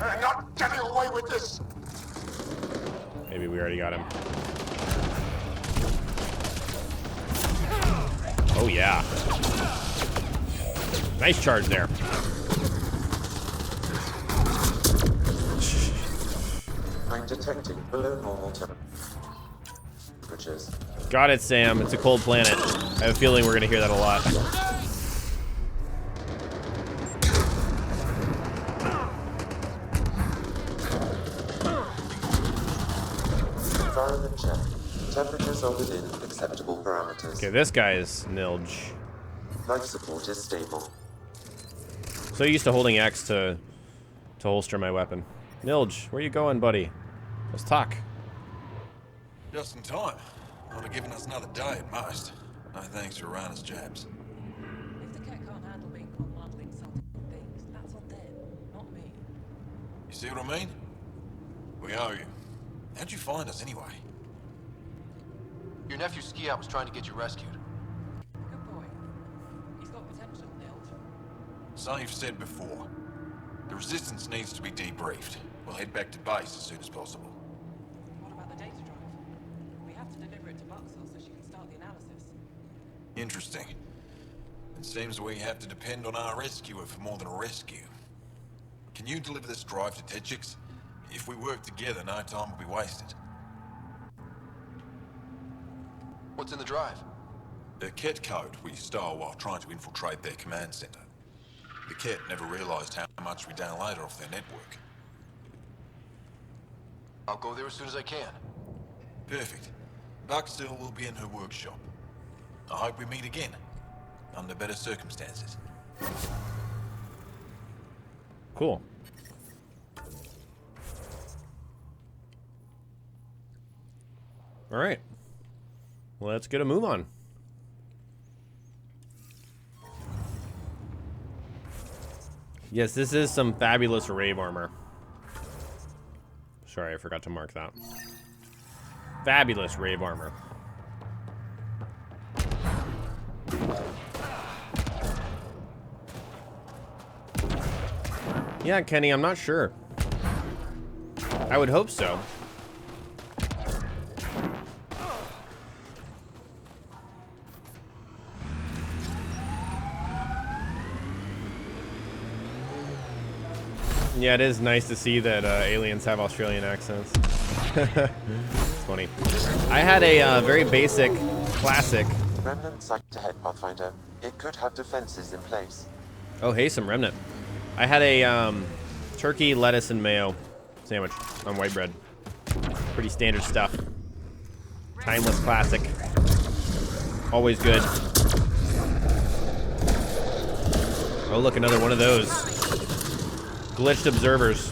I'm not getting away with this. Maybe we already got him. Oh yeah. Nice charge there. I'm detecting below normal temperatures. Got it, Sam. It's a cold planet. I have a feeling we're gonna hear that a lot. Environment check. Temperatures are within acceptable parameters. Okay, this guy is Nilge. Life support is stable. So used to holding X to holster my weapon. Nilge, where you going, buddy? Let's talk. Just in time. Would have given us another day at most. No thanks to Rana's jabs. If the cat can't handle being called bluntly insulting things, that's on them, not me. You see what I mean? We owe you. How'd you find us anyway? Your nephew Skiat was trying to get you rescued. Good boy. He's got potential, Nilge. So you've said before. The Resistance needs to be debriefed. We'll head back to base as soon as possible. What about the data drive? We have to deliver it to Buxel so she can start the analysis. Interesting. It seems we have to depend on our rescuer for more than a rescue. Can you deliver this drive to Tetchix? If we work together, no time will be wasted. What's in the drive? The Ket code we stole while trying to infiltrate their command center. The Ket never realized how much we downloaded off their network. I'll go there as soon as I can. Perfect. Buxel will be in her workshop. I hope we meet again, under better circumstances. Cool. All right. Let's get a move on. Yes, this is some fabulous rave armor. Sorry, I forgot to mark that. Fabulous rave armor. Yeah, Kenny, I'm not sure. I would hope so. Yeah, it is nice to see that aliens have Australian accents. It's funny. I had a very basic, classic... Remnant site ahead, Pathfinder. It could have defenses in place. Oh, hey, some remnant. I had a turkey, lettuce, and mayo sandwich on white bread. Pretty standard stuff. Timeless classic. Always good. Oh, look, another one of those glitched observers.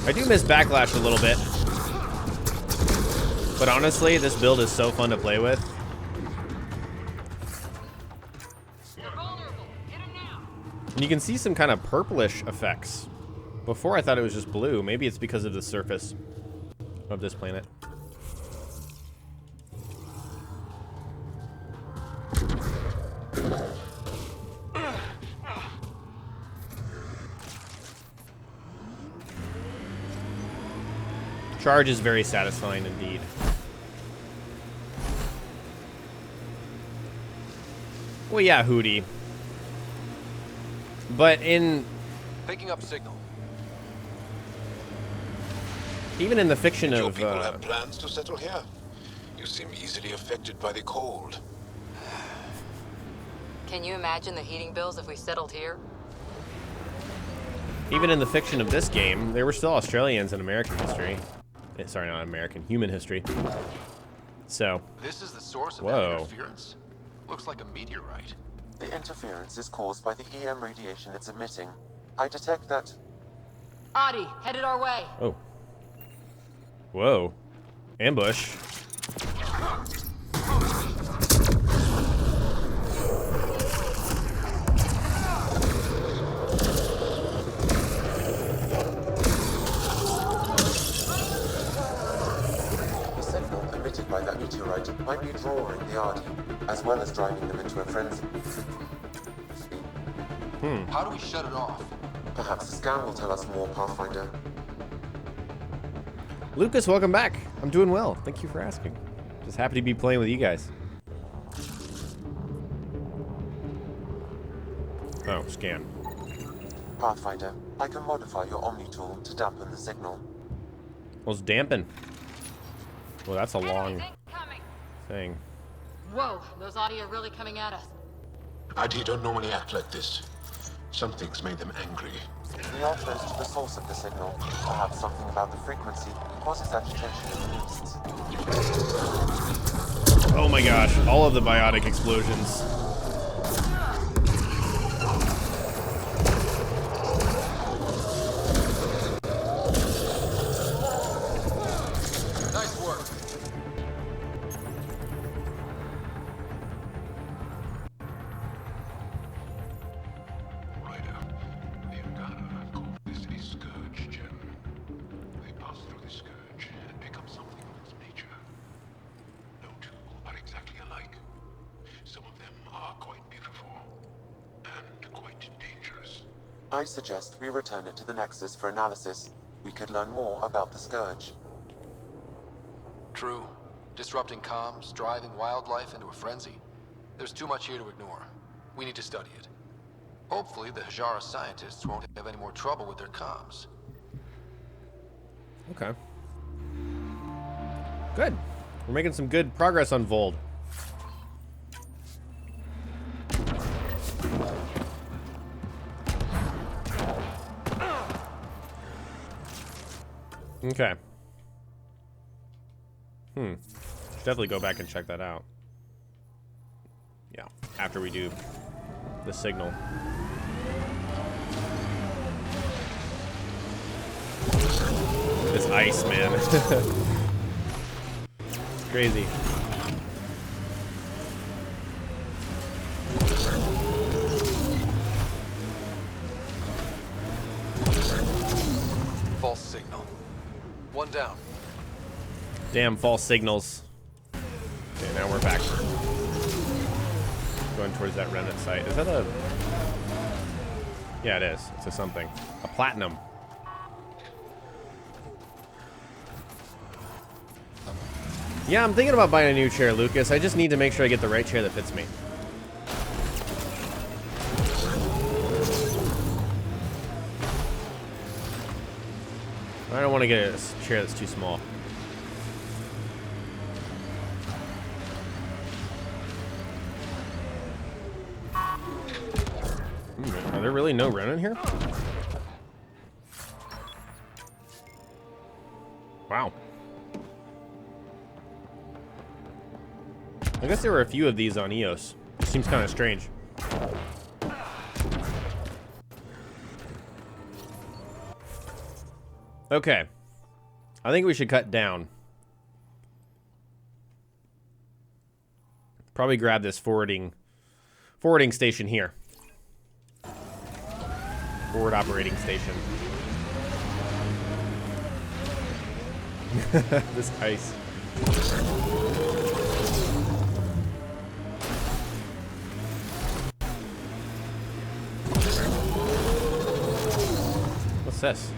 I do miss Backlash a little bit. But honestly, this build is so fun to play with. And you can see some kind of purplish effects. Before I thought it was just blue. Maybe it's because of the surface of this planet. Charge is very satisfying indeed. Well, yeah, Hootie. But Picking up signal. Even in the fiction Did your of people have plans to settle here? You seem easily affected by the cold. Can you imagine the heating bills if we settled here? even in the fiction of this game, there were still Australians in American history. Sorry, not American, human history. So. This is the source of whoa. interference? Looks like a meteorite. The interference is caused by the EM radiation it's emitting. I detect that... Adi, headed our way. Oh. Whoa. Ambush. The signal emitted by that meteorite might be drawing the Adi, as well as driving them into a frenzy. How do we shut it off? Perhaps the scan will tell us more, Pathfinder. Lucas, welcome back. I'm doing well. Thank you for asking. Just happy to be playing with you guys. Oh, scan. Pathfinder, I can modify your Omni tool to dampen the signal. Well, it's dampen. Well, that's a long thing. Whoa, those Adi are really coming at us. Adi don't normally act like this. Something's made them angry. We are close to the source of the signal. Perhaps something about the frequency causes agitation in the beasts. Oh my gosh, all of the biotic explosions. Nice work. I suggest we return it to the Nexus for analysis. We could learn more about the Scourge. True. Disrupting comms, driving wildlife into a frenzy. There's too much here to ignore. We need to study it. Hopefully, the Hajara scientists won't have any more trouble with their comms. Okay. Good. We're making some good progress on Voeld. Okay. Should definitely go back and check that out. Yeah, after we do the signal. This ice, man. It's crazy. False signal. One down. Damn false signals. Okay, now we're back. Going towards that remnant site. Is that a... Yeah, it is. It's a something. A platinum. Yeah, I'm thinking about buying a new chair, Lucas. I just need to make sure I get the right chair that fits me. I don't want to get a chair that's too small. Are there really no Ronin here? Wow. I guess there were a few of these on EOS. It seems kind of strange. Okay. I think we should cut down. Probably grab this forwarding station here. Forward operating station. This ice. What's this?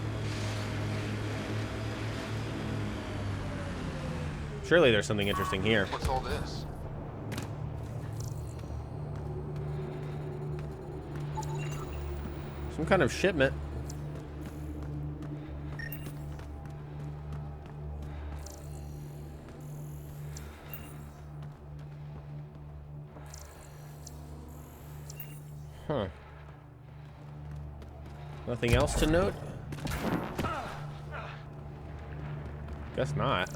Surely there's something interesting here. What's all this? Some kind of shipment. Huh. Nothing else to note? Guess not.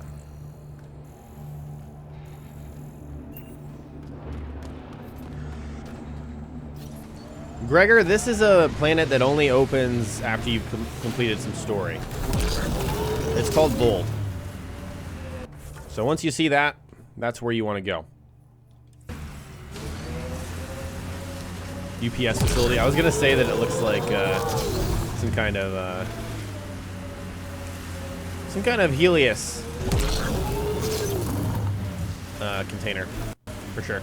Gregor, this is a planet that only opens after you've completed some story. It's called Voeld. So once you see that, that's where you want to go. UPS facility. I was gonna say that it looks like some kind of Helios container, for sure.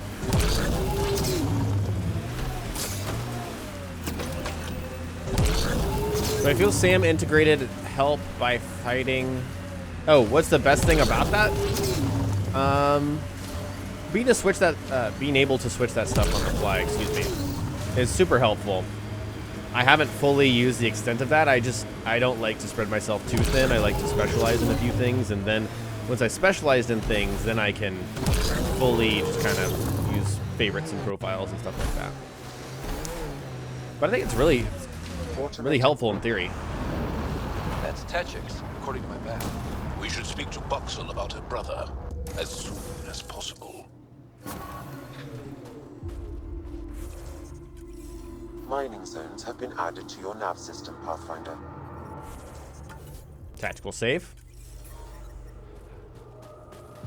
So I feel Sam integrated help by fighting. Oh, what's the best thing about that? Being able to switch that stuff on the fly, excuse me, is super helpful. I haven't fully used the extent of that. I don't like to spread myself too thin. I like to specialize in a few things, and then once I specialized in things, then I can fully just kind of use favorites and profiles and stuff like that. But I think it's really helpful in theory. That's Techix, according to my map. We should speak to Buxel about her brother as soon as possible. Mining zones have been added to your nav system, Pathfinder. Tactical save.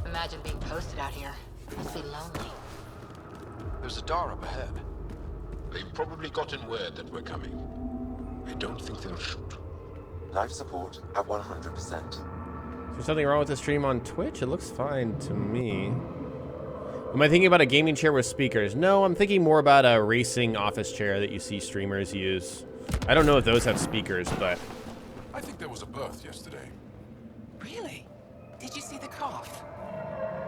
Imagine being posted out here. Must be lonely. There's a door up ahead. They've probably gotten word that we're coming. I don't think they'll shoot. Life support at 100%. Is there something wrong with the stream on Twitch? It looks fine to me. Am I thinking about a gaming chair with speakers? No, I'm thinking more about a racing office chair that you see streamers use. I don't know if those have speakers, but... I think there was a birth yesterday. Really? Did you see the cough?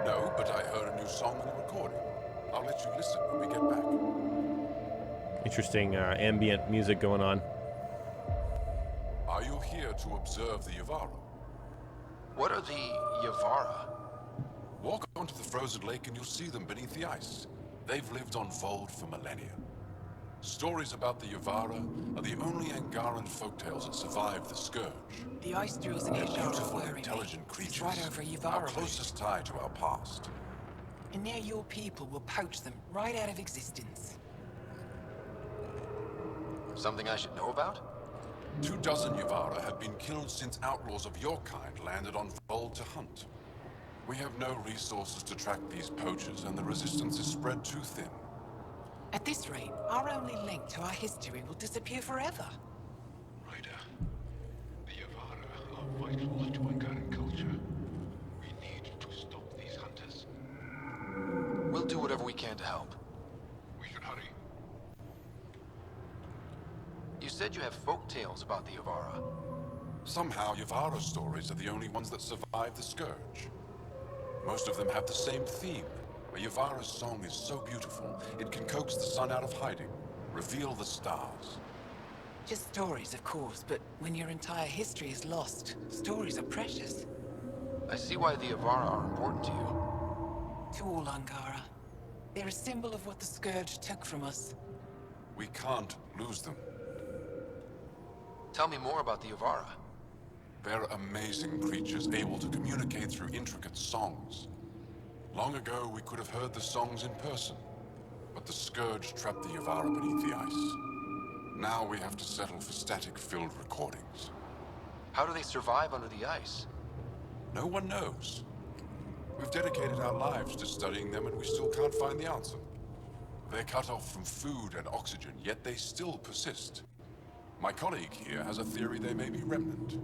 No, but I heard a new song in the recording. I'll let you listen when we get back. Interesting ambient music going on. Are you here to observe the Yavara? What are the Yavara? Walk onto the frozen lake and you'll see them beneath the ice. They've lived on Voeld for millennia. Stories about the Yavara are the only Angaran folktales that survived the Scourge. The ice drills in They're Yavara beautiful, worry me. intelligent creatures. It's right over Yavara. Our closest tie to our past. And now your people will poach them right out of existence. Something I should know about? 24 Yavara have been killed since outlaws of your kind landed on Voeld to hunt. We have no resources to track these poachers, and the resistance is spread too thin. At this rate, our only link to our history will disappear forever. Ryder, the Yavara are vital to Angaran culture. We need to stop these hunters. We'll do whatever we can to help. We should hurry. You said you have folk tales about the Yavara. Somehow, Yavara stories are the only ones that survive the Scourge. Most of them have the same theme. A Yavara's song is so beautiful, it can coax the sun out of hiding, reveal the stars. Just stories, of course, but when your entire history is lost, stories are precious. I see why the Yavara are important to you. To all Angara. They're a symbol of what the Scourge took from us. We can't lose them. Tell me more about the Yavara. They're amazing creatures, able to communicate through intricate songs. Long ago, we could have heard the songs in person, but the Scourge trapped the Yavara beneath the ice. Now we have to settle for static-filled recordings. How do they survive under the ice? No one knows. We've dedicated our lives to studying them, and we still can't find the answer. They're cut off from food and oxygen, yet they still persist. My colleague here has a theory they may be remnant.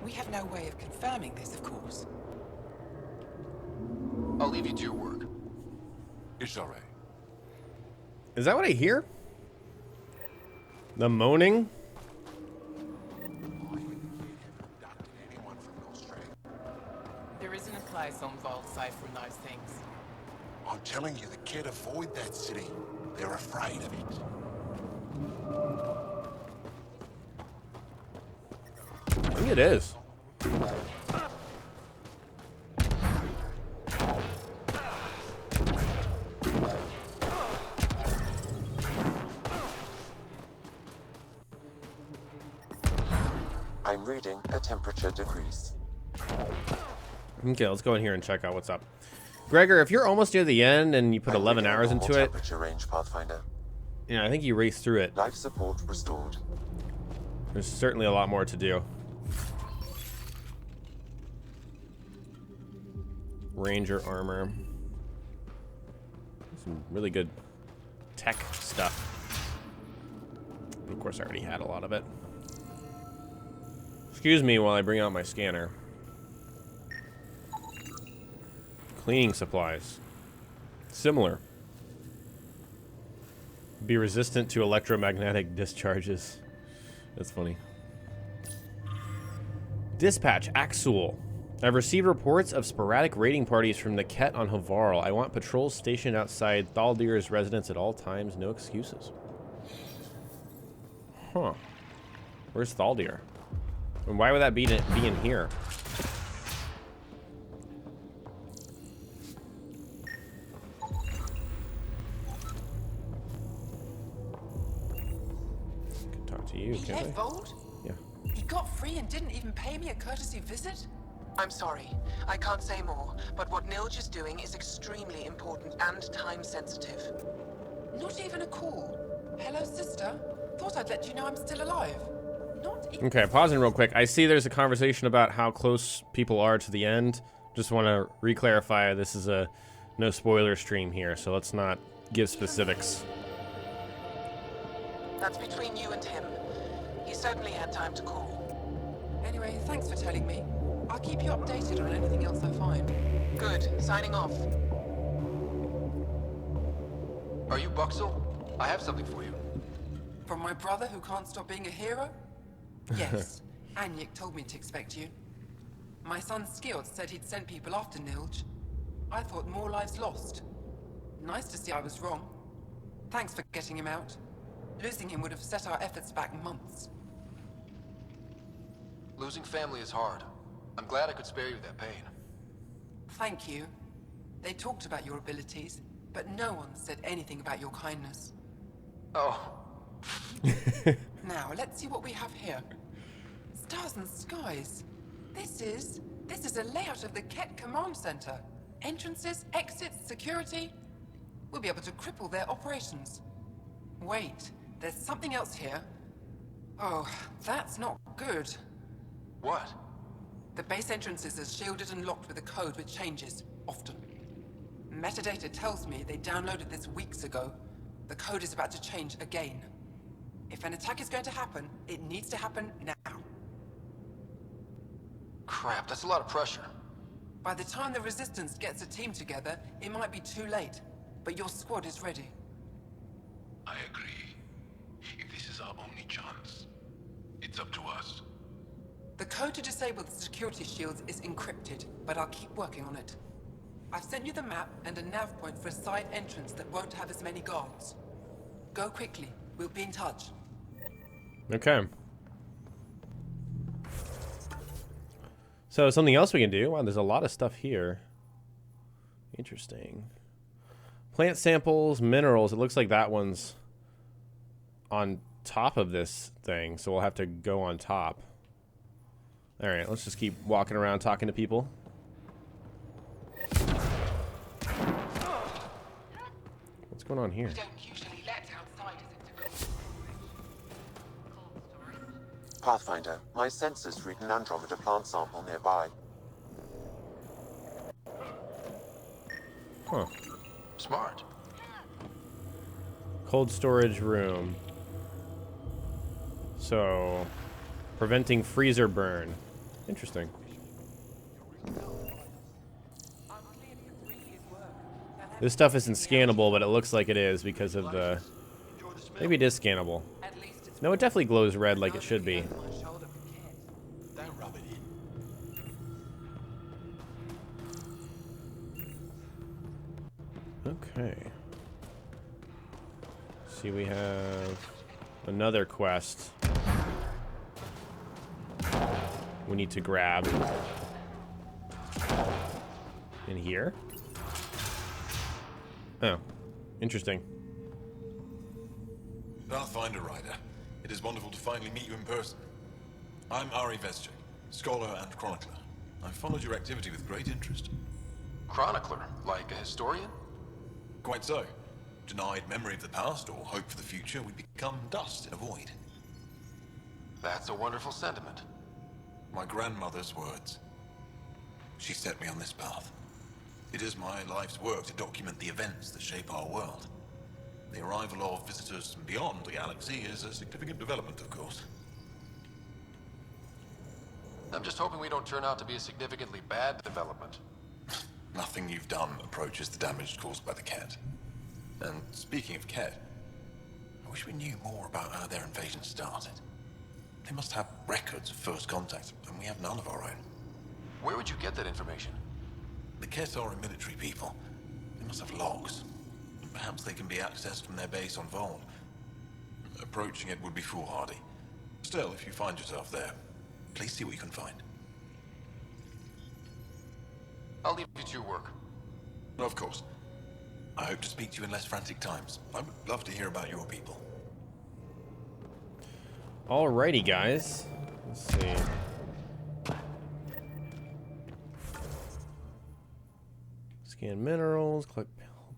We have no way of confirming this, of course. I'll leave you to your work. Ishare. Is that what I hear? The moaning? There isn't a place on Voeld safe from those things. I'm telling you, the kid avoid that city. They're afraid of it. I think it is. I'm reading a temperature decrease. Okay, let's go in here and check out what's up. Gregor, if you're almost near the end and you put 11 hours into it, temperature range, Pathfinder. Yeah, I think you race through it. Life support restored. There's certainly a lot more to do. Ranger armor. Some really good tech stuff. But of course, I already had a lot of it. Excuse me while I bring out my scanner. Cleaning supplies. Similar. Be resistant to electromagnetic discharges. That's funny. Dispatch, Axul. I've received reports of sporadic raiding parties from the Ket on Havarl. I want patrols stationed outside Thaldir's residence at all times. No excuses. Huh. Where's Thaldir? And why would that be in here? Can talk to you, He can't left I? Voeld? Yeah. He got free and didn't even pay me a courtesy visit? I'm sorry, I can't say more, but what Nilge is doing is extremely important and time-sensitive. Not even a call. Hello, sister. Thought I'd let you know I'm still alive. Not even... Okay, pausing real quick. I see there's a conversation about how close people are to the end. Just want to re-clarify, this is a no spoiler stream here, so let's not give specifics. That's between you and him. He certainly had time to call. Anyway, thanks for telling me. I'll keep you updated on anything else I find. Good. Signing off. Are you Buxel? I have something for you. From my brother who can't stop being a hero? Yes. Anyik told me to expect you. My son Skjord said he'd sent people after Nilge. I thought more lives lost. Nice to see I was wrong. Thanks for getting him out. Losing him would have set our efforts back months. Losing family is hard. I'm glad I could spare you that pain. Thank you. They talked about your abilities, but no one said anything about your kindness. Oh. Now, let's see what we have here. Stars and skies. This is a layout of the Ket Command Center. Entrances, exits, security. We'll be able to cripple their operations. Wait, there's something else here. Oh, that's not good. What? The base entrances are shielded and locked with a code which changes, often. Metadata tells me they downloaded this weeks ago. The code is about to change again. If an attack is going to happen, it needs to happen now. Crap, that's a lot of pressure. By the time the Resistance gets a team together, it might be too late. But your squad is ready. I agree. If this is our only chance, it's up to us. The code to disable the security shields is encrypted, but I'll keep working on it. I've sent you the map and a nav point for a side entrance that won't have as many guards. Go quickly. We'll be in touch. Okay. So something else we can do. Wow, there's a lot of stuff here. Interesting. Plant samples, minerals. It looks like that one's on top of this thing, so we'll have to go on top. All right, let's just keep walking around talking to people. What's going on here? Pathfinder, my sensors read an Andromeda plant sample nearby. Huh. Smart. Cold storage room. So, preventing freezer burn. Interesting. This stuff isn't scannable, but it looks like it is because of the... Maybe it is scannable. No, it definitely glows red like it should be. Okay. See, we have another quest we need to grab in here. Oh, interesting. Pathfinder Ryder, it is wonderful to finally meet you in person. I'm Ari Vescher, scholar and chronicler. I've followed your activity with great interest. Chronicler? Like a historian? Quite so. Denied memory of the past or hope for the future, we become dust in a void. That's a wonderful sentiment. My grandmother's words. She set me on this path. It is my life's work to document the events that shape our world. The arrival of visitors from beyond the galaxy is a significant development, of course. I'm just hoping we don't turn out to be a significantly bad development. Nothing you've done approaches the damage caused by the Ket. And speaking of Ket, I wish we knew more about how their invasion started. They must have records of first contact, and we have none of our own. Where would you get that information? The Ket are a military people. They must have logs. Perhaps they can be accessed from their base on Voeld. Approaching it would be foolhardy. Still, if you find yourself there, please see what you can find. I'll leave you to your work. Of course. I hope to speak to you in less frantic times. I would love to hear about your people. Alrighty, guys. Let's see. Scan minerals, collect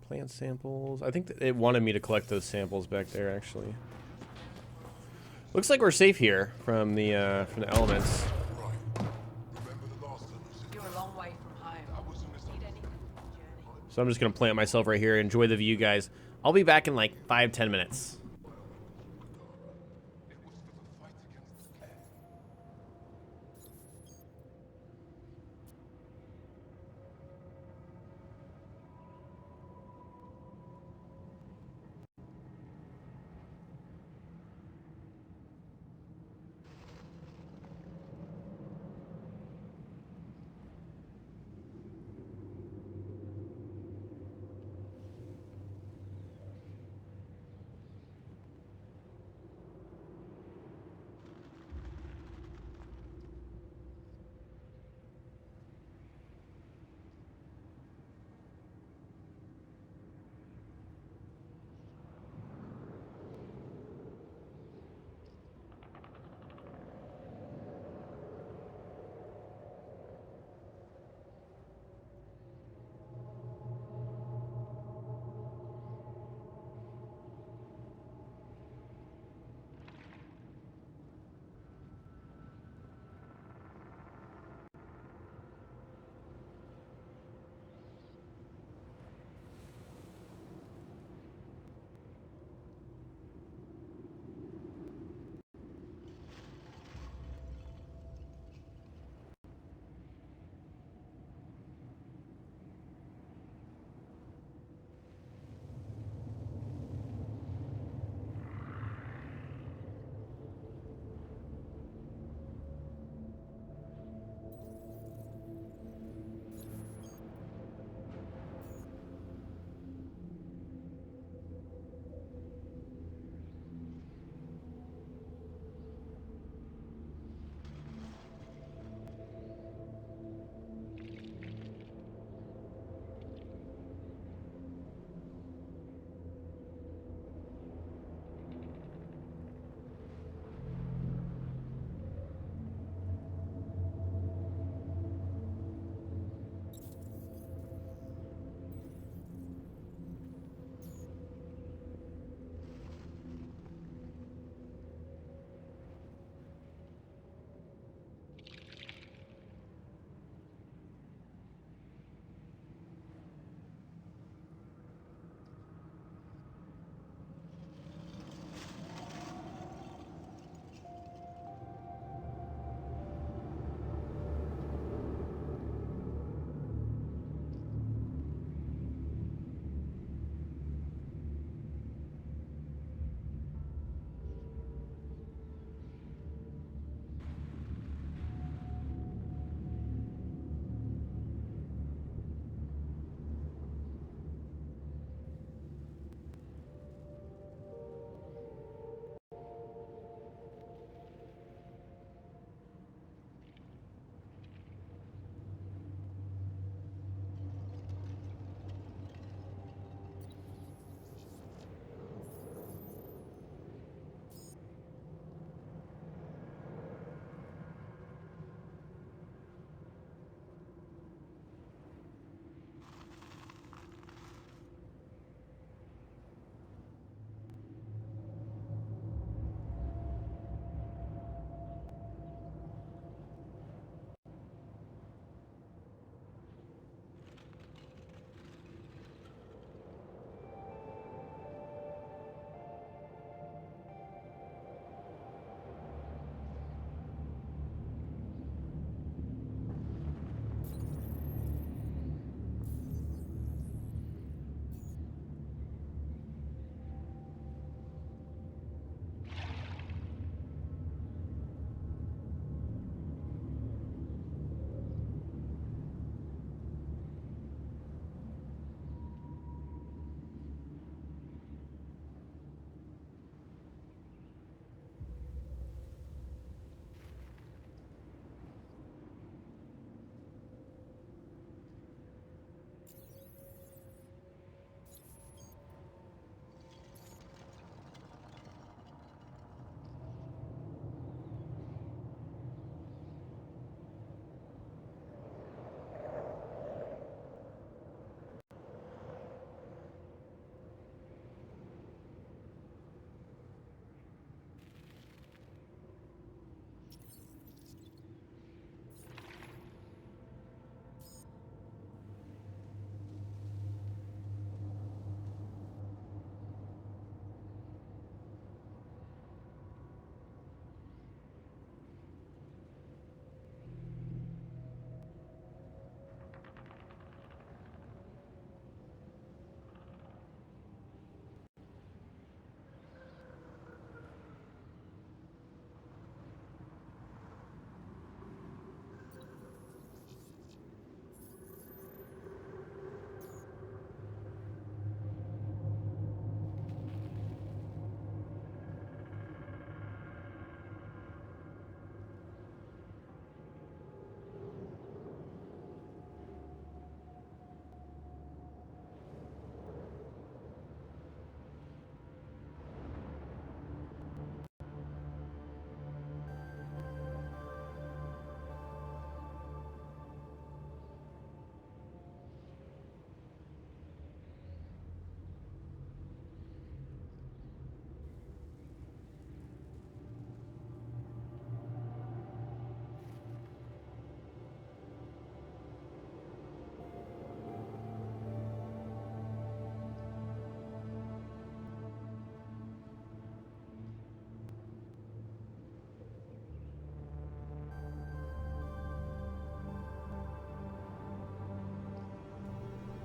plant samples. I think that it wanted me to collect those samples back there, actually. Looks like we're safe here from the elements. So I'm just gonna plant myself right here. Enjoy the view, guys. I'll be back in like 5-10 minutes.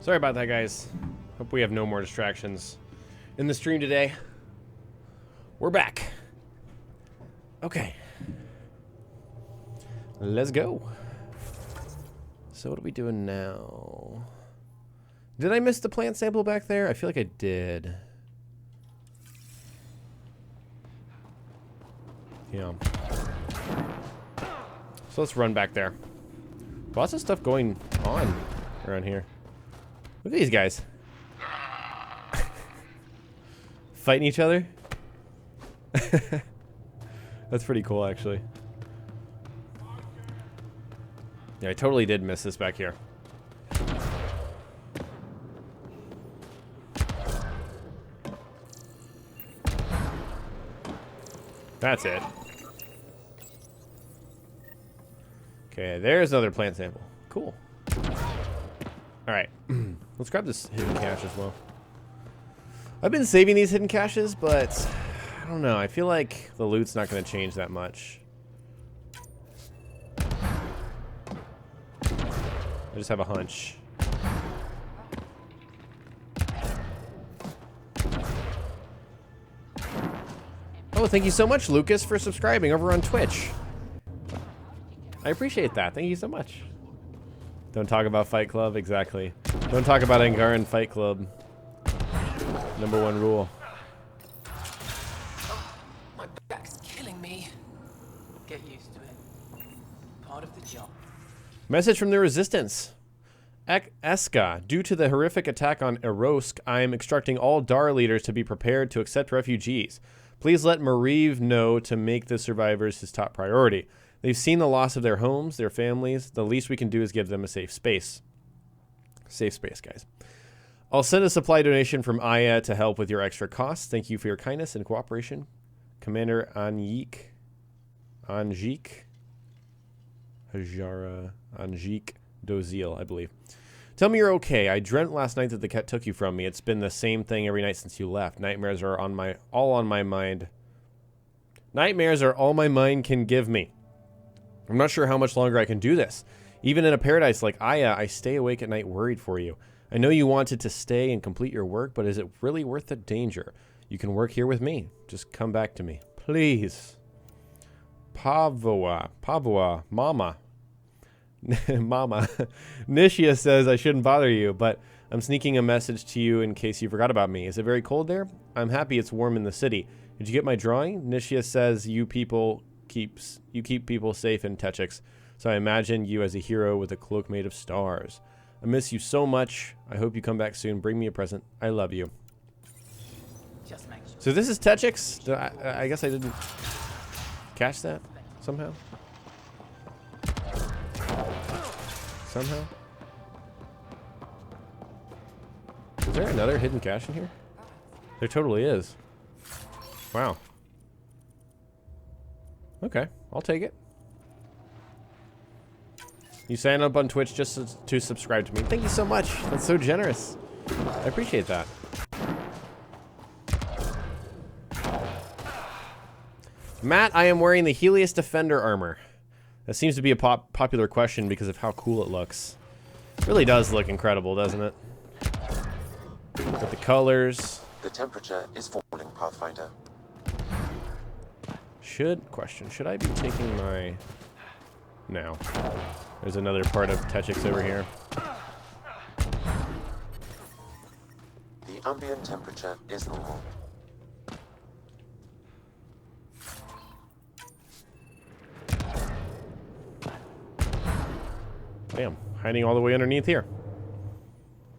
Sorry about that, guys. Hope we have no more distractions in the stream today. We're back. Okay. Let's go. So what are we doing now? Did I miss the plant sample back there? I feel like I did. Yeah. So let's run back there. Lots of stuff going on around here. Look at these guys. Fighting each other? That's pretty cool, actually. Yeah, I totally did miss this back here. That's it. Okay, there's another plant sample. Cool. Alright. Let's grab this hidden cache as well. I've been saving these hidden caches, but I don't know. I feel like the loot's not going to change that much. I just have a hunch. Oh, thank you so much, Lucas, for subscribing over on Twitch. I appreciate that. Thank you so much. Don't talk about Fight Club. Exactly. Don't talk about Angaran Fight Club. #1 rule. My back's killing me. Get used to it. Part of the job. Message from the Resistance. Eska, due to the horrific attack on Erosk, I am instructing all DAR leaders to be prepared to accept refugees. Please let Mariv know to make the survivors his top priority. They've seen the loss of their homes, their families. The least we can do is give them a safe space. Safe space, guys. I'll send a supply donation from Aya to help with your extra costs. Thank you for your kindness and cooperation. Commander Anjik Hajara Anjik Dozil, I believe. Tell me you're okay. I dreamt last night that the cat took you from me. It's been the same thing every night since you left. Nightmares are all on my mind. Nightmares are all my mind can give me. I'm not sure how much longer I can do this. Even in a paradise like Aya, I stay awake at night worried for you. I know you wanted to stay and complete your work, but is it really worth the danger? You can work here with me. Just come back to me. Please. Pavua, Mama. Mama. Nishia says I shouldn't bother you, but I'm sneaking a message to you in case you forgot about me. Is it very cold there? I'm happy it's warm in the city. Did you get my drawing? Nishia says you keep people safe in Techix, so I imagine you as a hero with a cloak made of stars. I miss you so much. I hope you come back soon. Bring me a present. I love you. Just make sure. So this is Techix. I guess I didn't catch that somehow. Somehow. Is there another hidden cache in here? There totally is. Wow. Okay, I'll take it. You sign up on Twitch just to subscribe to me. Thank you so much. That's so generous. I appreciate that. Matt, I am wearing the Helios Defender armor. That seems to be a popular question because of how cool it looks. It really does look incredible, doesn't it? With the colors. The temperature is falling, Pathfinder. Should I be taking my... No. There's another part of Techix over here. The ambient temperature is normal. Damn, hiding all the way underneath here.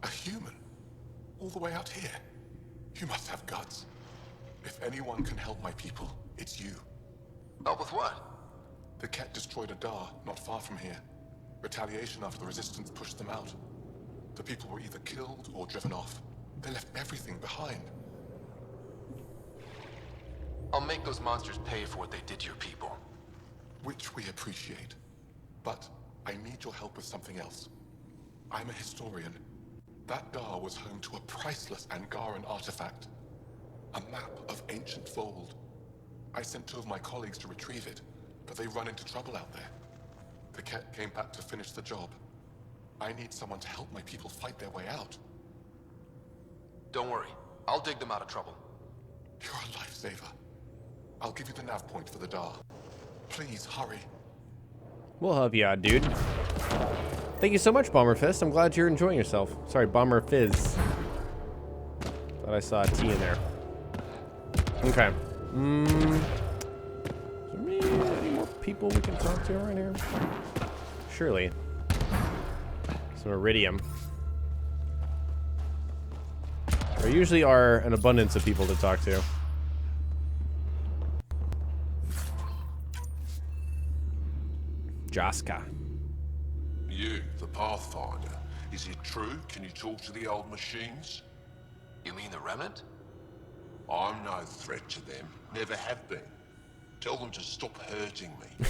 A human? All the way out here? You must have guts. If anyone can help my people, it's you. Help with what? The Ket destroyed a Dar not far from here. Retaliation after the Resistance pushed them out. The people were either killed or driven off. They left everything behind. I'll make those monsters pay for what they did to your people. Which we appreciate. But I need your help with something else. I'm a historian. That Dar was home to a priceless Angaran artifact. A map of ancient Voeld. I sent 2 of my colleagues to retrieve it, but they run into trouble out there. The Ket came back to finish the job. I need someone to help my people fight their way out. Don't worry. I'll dig them out of trouble. You're a lifesaver. I'll give you the nav point for the DAR. Please, hurry. We'll help you out, dude. Thank you so much, Bomber Fist. I'm glad you're enjoying yourself. Sorry, Bomber Fizz. Thought I saw a T in there. Okay. Is there any more people we can talk to right here? Surely. Some iridium. There usually are an abundance of people to talk to. Jaska. You, the Pathfinder. Is it true? Can you talk to the old machines? You mean the Remnant? I'm no threat to them. Never have been. Tell them to stop hurting me.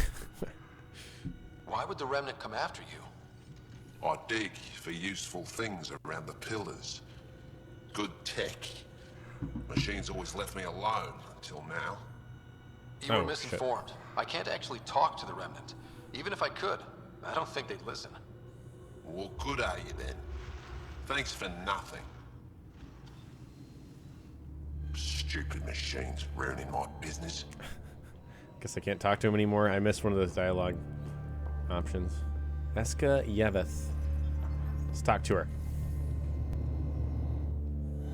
Why would the Remnant come after you? I dig for useful things around the pillars. Good tech. Machines always left me alone until now. You were misinformed. I can't actually talk to the Remnant. Even if I could, I don't think they'd listen. Well, good are you then? Thanks for nothing. Stupid machines ruining my business. Guess I can't talk to him anymore. I missed one of those dialogue options. Eska Yeveth. Let's talk to her.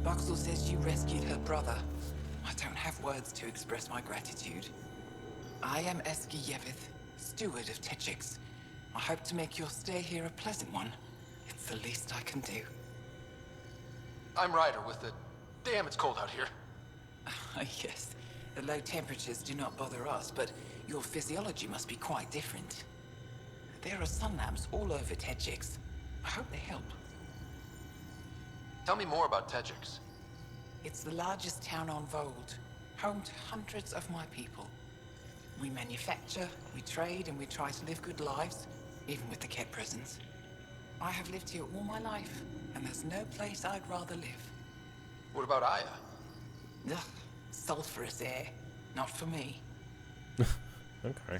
Boxel says you rescued her brother. I don't have words to express my gratitude. I am Eska Yeveth, steward of Techix. I hope to make your stay here a pleasant one. It's the least I can do. I'm Ryder with the... Damn, it's cold out here. Yes, the low temperatures do not bother us, but your physiology must be quite different. There are sun lamps all over Techix. I hope they help. Tell me more about Techix. It's the largest town on Voeld, home to hundreds of my people. We manufacture, we trade, and we try to live good lives, even with the Ket presence. I have lived here all my life, and there's no place I'd rather live. What about Aya? Ugh, sulfurous air. Not for me. Okay.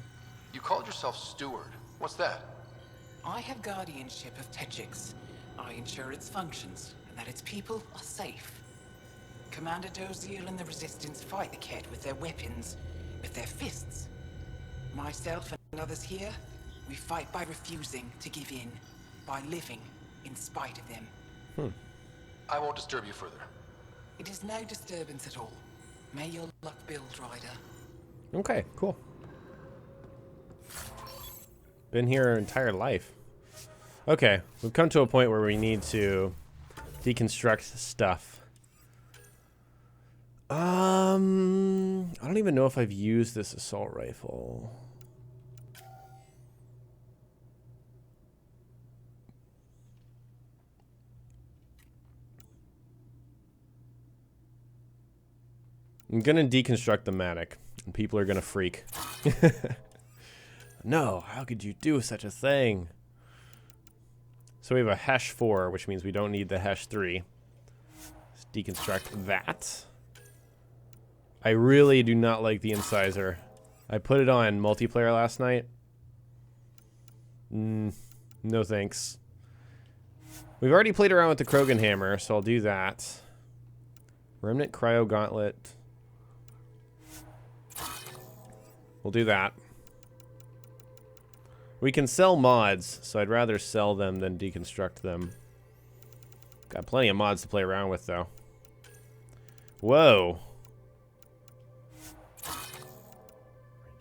You called yourself steward. What's that? I have guardianship of Techix. I ensure its functions, and that its people are safe. Commander Doziel and the Resistance fight the Ket with their weapons, with their fists. Myself and others here, we fight by refusing to give in, by living in spite of them. I won't disturb you further. It is no disturbance at all. May your luck build, Ryder. Okay, cool. Been here our entire life. Okay, we've come to a point where we need to deconstruct stuff. I don't even know if I've used this assault rifle. I'm gonna deconstruct the Matic, and people are gonna freak. No, how could you do such a thing? So we have a hash 4, which means we don't need the hash 3. Let's deconstruct that. I really do not like the incisor. I put it on multiplayer last night. No thanks. We've already played around with the Krogan hammer, so I'll do that. Remnant cryo gauntlet. We'll do that. We can sell mods, so I'd rather sell them than deconstruct them. Got plenty of mods to play around with, though. Whoa.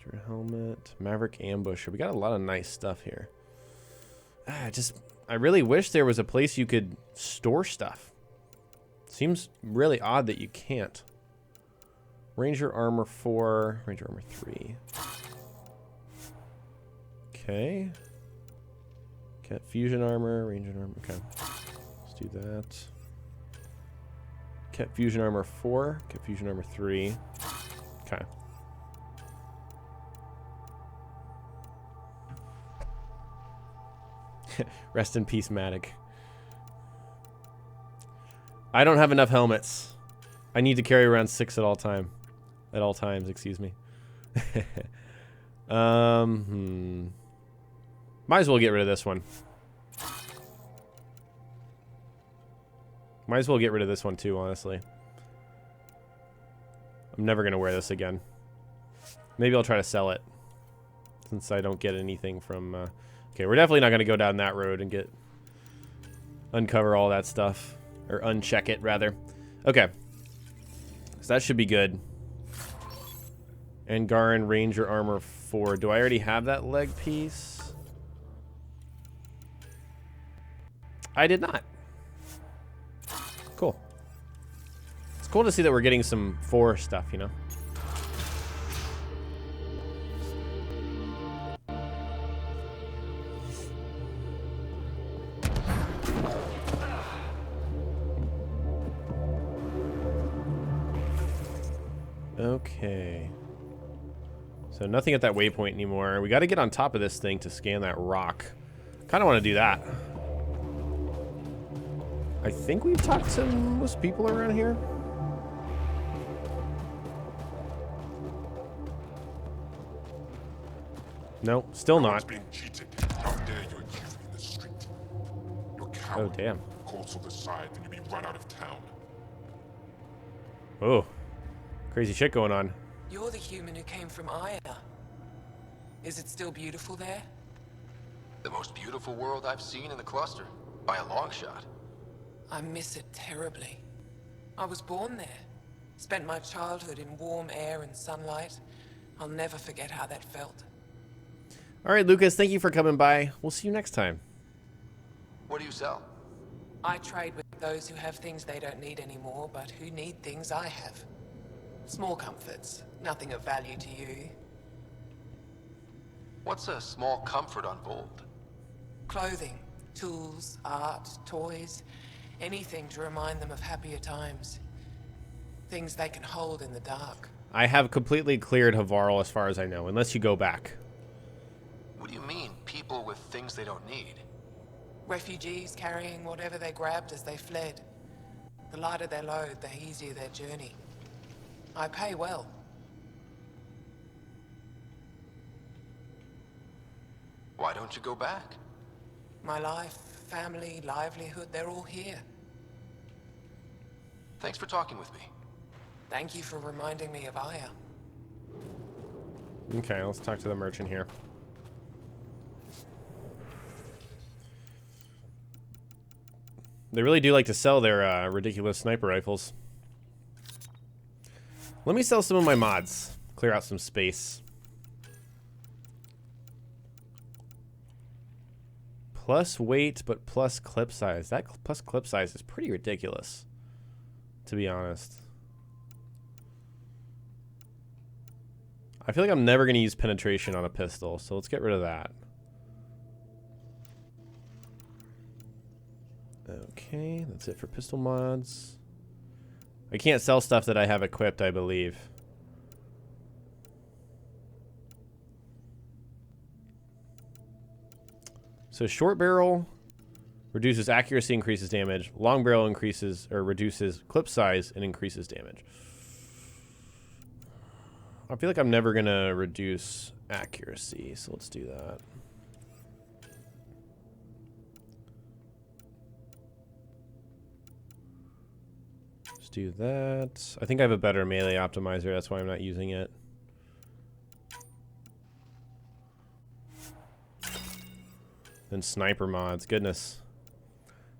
Ranger helmet, Maverick ambusher. We got a lot of nice stuff here. I really wish there was a place you could store stuff. Seems really odd that you can't. Ranger armor 4, Ranger armor 3. Okay. Cat fusion armor, Ranger armor. Okay. Let's do that. Cat fusion armor 4, Cat fusion armor 3. Okay. Rest in peace, Matic. I don't have enough helmets. I need to carry around 6 at all times, excuse me. Might as well get rid of this one. Might as well get rid of this one too, honestly. I'm never going to wear this again. Maybe I'll try to sell it, since I don't get anything from... Okay, we're definitely not going to go down that road and uncover all that stuff. Or uncheck it, rather. Okay. So that should be good. Angaran Ranger Armor 4. Do I already have that leg piece? I did not. Cool. It's cool to see that we're getting some 4 stuff, you know? Okay. So nothing at that waypoint anymore. We got to get on top of this thing to scan that rock. Kind of want to do that. I think we've talked to most people around here. No, still not. Being cheated. How dare you accuse me in the street? You're coward. Oh, damn. Calls to the side, then you'll be run out of town. Oh. Crazy shit going on. You're the human who came from Aya. Is it still beautiful there? The most beautiful world I've seen in the cluster, by a long shot. I miss it terribly. I was born there. Spent my childhood in warm air and sunlight. I'll never forget how that felt. All right, Lucas, thank you for coming by. We'll see you next time. What do you sell? I trade with those who have things they don't need anymore, but who need things I have. Small comforts, nothing of value to you. What's a small comfort on Voeld? Clothing, tools, art, toys, anything to remind them of happier times. Things they can hold in the dark. I have completely cleared Havarl as far as I know, unless you go back. What do you mean, people with things they don't need? Refugees carrying whatever they grabbed as they fled. The lighter their load, the easier their journey. I pay well. Why don't you go back? My life, family, livelihood, they're all here. Thanks for talking with me. Thank you for reminding me of Aya. Okay, let's talk to the merchant here. They really do like to sell their ridiculous sniper rifles. Let me sell some of my mods. Clear out some space. Plus weight, but plus clip size. That plus clip size is pretty ridiculous, to be honest. I feel like I'm never going to use penetration on a pistol, so let's get rid of that. Okay, that's it for pistol mods. I can't sell stuff that I have equipped, I believe. So short barrel reduces accuracy, increases damage. Long barrel increases or reduces clip size and increases damage. I feel like I'm never gonna reduce accuracy, so let's do that. Let's do that. I think I have a better melee optimizer, that's why I'm not using it. Then sniper mods, goodness.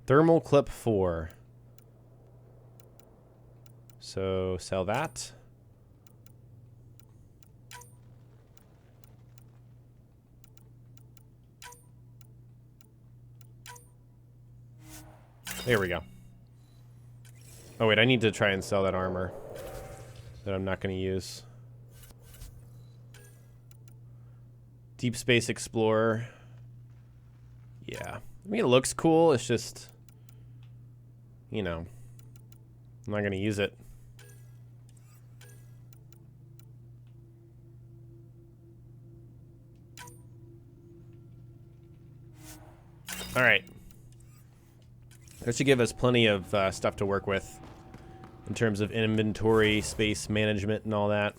Thermal clip 4. So sell that. There we go. Oh wait, I need to try and sell that armor that I'm not going to use. Deep Space Explorer. Yeah. I mean, it looks cool. It's just, you know, I'm not going to use it. All right. That should give us plenty of stuff to work with in terms of inventory, space management, and all that.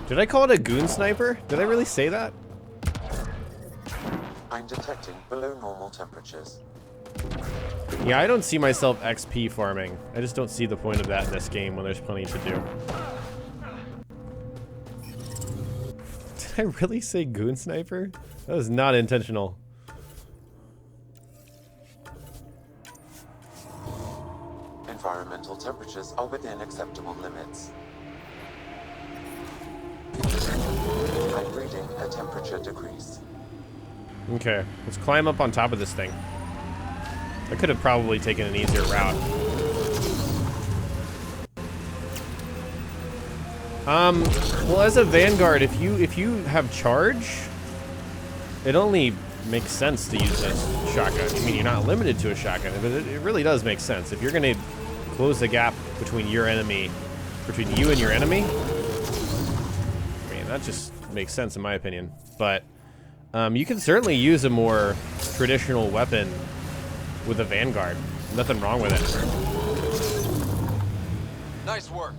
Did I call it a goon sniper? Did I really say that? I'm detecting below normal temperatures. Yeah, I don't see myself XP farming. I just don't see the point of that in this game when there's plenty to do. Did I really say goon sniper? That was not intentional. Environmental temperatures are within acceptable limits. I'm reading a temperature decrease. Okay, let's climb up on top of this thing. I could have probably taken an easier route. Well, as a Vanguard, if you have charge, it only makes sense to use a shotgun. I mean, you're not limited to a shotgun, but it really does make sense. If you're gonna close the gap between you and your enemy, I mean, that just makes sense in my opinion. But you can certainly use a more traditional weapon with a Vanguard. Nothing wrong with it. Nice work.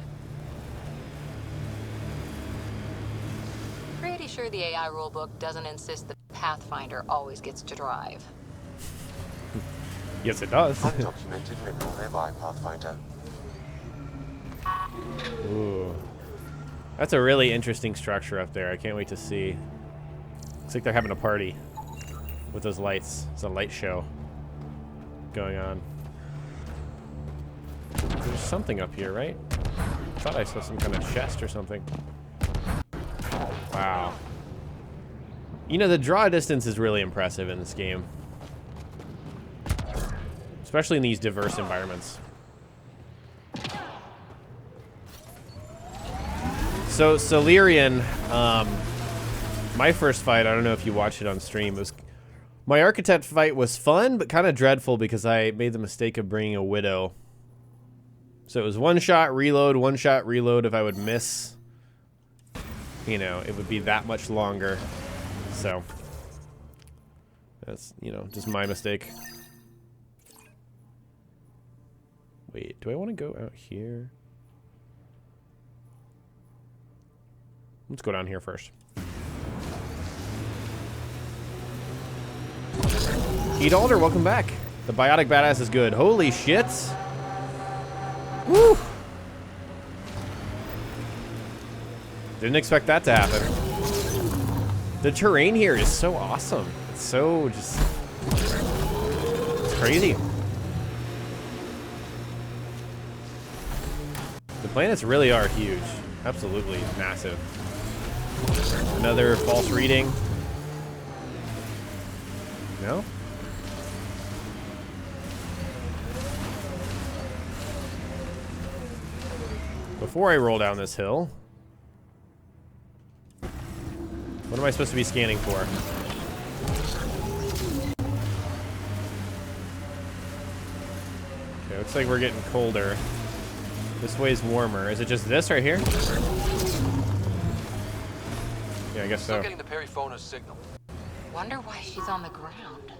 Pretty sure the AI rulebook doesn't insist that Pathfinder always gets to drive. Yes, it does. Undocumented mineral nearby, Pathfinder. Ooh. That's a really interesting structure up there. I can't wait to see. Looks like they're having a party with those lights. It's a light show going on. There's something up here, right? I thought I saw some kind of chest or something. Wow. You know, the draw distance is really impressive in this game. Especially in these diverse environments. So, Solarian, my first fight, I don't know if you watched it on stream, my Architect fight was fun, but kind of dreadful because I made the mistake of bringing a Widow. So it was one shot, reload. If I would miss, you know, it would be that much longer. So, that's, you know, just my mistake. Wait, do I want to go out here? Let's go down here first. Alder, welcome back. The Biotic Badass is good. Holy shit. Woo! Didn't expect that to happen. The terrain here is so awesome. It's so just... It's crazy. The planets really are huge. Absolutely massive. Another false reading. No? Before I roll down this hill, what am I supposed to be scanning for? Okay, looks like we're getting colder. This way's warmer. Is it just this right here? Yeah, I guess so. Still getting the Periphona's signal. Wonder why she's on the ground.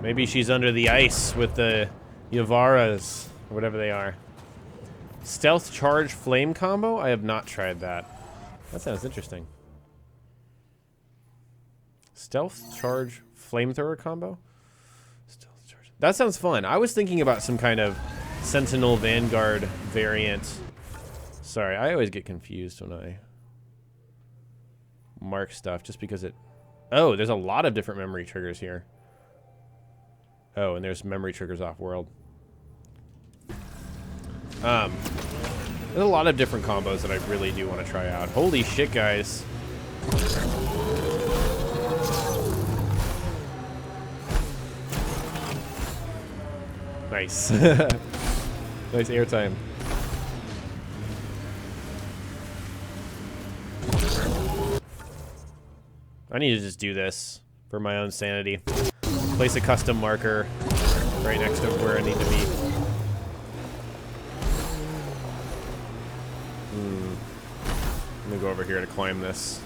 Maybe she's under the ice with the Yavaras, or whatever they are. Stealth charge flame combo? I have not tried that. That sounds interesting. Stealth charge flamethrower combo? Stealth charge. That sounds fun. I was thinking about some kind of Sentinel Vanguard variant. Sorry, I always get confused when I mark stuff just because it... Oh, there's a lot of different memory triggers here. Oh, and there's memory triggers off-world. There's a lot of different combos that I really do want to try out. Holy shit, guys. Nice. Nice airtime. I need to just do this for my own sanity. Place a custom marker right next to where I need to be. I'm gonna go over here to climb this.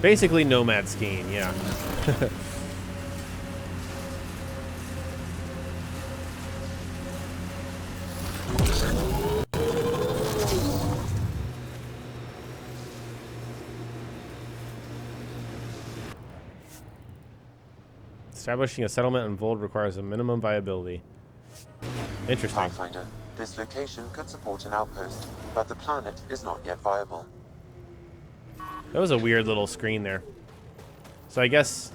Basically nomad skiing, yeah. Establishing a settlement in Voeld requires a minimum viability. Interesting. Pathfinder, this location could support an outpost, but the planet is not yet viable. That was a weird little screen there. So I guess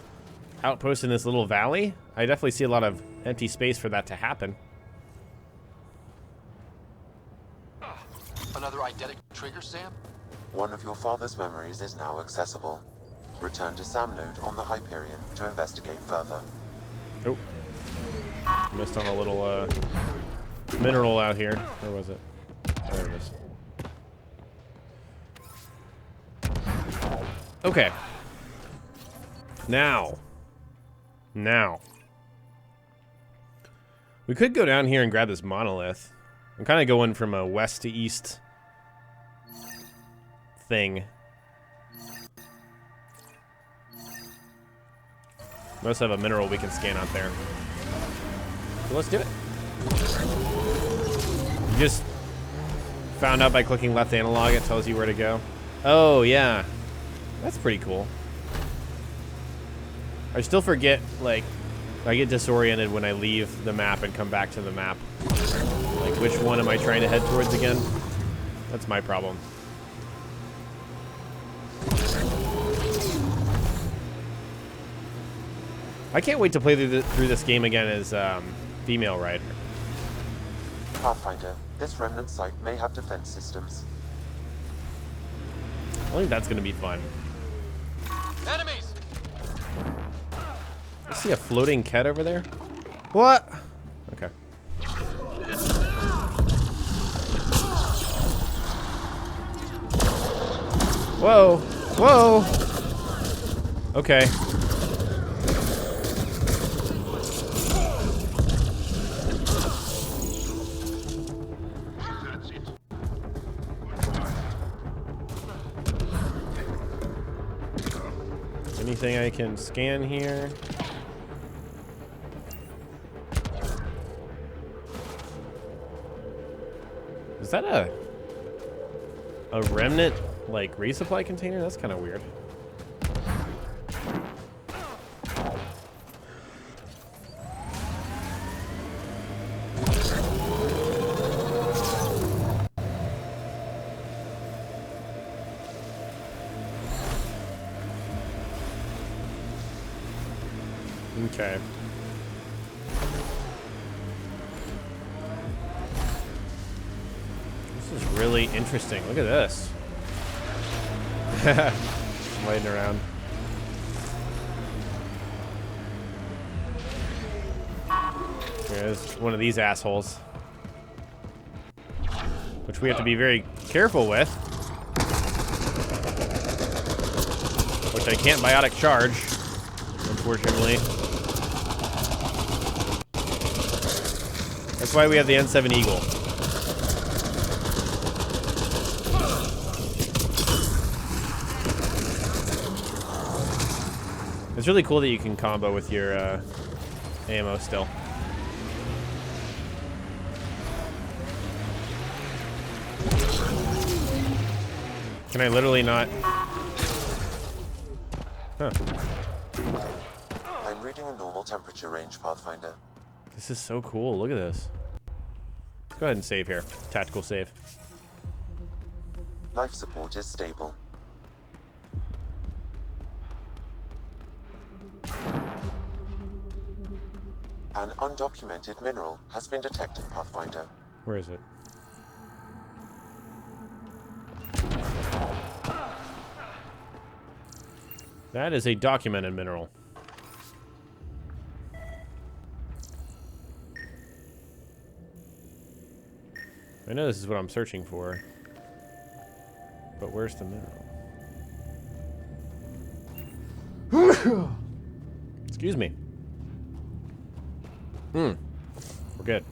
outpost in this little valley? I definitely see a lot of empty space for that to happen. Another eidetic trigger, Sam? One of your father's memories is now accessible. Return to Sam Node on the Hyperion to investigate further. Oh. Missed on a little mineral out here. Where was it? There it is. Okay. Now. We could go down here and grab this monolith. I'm kind of going from a west to east thing. We also have a mineral we can scan out there. So let's do it. You just found out by clicking left analog, it tells you where to go. Oh, yeah. That's pretty cool. I still forget, like, I get disoriented when I leave the map and come back to the map. Like, which one am I trying to head towards again? That's my problem. I can't wait to play through this game again as female Ryder. Pathfinder, this remnant site may have defense systems. I think that's going to be fun. Enemies! I see a floating cat over there. What? Okay. Whoa. Whoa. Okay. Anything I can scan here? Is that a remnant, like, resupply container? That's kind of weird. Okay. This is really interesting. Look at this. Laying around. There's one of these assholes, which we have to be very careful with. Which I can't biotic charge, unfortunately. That's why we have the N7 Eagle. It's really cool that you can combo with your ammo still. Can I literally not? Huh. I'm reading a normal temperature range, Pathfinder. This is so cool. Look at this. Let's go ahead and save here. Tactical save. Life support is stable. An undocumented mineral has been detected, Pathfinder. Where is it? That is a documented mineral. I know this is what I'm searching for, but where's the mineral? Excuse me. We're good.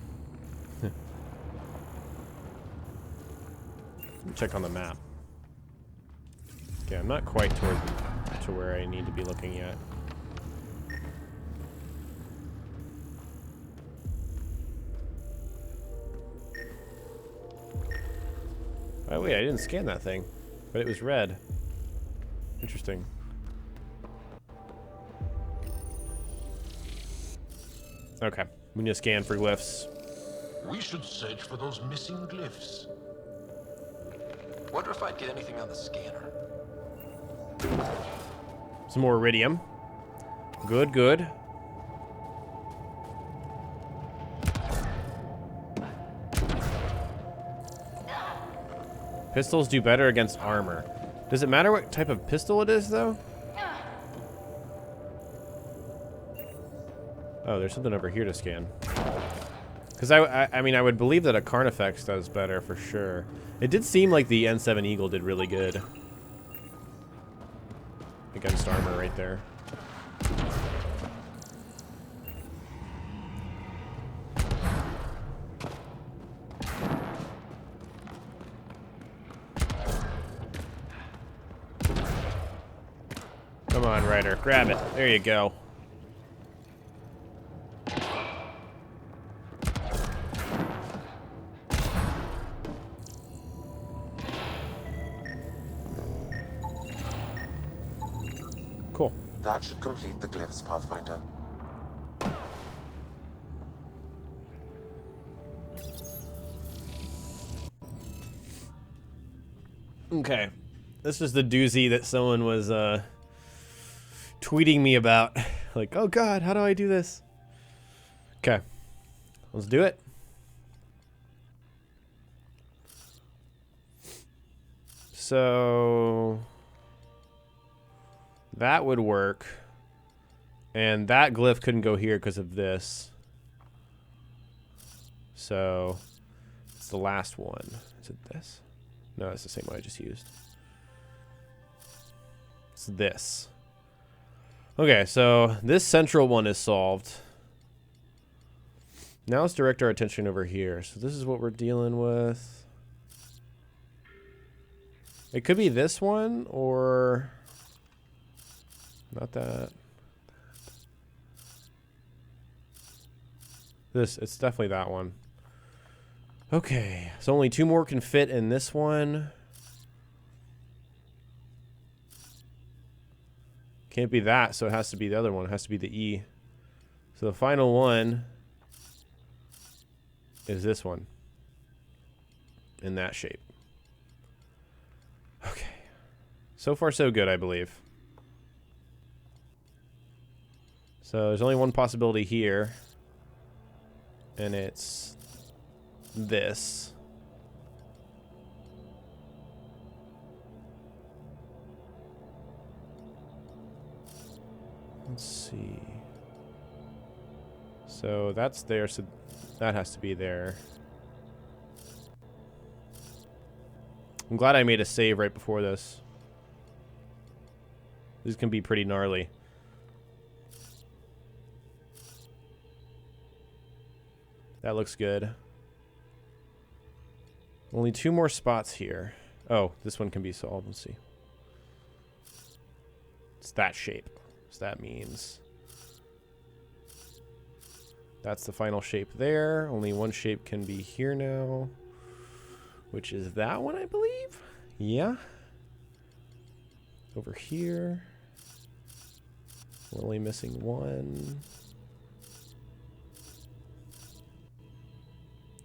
Check on the map. Okay, I'm not quite to where I need to be looking at. Oh wait, I didn't scan that thing, but it was red. Interesting. Okay, we need to scan for glyphs. We should search for those missing glyphs. Wonder if I'd get anything on the scanner. Some more iridium. Good, good. Pistols do better against armor. Does it matter what type of pistol it is, though? Oh, there's something over here to scan. Because I mean, I would believe that a Carnifex does better for sure. It did seem like the N7 Eagle did really good against armor right there. Come on, Ryder. Grab it. There you go. Cool. That should complete the glyphs, Pathfinder. Okay. This is the doozy that someone was tweeting me about. Like, oh god, how do I do this? Okay. Let's do it. So that would work. And that glyph couldn't go here because of this. So it's the last one. Is it this? No, it's the same one I just used. It's this. Okay, so this central one is solved. Now let's direct our attention over here. So this is what we're dealing with. It could be this one or not that. This, it's definitely that one. Okay, so only 2 more can fit in this one. Can't be that, so it has to be the other one. It has to be the E. So the final one is this one. In that shape. Okay. So far, so good, I believe. So there's only one possibility here. And it's this. Let's see. So that's there, so that has to be there. I'm glad I made a save right before this. This can be pretty gnarly. That looks good. Only 2 more spots here. Oh, this one can be solved. Let's see. It's that shape. So that means that's the final shape there. Only one shape can be here now, which is that one, I believe. Yeah. Over here. We're only missing one.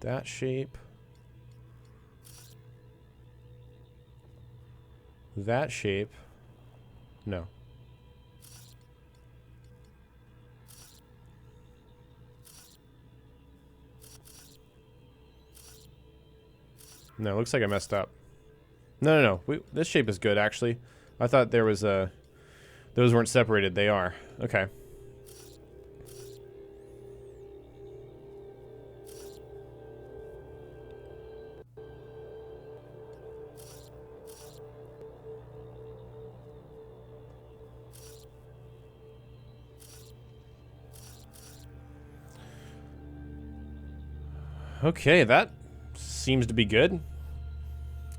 That shape. That shape. No. No, looks like I messed up. No. This shape is good, actually. I thought there was a... Those weren't separated. They are. Okay. Okay, that seems to be good.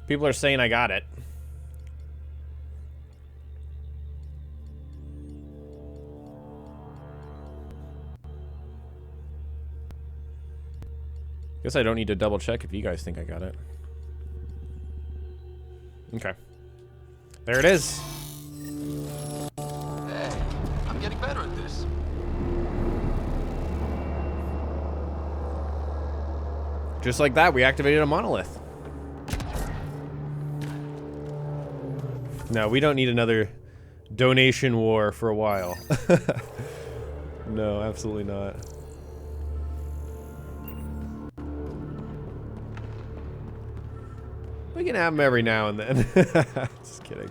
People are saying I got it. Guess I don't need to double check if you guys think I got it. Okay. There it is. Hey, I'm getting better at this. Just like that, we activated a monolith. No, we don't need another donation war for a while. No, absolutely not. We can have them every now and then. Just kidding.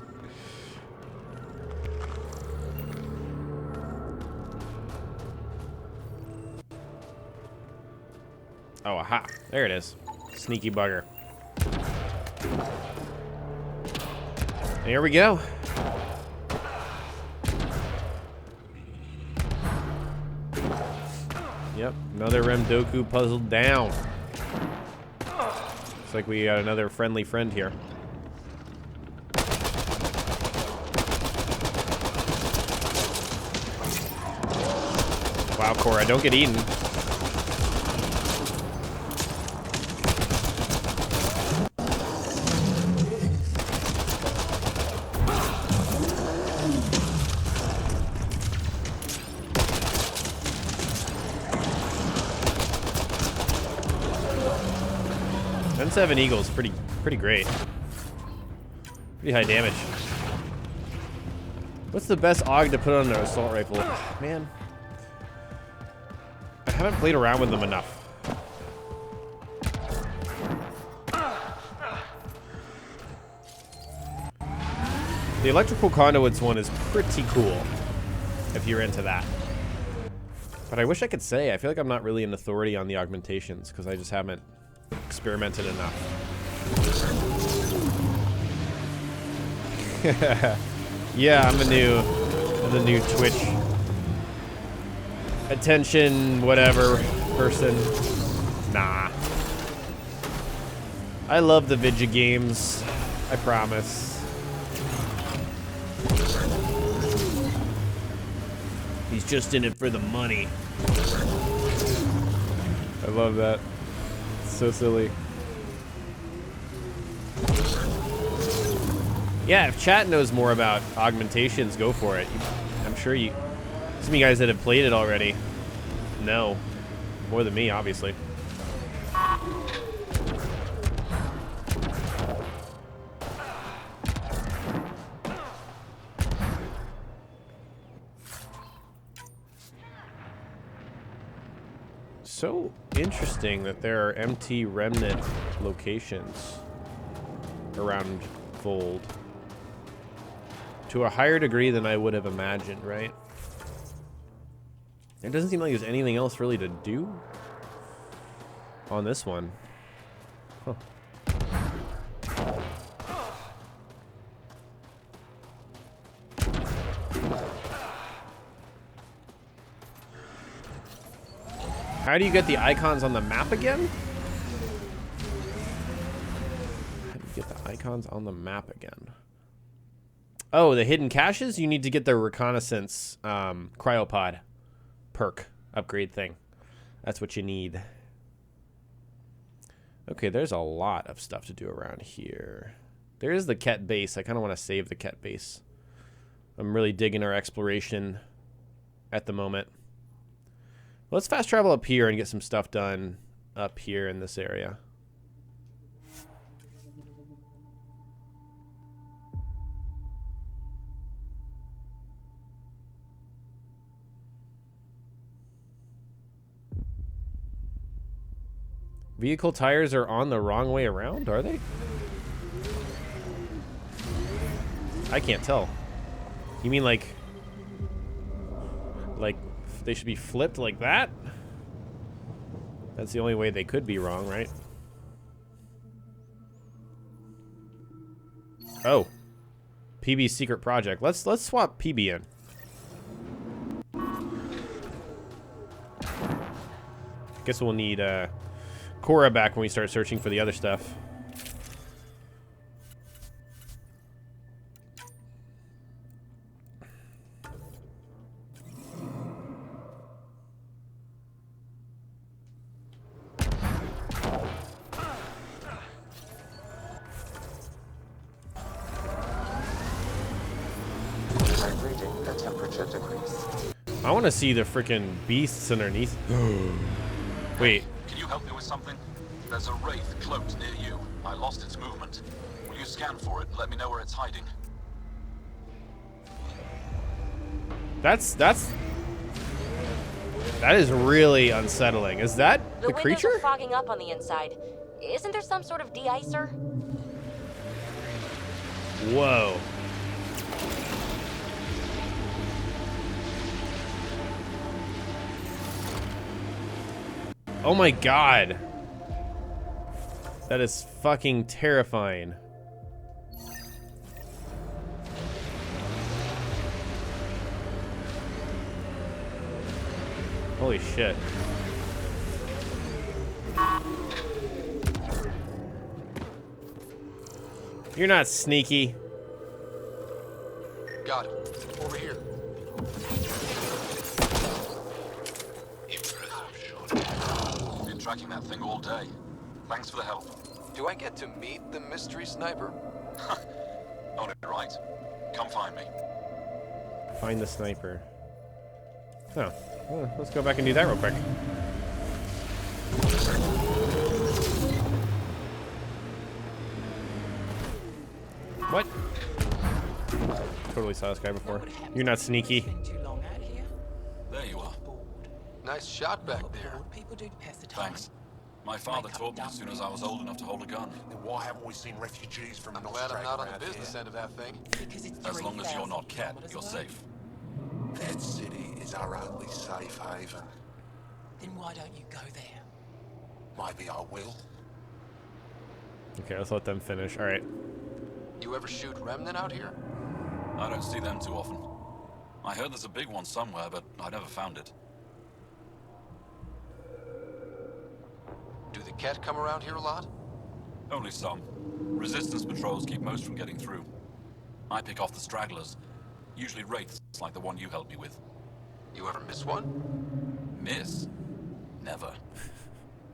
Oh, aha. There it is. Sneaky bugger. Here we go. Yep, another Remdoku puzzle down. Looks like we got another friendly friend here. Wow, Cora, don't get eaten. Seven Eagles, pretty great. Pretty high damage. What's the best AUG to put on an assault rifle? Man, I haven't played around with them enough. The electrical conduits one is pretty cool, if you're into that. But I wish I could say, I feel like I'm not really an authority on the augmentations, because I just haven't experimented enough. Yeah, I'm the new Twitch attention whatever person. Nah. I love the video games. I promise. He's just in it for the money. I love that. So silly. Yeah, if chat knows more about augmentations, go for it. I'm sure some of you guys that have played it already know more than me, obviously. So interesting that there are empty remnant locations around Voeld. To a higher degree than I would have imagined, right? It doesn't seem like there's anything else really to do on this one. Huh. How do you get the icons on the map again? How do you get the icons on the map again? Oh, the hidden caches? You need to get the reconnaissance cryopod perk upgrade thing. That's what you need. Okay, there's a lot of stuff to do around here. There is the Ket base. I kind of want to save the Ket base. I'm really digging our exploration at the moment. Let's fast travel up here and get some stuff done up here in this area. Vehicle tires are on the wrong way around, are they? I can't tell. You mean like they should be flipped like that? That's the only way they could be wrong, right? Oh. PB's secret project. Let's swap PB in. Guess we'll need Cora back when we start searching for the other stuff. temperature decrease. I want to see the freaking beasts underneath. Wait. Can you help me with something? There's a wraith cloaked near you. I lost its movement. Will you scan for it and let me know where it's hiding? That is really unsettling. Is that the creature? The windows are fogging up on the inside. Isn't there some sort of de-icer? Whoa. Oh my god. That is fucking terrifying. Holy shit. You're not sneaky. Got it. Over here. Been tracking that thing all day. Thanks for the help. Do I get to meet the mystery sniper? On it, right. Come find me. Find the sniper. Oh, well, let's go back and do that real quick. What? Totally saw this guy before. You're not sneaky. There you are. Nice shot back there. Thanks. My father taught me as soon as I was old enough to hold a gun. Then why haven't we seen refugees from I'm North glad I'm not on around the business here? end of that thing. As long as you're not Cat, you're safe. That city is our only safe haven. Then why don't you go there? Maybe I will. Okay, let's let them finish. All right. You ever shoot Remnant out here? I don't see them too often. I heard there's a big one somewhere, but I never found it. Do the Cat come around here a lot? Only some. Resistance patrols keep most from getting through. I pick off the stragglers. Usually wraiths like the one you helped me with. You ever miss one? Miss? Never.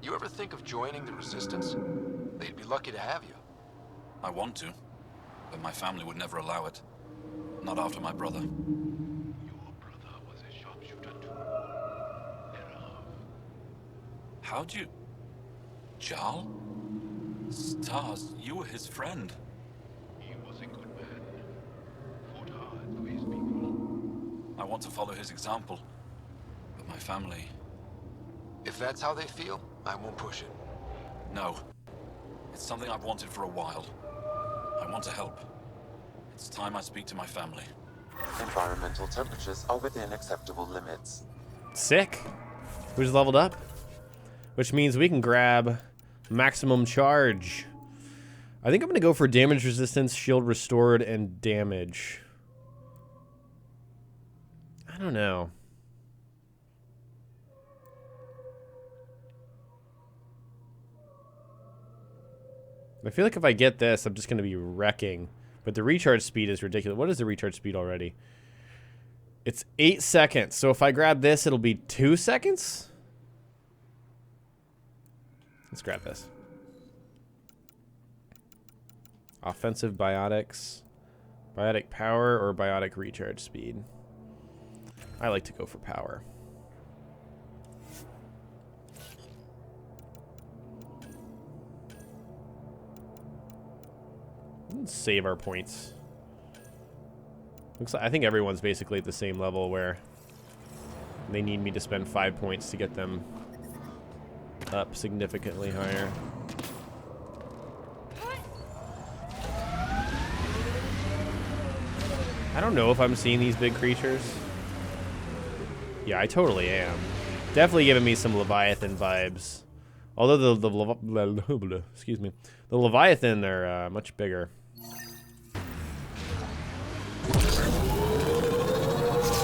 You ever think of joining the Resistance? They'd be lucky to have you. I want to, but my family would never allow it. Not after my brother. Your brother was a sharpshooter too. How'd you... Jarl? Stars, you were his friend. He was a good man. Fought hard for his people. I want to follow his example. But my family... If that's how they feel, I won't push it. No. It's something I've wanted for a while. I want to help. It's time I speak to my family. Environmental temperatures are within acceptable limits. Sick. We just leveled up. Which means we can grab maximum charge. I think I'm going to go for damage resistance, shield restored, and damage. I don't know. I feel like if I get this, I'm just going to be wrecking. But the recharge speed is ridiculous. What is the recharge speed already? It's 8 seconds. So if I grab this, it'll be 2 seconds? Let's grab this. Offensive biotics. Biotic power or biotic recharge speed? I like to go for power. Let's save our points. Looks like I think everyone's basically at the same level where they need me to spend 5 points to get them up significantly higher. I don't know if I'm seeing these big creatures. Yeah, I totally am. Definitely giving me some Leviathan vibes. Although excuse me, the Leviathan are much bigger.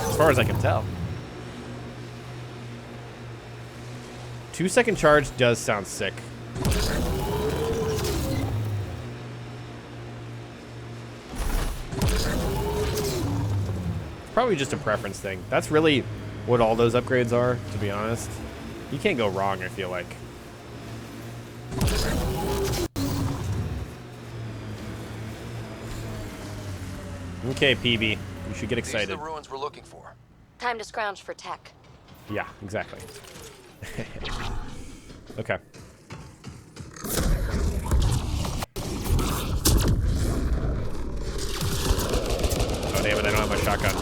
As far as I can tell. 2 second charge does sound sick. Probably just a preference thing. That's really what all those upgrades are, to be honest. You can't go wrong, I feel like. Okay, PB. You should get excited. These are the ruins we're looking for. Time to scrounge for tech. Yeah, exactly. Okay. Oh, damn it, I don't have my shotgun.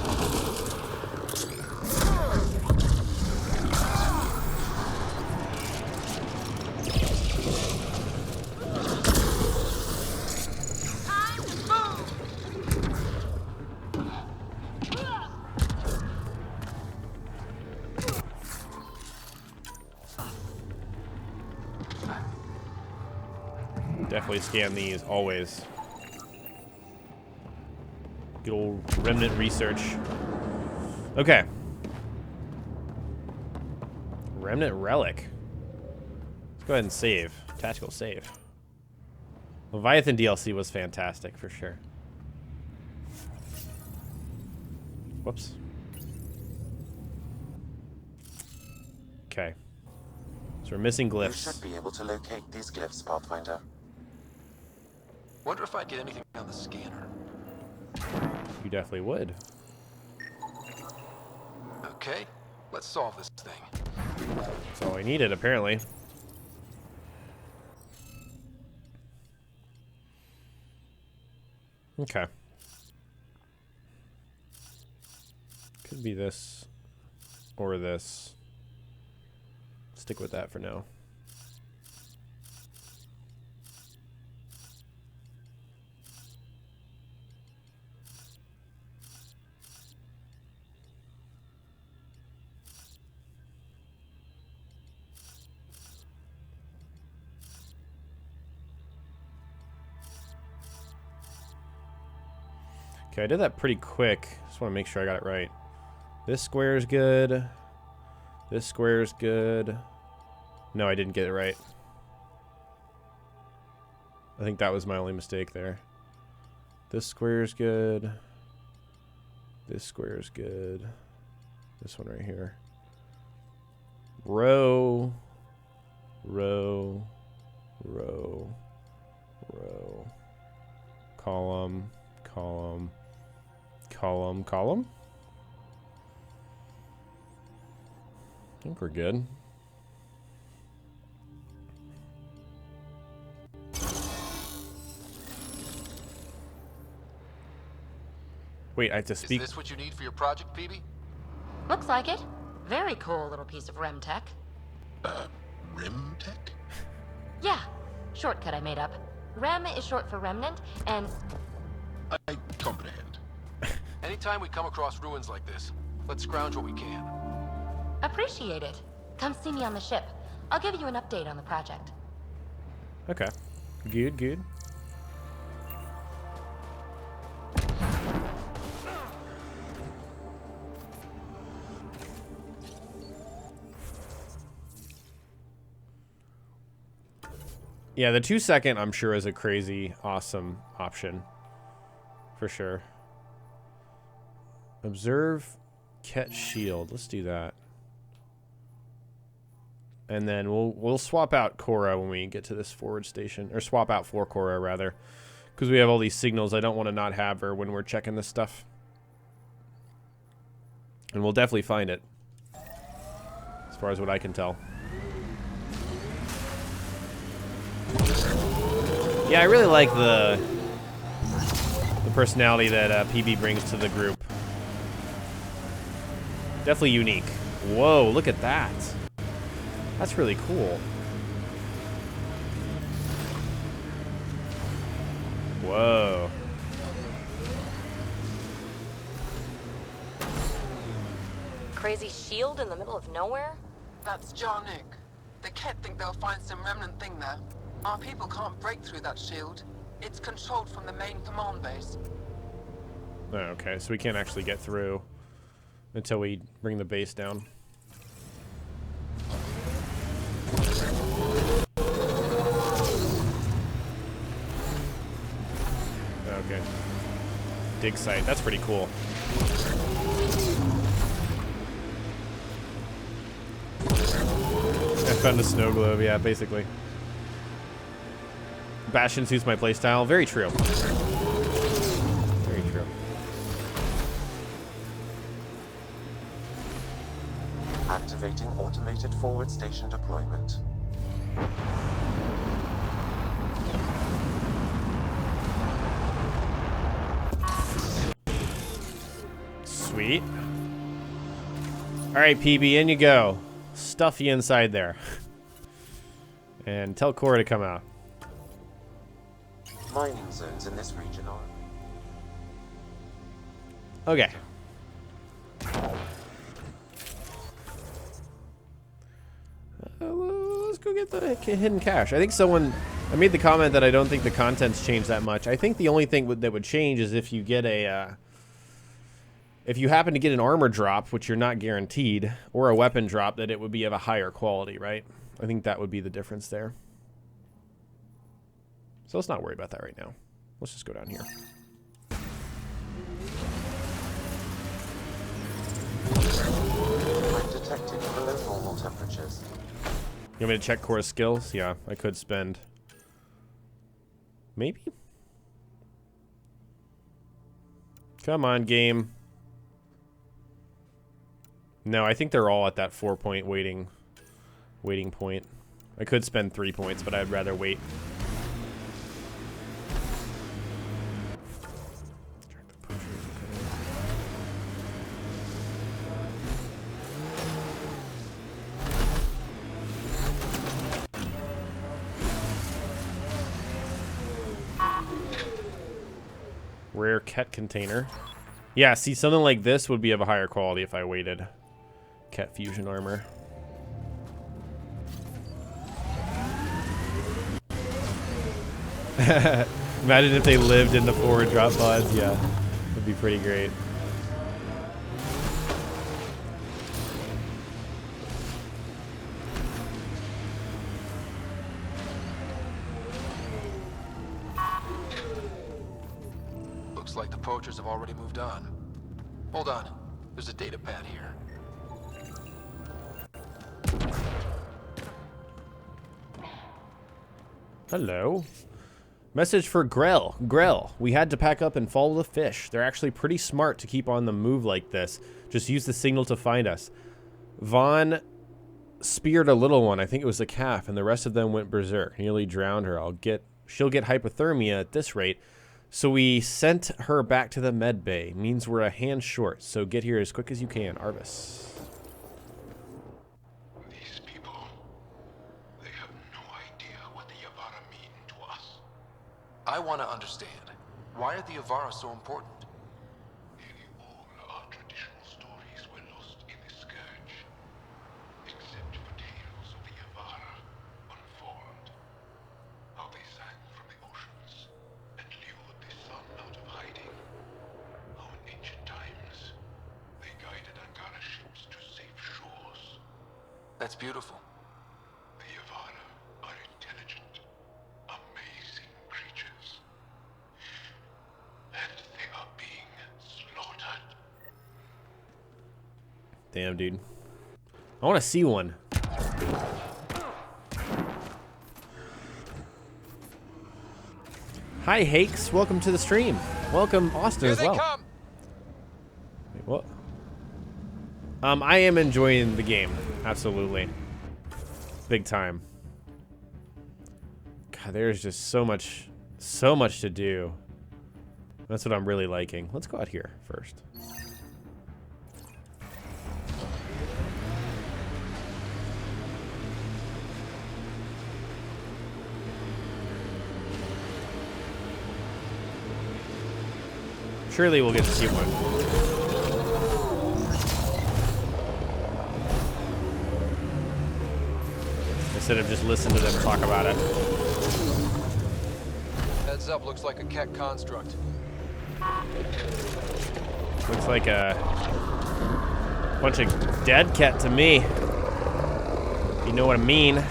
Definitely scan these, always. Good old remnant research. Okay. Remnant relic. Let's go ahead and save. Tactical save. Leviathan DLC was fantastic, for sure. Whoops. Okay. So we're missing glyphs. You should be able to locate these glyphs, Pathfinder. Wonder if I'd get anything on the scanner. You definitely would. Okay, let's solve this thing. That's all I needed, apparently. Okay. Could be this or this. Stick with that for now. Okay, I did that pretty quick. Just want to make sure I got it right. This square is good. This square is good. No, I didn't get it right. I think that was my only mistake there. This square is good. This square is good. This one right here. Row. Row. Row. Row. Column. Column. Column. Column. I think we're good. Wait, I have to speak. Is this what you need for your project, Phoebe? Looks like it. Very cool little piece of REM tech. REM tech? Yeah, shortcut I made up. REM is short for remnant, and... I comprehend. Anytime we come across ruins like this, let's scrounge what we can. Appreciate it. Come see me on the ship. I'll give you an update on the project. Okay. Good, good. Yeah, the 2-second, I'm sure, is a crazy, awesome option. For sure. Observe, catch, shield. Let's do that. And then we'll swap out Cora when we get to this forward station. Or swap out for Cora, rather. Because we have all these signals. I don't want to not have her when we're checking this stuff. And we'll definitely find it. As far as what I can tell. Yeah, I really like the personality that PB brings to the group. Definitely unique. Whoa, look at that. That's really cool. Whoa. Crazy shield in the middle of nowhere? That's Jarnik. The Ket think they'll find some remnant thing there. Our people can't break through that shield. It's controlled from the main command base. Oh, okay, so we can't actually get through until we bring the base down. Okay. Dig site. That's pretty cool. I found a snow globe, yeah, basically. Bastion suits my playstyle. Very true. Very true. Activating automated forward station deployment. Sweet. Alright, PB, in you go. Stuff you inside there. And tell Cora to come out. Mining zones in this region are... Okay. Let's go get the hidden cache. I think someone... I made the comment that I don't think the contents change that much. I think the only thing that would change is if you get a... if you happen to get an armor drop, which you're not guaranteed, or a weapon drop, that it would be of a higher quality, right? I think that would be the difference there. So let's not worry about that right now. Let's just go down here. I'm detecting below normal temperatures. You want me to check Cora's skills? Yeah, I could spend... maybe? Come on, game. No, I think they're all at that 4-point waiting point. I could spend 3 points, but I'd rather wait. Rare Ket container. Yeah, see, something like this would be of a higher quality if I waited. Ket fusion armor. Imagine if they lived in the forward drop pods. Yeah, would be pretty great. Looks like the poachers have already moved on. Hold on. There's a data pad here. Hello. Message for Grell. Grell, we had to pack up and follow the fish. They're actually pretty smart to keep on the move like this. Just use the signal to find us. Vaughn speared a little one. I think it was a calf, and the rest of them went berserk. Nearly drowned her. She'll get hypothermia at this rate. So we sent her back to the med bay. Means we're a hand short. So get here as quick as you can, Arvis. These people, they have no idea what the Yavara mean to us. I want to understand. Why are the Yavara so important? Nearly all our traditional stories were lost in the Scourge, except for tales of the Yavara unfold. How they sang from the oceans and lured the sun out of hiding. How in ancient times they guided Angara ships to safe shores. That's beautiful. The Yavara are intelligent, amazing creatures. And they are being slaughtered. Damn, dude. I want to see one. Hi, Hakes. Welcome to the stream. Welcome, Austin, as well. Come. Wait, what? I am enjoying the game. Absolutely. Big time. God, there's just so much to do. That's what I'm really liking. Let's go out here first. Surely we'll get to see one. Instead of just listen to them talk about it. Heads up, looks like a Ket construct. Looks like a bunch of dead Ket to me. You know what I mean.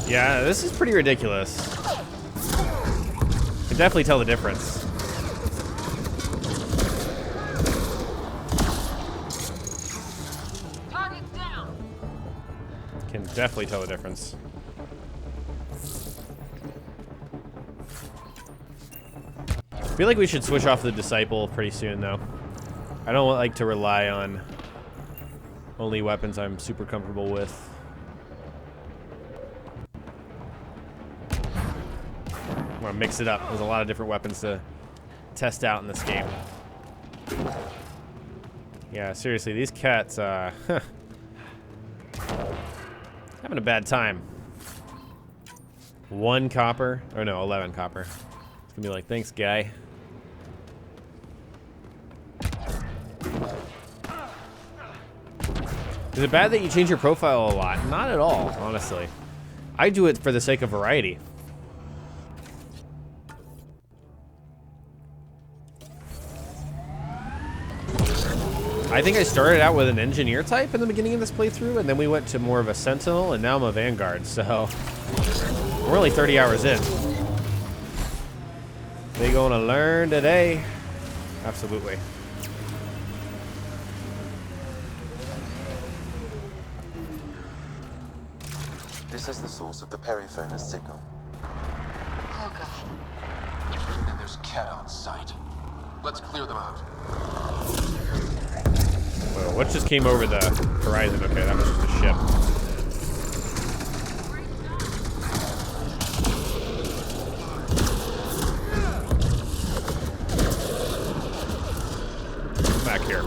Yeah, this is pretty ridiculous. Can definitely tell the difference. Target down. Can definitely tell the difference. I feel like we should switch off the Disciple pretty soon, though. I don't like to rely on only weapons I'm super comfortable with. I want to mix it up. There's a lot of different weapons to test out in this game. Yeah, seriously, these cats, having a bad time. 1 copper, or no, 11 copper. It's gonna be like, thanks, guy. Is it bad that you change your profile a lot? Not at all, honestly. I do it for the sake of variety. I think I started out with an engineer type in the beginning of this playthrough, and then we went to more of a sentinel, and now I'm a vanguard, so we're only 30 hours in. They gonna learn today. Absolutely. This is the source of the periphone's signal. Oh god. And there's Cat on site. Let's clear them out. Whoa, what just came over the horizon? Okay, that was just a ship. Come back here.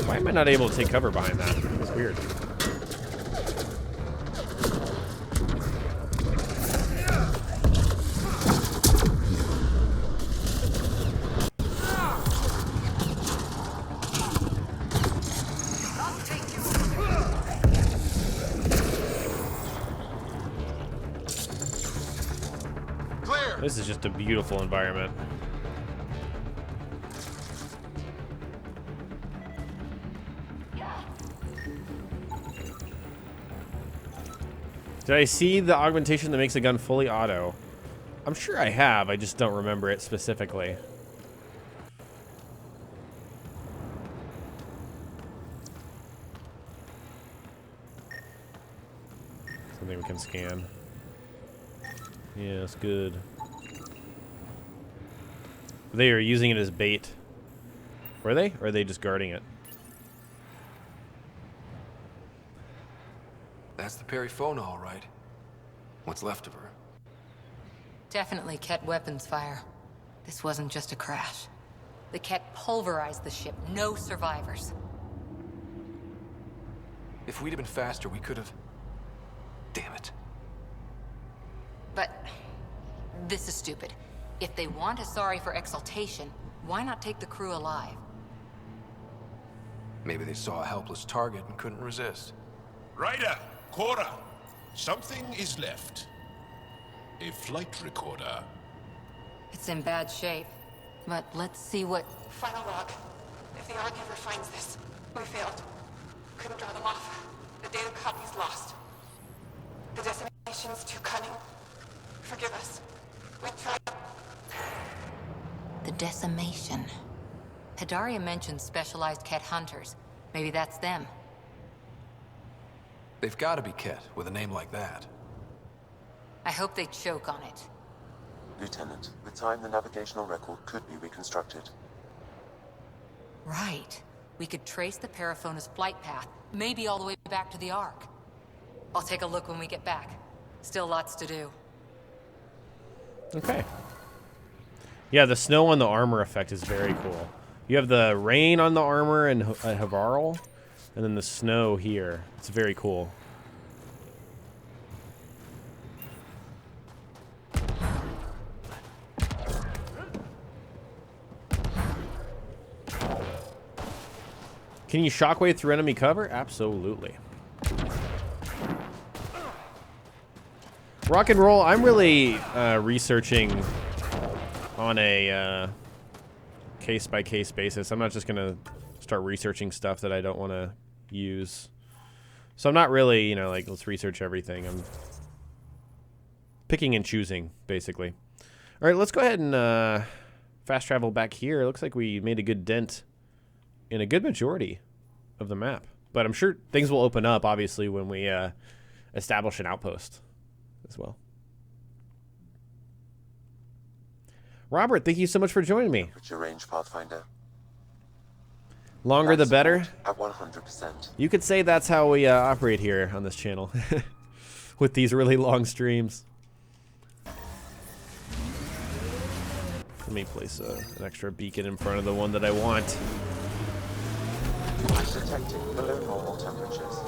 Why am I not able to take cover behind that? That's weird. This is just a beautiful environment. Did I see the augmentation that makes the gun fully auto? I'm sure I have, I just don't remember it specifically. Something we can scan. Yes, good. They are using it as bait. Were they? Or are they just guarding it? That's the Perifona, all right. What's left of her. Definitely Ket weapons fire. This wasn't just a crash. The Ket pulverized the ship. No survivors. If we'd have been faster, we could have... Damn it. But this is stupid. If they want a sorry for exaltation, why not take the crew alive? Maybe they saw a helpless target and couldn't resist. Ryder, Cora, something is left. A flight recorder. It's in bad shape. But let's see what... Final log. If the Archiver finds this, we failed. Couldn't draw them off. The data copy's lost. The decimation's too cunning. Forgive us. We tried. The decimation. Hidaria mentioned specialized Ket hunters. Maybe that's them. They've got to be Ket with a name like that. I hope they choke on it. Lieutenant, with time the navigational record could be reconstructed. Right. We could trace the Periphona's flight path, maybe all the way back to the Ark. I'll take a look when we get back. Still lots to do. Okay. Yeah, the snow on the armor effect is very cool. You have the rain on the armor in Havarl, and then the snow here. It's very cool. Can you shockwave through enemy cover? Absolutely. Rock and roll. I'm really researching on a case-by-case basis. I'm not just gonna start researching stuff that I don't want to use. So I'm not really, you know, like, let's research everything. I'm picking and choosing, basically. All right, let's go ahead and fast travel back here. It looks like we made a good dent in a good majority of the map. But I'm sure things will open up, obviously, when we establish an outpost as well. Robert, thank you so much for joining me. Temperature range, Pathfinder. Longer the better. At 100%. You could say that's how we operate here on this channel. With these really long streams. Let me place an extra beacon in front of the one that I want. Detecting below normal temperatures.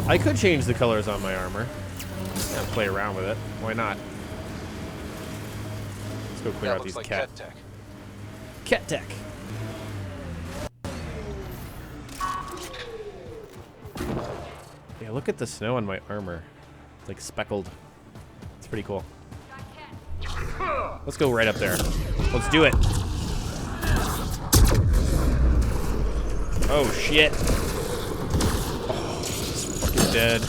I could change the colors on my armor. And play around with it. Why not? Let's go clear out these like cat tech. Cat tech. Yeah, look at the snow on my armor. It's like speckled. It's pretty cool. Let's go right up there. Let's do it. Oh shit. Oh, he's fucking dead.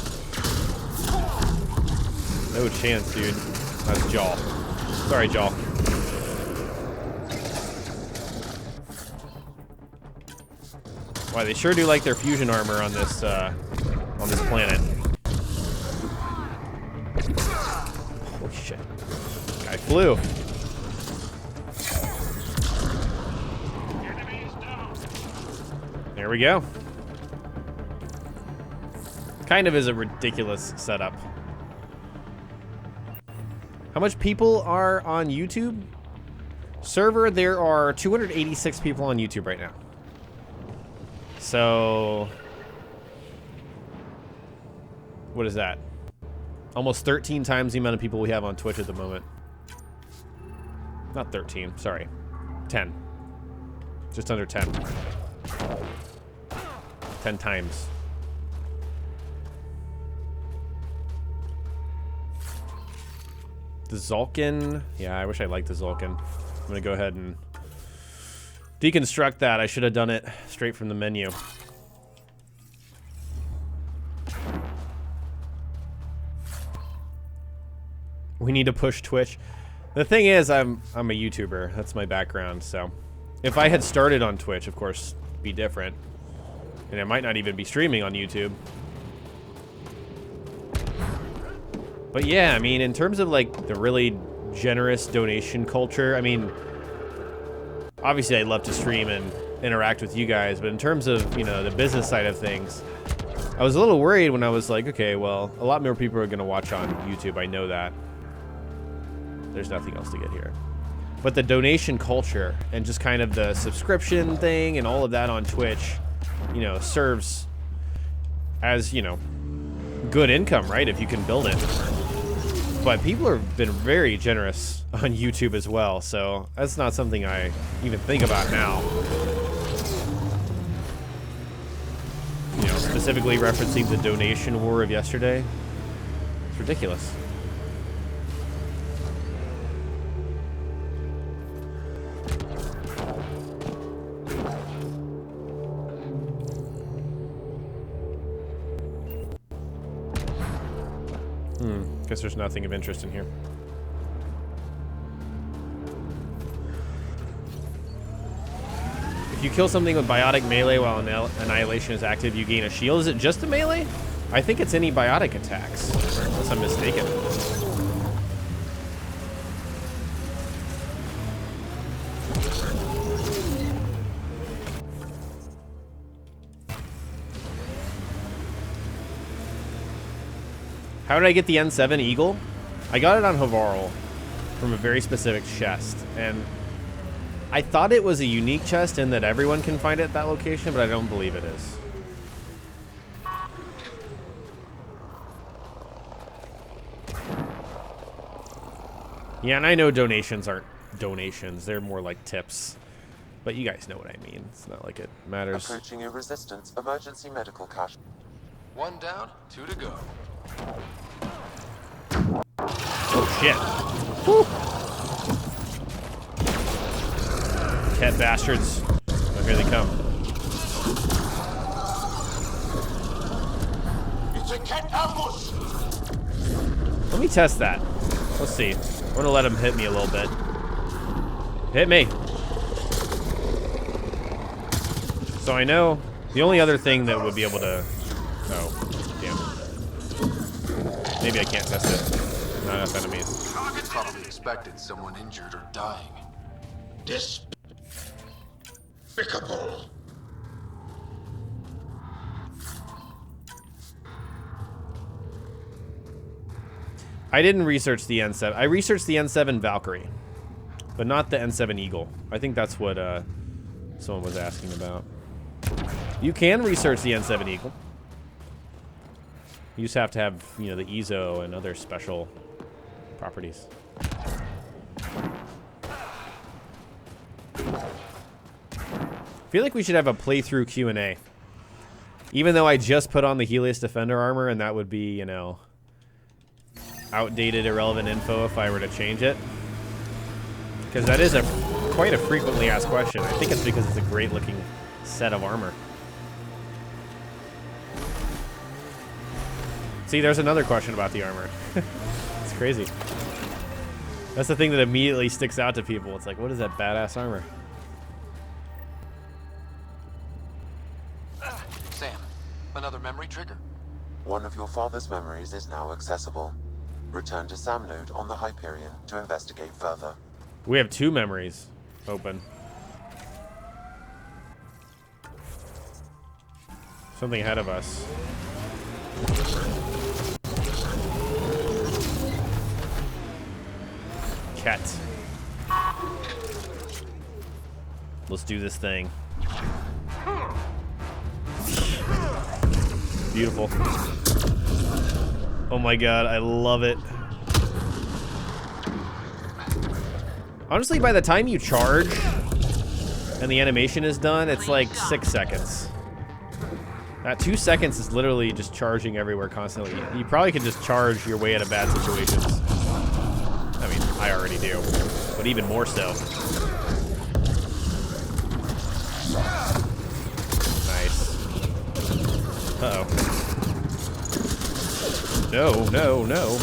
No chance, dude. That's Jaw. Sorry, Jaw. Wow, they sure do like their fusion armor on this planet. Holy shit. Guy flew. There we go. Kind of is a ridiculous setup. How much people are on YouTube? Server, there are 286 people on YouTube right now. So, what is that? Almost 13 times the amount of people we have on Twitch at the moment. Not 13, sorry. 10. Just under 10. 10 times. The Zulkin. Yeah, I wish I liked the Zulkin. I'm gonna go ahead and deconstruct that. I should have done it straight from the menu. We need to push Twitch. The thing is, I'm a YouTuber. That's my background, so if I had started on Twitch, of course, it'd be different. And I might not even be streaming on YouTube. But yeah, I mean, in terms of like the really generous donation culture, I mean, obviously I'd love to stream and interact with you guys, but in terms of, you know, the business side of things, I was a little worried when I was like, okay, well, a lot more people are going to watch on YouTube. I know that. There's nothing else to get here. But the donation culture and just kind of the subscription thing and all of that on Twitch, you know, serves as, you know, good income, right? If you can build it. But people have been very generous on YouTube as well, so that's not something I even think about now. You know, specifically referencing the donation war of yesterday. It's ridiculous. Guess there's nothing of interest in here. If you kill something with biotic melee while annihilation is active, you gain a shield. Is it just a melee? I think it's any biotic attacks, unless I'm mistaken. How did I get the N7 Eagle? I got it on Havarl from a very specific chest, and I thought it was a unique chest in that everyone can find it at that location, but I don't believe it is. Yeah, and I know donations aren't donations. They're more like tips. But you guys know what I mean. It's not like it matters. Approaching a resistance emergency medical cache. 1 down, 2 to go. Oh shit. Whew. Cat bastards. Oh, here they come. It's a cat ambush! Let me test that. Let's see. I'm gonna let him hit me a little bit. Hit me. So I know the only other thing that would be able to... Oh, damn. Maybe I can't test it. Not enough enemies. Probably expected someone injured or dying. Despicable. I didn't research the N7. I researched the N7 Valkyrie, but not the N7 Eagle. I think that's what someone was asking about. You can research the N7 Eagle. You just have to have, you know, the EZO and other special properties. I feel like we should have a playthrough Q&A. Even though I just put on the Helios Defender armor, and that would be, you know, outdated, irrelevant info if I were to change it. Because that is quite a frequently asked question. I think it's because it's a great looking set of armor. See, there's another question about the armor. It's crazy. That's the thing that immediately sticks out to people. It's like, what is that badass armor? Sam, another memory trigger. One of your father's memories is now accessible. Return to Sam node on the Hyperion to investigate further. We have 2 memories open. Something ahead of us. Cat. Let's do this thing. Beautiful. Oh my god, I love it. Honestly, by the time you charge and the animation is done, it's like 6 seconds. That 2 seconds is literally just charging everywhere constantly. You probably could just charge your way out of bad situations. I mean, I already do, but even more so. Nice. Uh-oh. No, no, no.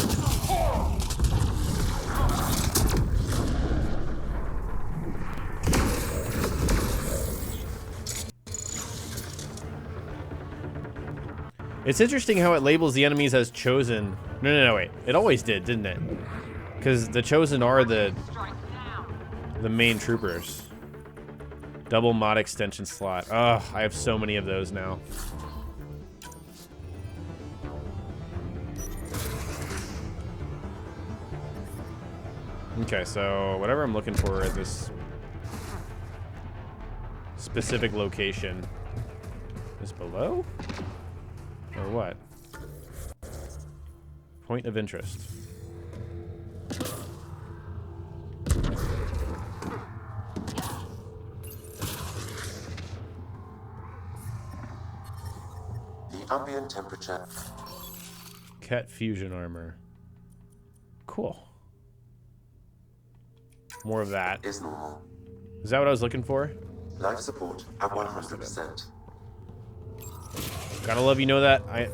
It's interesting how it labels the enemies as chosen. No, wait. It always did, didn't it? Because the chosen are the main troopers. Double mod extension slot. Ugh, I have so many of those now. Okay, so whatever I'm looking for at this specific location is below? Or what? Point of interest. The ambient temperature. Cat fusion armor. Cool. More of that. Is normal. Is that what I was looking for? Life support at 100%. Gotta love you know that. I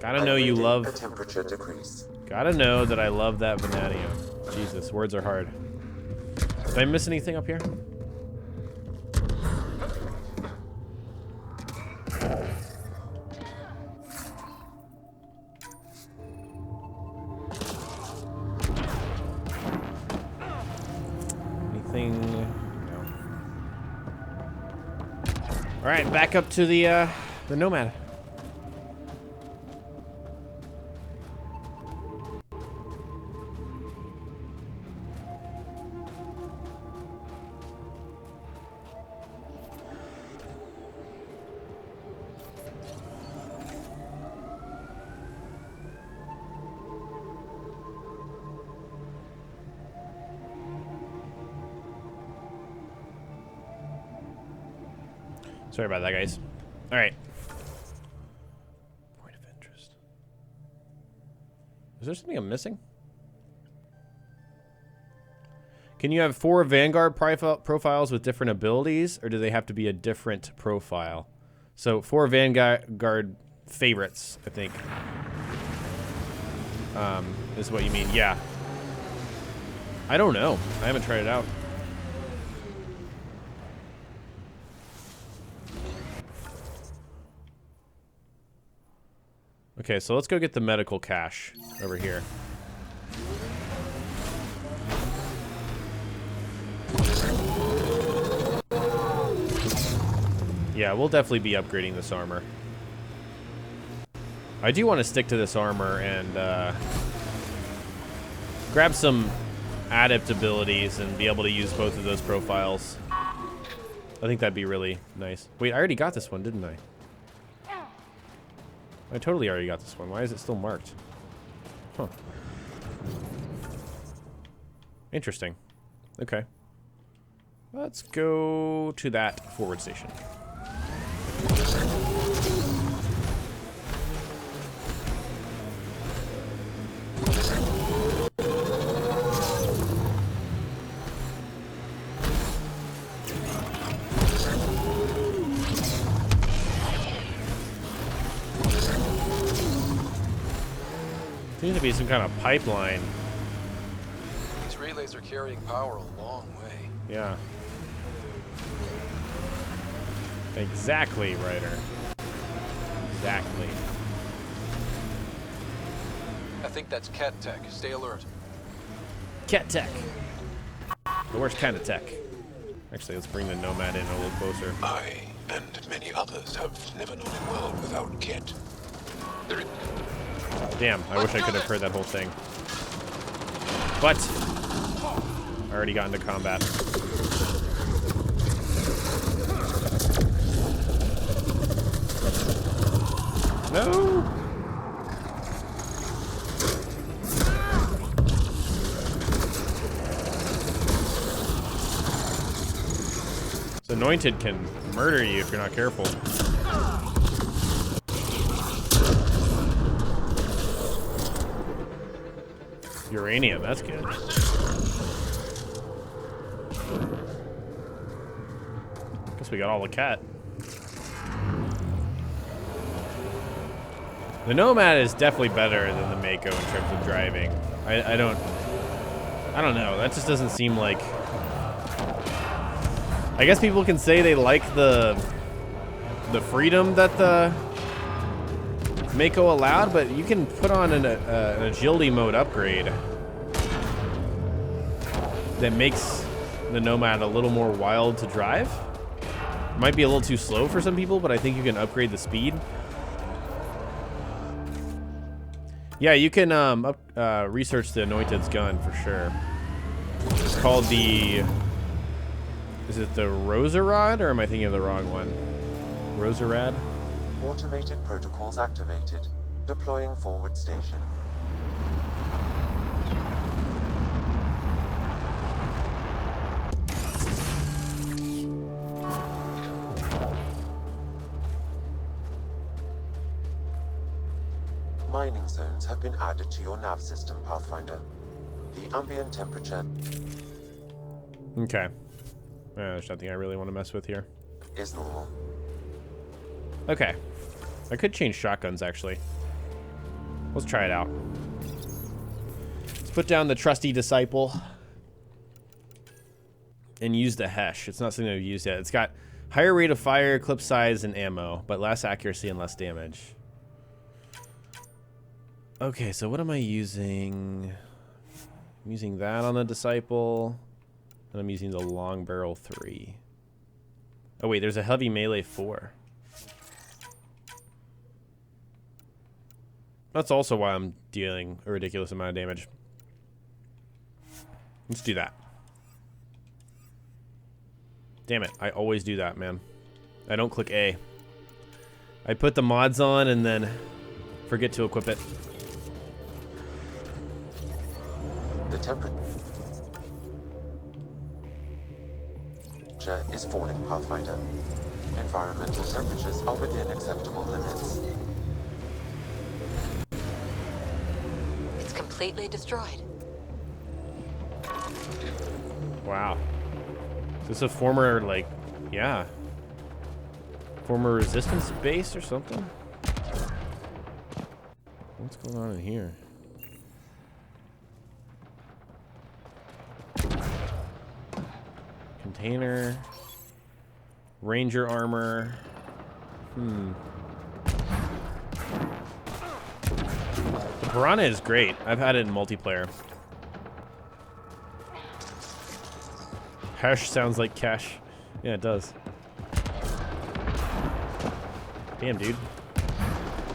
gotta know you love. A temperature decrease. Gotta know that I love that vanadium. Jesus, words are hard. Did I miss anything up here? Anything? No. All right, back up to the Nomad. Sorry about that, guys. All right. Point of interest. Is there something I'm missing? Can you have 4 Vanguard profiles with different abilities, or do they have to be a different profile? So 4 Vanguard favorites, I think, is what you mean. Yeah. I don't know. I haven't tried it out. Okay, so let's go get the medical cache over here. Yeah, we'll definitely be upgrading this armor. I do want to stick to this armor and grab some adept abilities and be able to use both of those profiles. I think that'd be really nice. Wait, I already got this one, didn't I? I totally already got this one. Why is it still marked? Huh. Interesting. Okay. Let's go to that forward station. Seems to be some kind of pipeline. These relays are carrying power a long way. Yeah. Exactly, Ryder. Exactly. I think that's Cat Tech. Stay alert. Cat Tech. The worst kind of tech. Actually, let's bring the Nomad in a little closer. I and many others have never known a world without Ket. Damn, I wish I could have heard that whole thing. But I already got into combat. No! This Anointed can murder you if you're not careful. Uranium, that's good. Guess we got all the cat. The Nomad is definitely better than the Mako in terms of driving. I don't know. That just doesn't seem like. I guess people can say they like the freedom that the Mako allowed, but you can put on an agility mode upgrade that makes the Nomad a little more wild to drive. Might be a little too slow for some people, but I think you can upgrade the speed. Yeah, you can research the Anointed's gun for sure. It's called the... Is it the Roserad, or am I thinking of the wrong one? Roserad? Automated protocols activated. Deploying forward station. Mining zones have been added to your nav system, Pathfinder. The ambient temperature... Okay. There's nothing I really want to mess with here. ...is normal. Okay. I could change shotguns, actually. Let's try it out. Let's put down the trusty Disciple. And use the Hesh. It's not something I've used yet. It's got higher rate of fire, clip size, and ammo, but less accuracy and less damage. Okay, so what am I using? I'm using that on the Disciple. And I'm using the long barrel 3. Oh wait, there's a heavy melee 4. That's also why I'm dealing a ridiculous amount of damage. Let's do that. Damn it, I always do that, man. I don't click A. I put the mods on and then forget to equip it. The temperature is falling, Pathfinder. Environmental temperatures are within acceptable limits. It's completely destroyed. Wow. Is this a former, like, yeah. Former resistance base or something? What's going on in here? Container. Ranger armor. The piranha is great. I've had it in multiplayer. Hash sounds like cash. Yeah, it does. Damn, dude.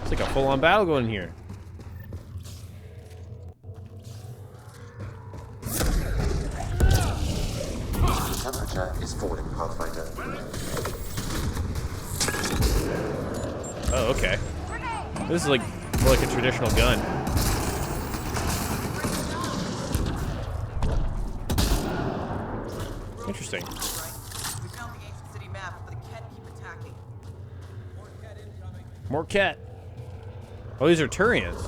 It's like a full-on battle going here. Temperature is falling, Pathfinder. Oh, okay. This is like more like a traditional gun. Interesting. We found the ancient city map, but the Ket keep attacking. More cat. Oh, these are Turians.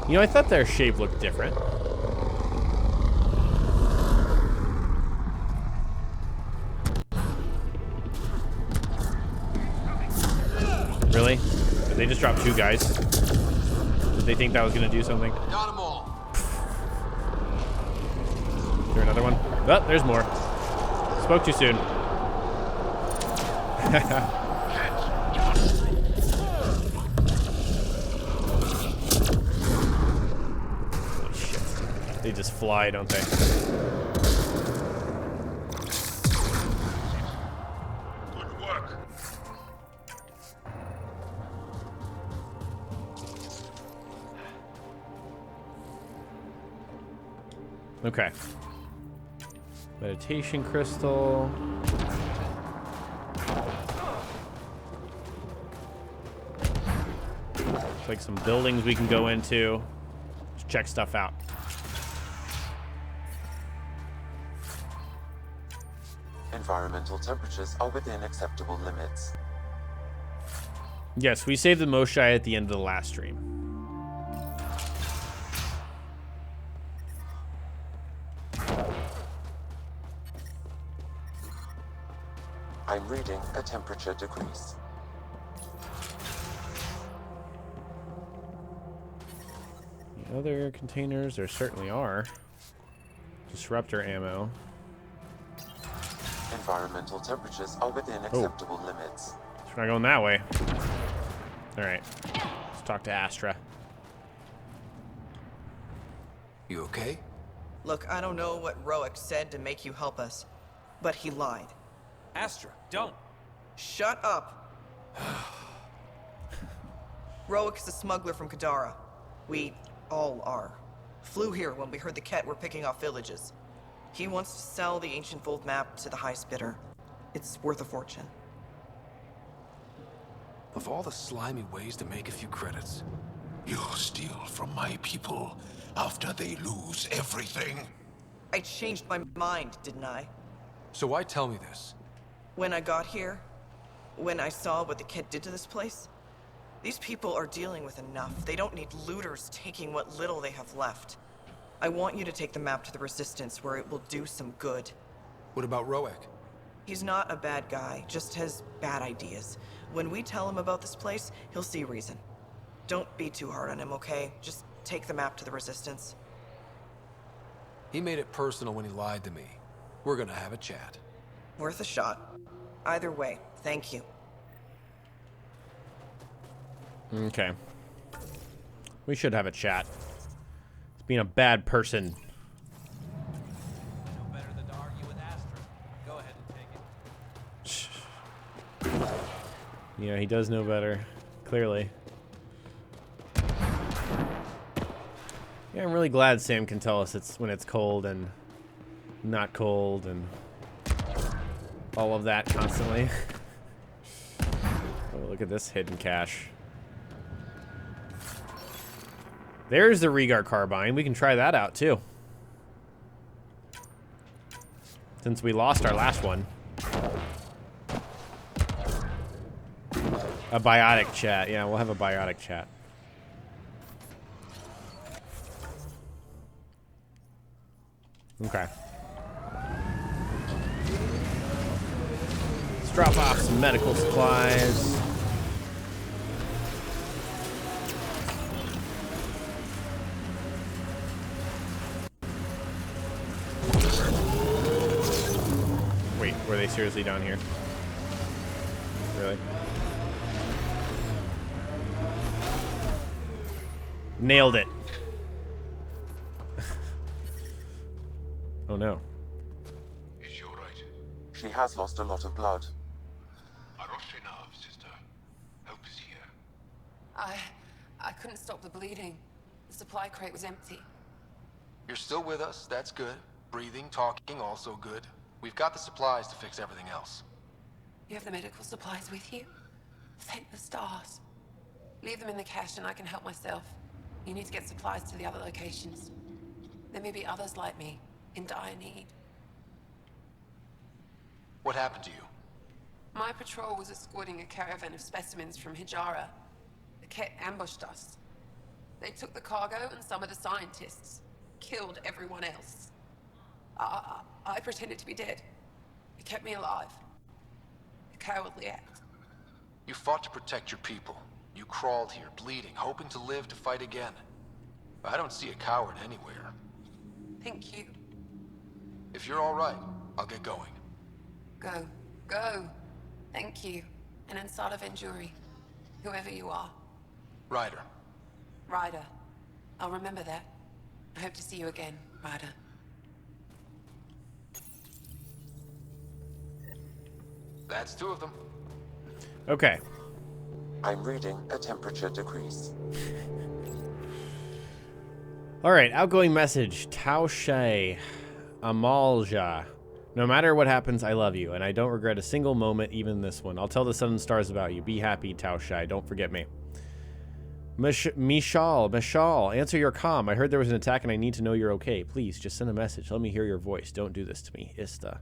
You know, I thought their shape looked different. Really? Did they just drop 2 guys? Did they think that was gonna do something? Got them all. Is there another one? Oh, there's more. Spoke too soon. Holy shit. They just fly, don't they? Good work. Okay. Meditation crystal. Looks like some buildings we can go into. Let's check stuff out. Environmental temperatures are within acceptable limits. Yes, we saved the Moshai at the end of the last stream. I'm reading a temperature decrease. The other containers, there certainly are. Disruptor ammo. Environmental temperatures are within acceptable limits. So we're not going that way. Alright. Let's talk to Astra. You okay? Look, I don't know what Roic said to make you help us, but he lied. Astra, don't. Shut up. Roic is a smuggler from Kadara. We all are. Flew here when we heard the Ket were picking off villages. He wants to sell the ancient Voeld map to the highest bidder. It's worth a fortune. Of all the slimy ways to make a few credits. You steal from my people after they lose everything? I changed my mind, didn't I? So why tell me this? When I got here, when I saw what the Ket did to this place, these people are dealing with enough. They don't need looters taking what little they have left. I want you to take the map to the Resistance where it will do some good. What about Roic? He's not a bad guy, just has bad ideas. When we tell him about this place, he'll see reason. Don't be too hard on him, okay? Just take the map to the Resistance. He made it personal when he lied to me. We're gonna have a chat. Worth a shot. Either way, thank you. Okay. We should have a chat. It's being a bad person. No better than to argue with Astra. Go ahead and take it. Yeah, he does know better. Clearly. Yeah, I'm really glad Sam can tell us it's when it's cold and not cold and all of that constantly. Oh, look at this hidden cache. There's the Rhaegar carbine. We can try that out too. Since we lost our last one. A biotic chat. Yeah, we'll have a biotic chat. Okay. drop off some medical supplies. Wait, were they seriously down here? Really? Nailed it. Oh no. Is she all right? She has lost a lot of blood. Sister. Help is here. I couldn't stop the bleeding. The supply crate was empty. You're still with us, that's good. Breathing, talking, also good. We've got the supplies to fix everything else. You have the medical supplies with you? Thank the stars. Leave them in the cache and I can help myself. You need to get supplies to the other locations. There may be others like me, in dire need. What happened to you? My patrol was escorting a caravan of specimens from Hijara. The Ket ambushed us. They took the cargo and some of the scientists. Killed everyone else. I pretended to be dead. It kept me alive. A cowardly act. You fought to protect your people. You crawled here, bleeding, hoping to live to fight again. I don't see a coward anywhere. Thank you. If you're all right, I'll get going. Go. Go. Thank you. And Ansata Venturi. Whoever you are. Ryder. Ryder. I'll remember that. I hope to see you again, Ryder. That's two of them. Okay. I'm reading a temperature decrease. Alright, outgoing message. Taoshe Amalja. No matter what happens, I love you, and I don't regret a single moment, even this one. I'll tell the sun and stars about you. Be happy, Taoshe. Don't forget me. Mishal, answer your comm. I heard there was an attack and I need to know you're okay. Please, just send a message. Let me hear your voice. Don't do this to me. Ista.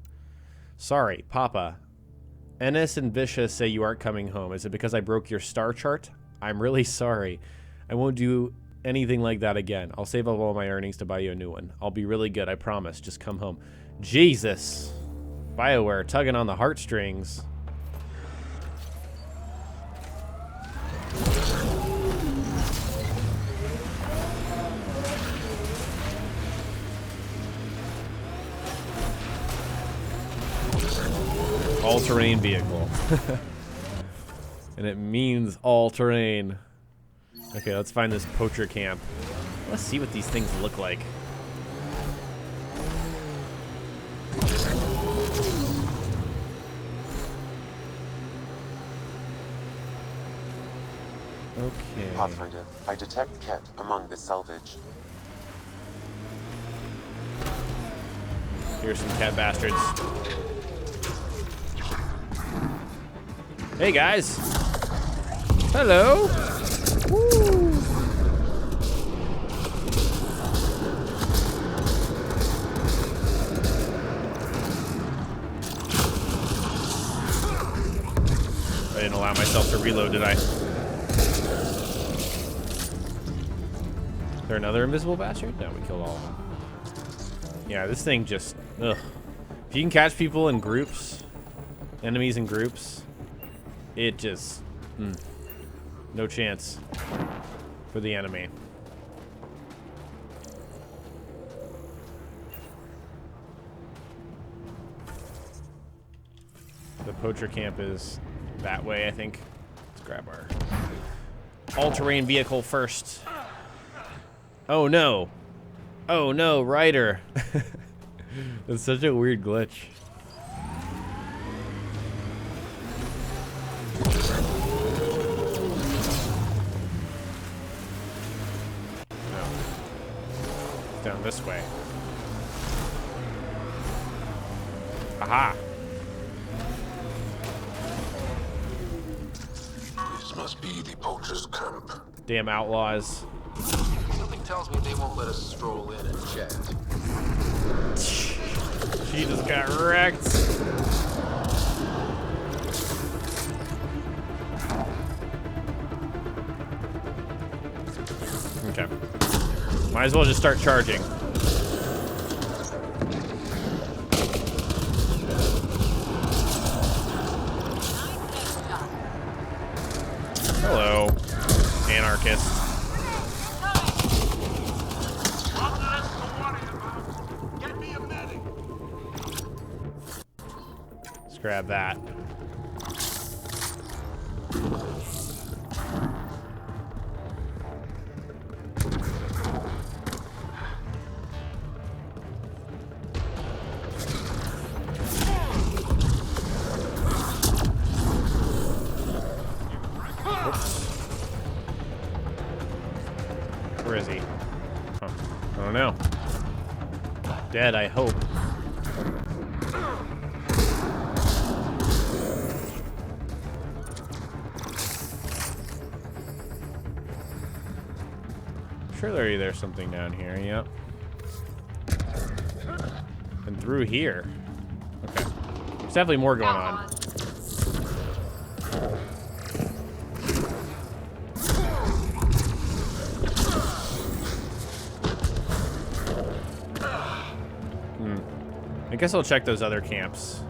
Sorry, Papa. Ennis and Vicious say you aren't coming home. Is it because I broke your star chart? I'm really sorry. I won't do anything like that again. I'll save up all my earnings to buy you a new one. I'll be really good, I promise. Just come home. Jesus. BioWare tugging on the heartstrings. All-terrain vehicle. And it means all-terrain. Okay, let's find this poacher camp. Let's see what these things look like. Okay. Pathfinder, I detect Ket among this salvage. Here's some cat bastards. Hey guys. Hello. Woo. I didn't allow myself to reload, did I? Is there another invisible bastard? No, we killed all of them. Yeah, this thing just, ugh. If you can catch people in groups, enemies in groups, it just, no chance for the enemy. The poacher camp is that way, I think. Let's grab our all-terrain vehicle first. Oh no. Oh no, Ryder. That's such a weird glitch. No. Down this way. Aha. This must be the poacher's camp. Damn outlaws. Something tells me they won't let us stroll in and chat. She just got wrecked. Okay. Might as well just start charging. anarchist. Let's grab that. Where is he? Huh. I don't know. Dead, I hope. Surely there's something down here, yep. And through here. Okay. There's definitely more going on. I guess I'll check those other camps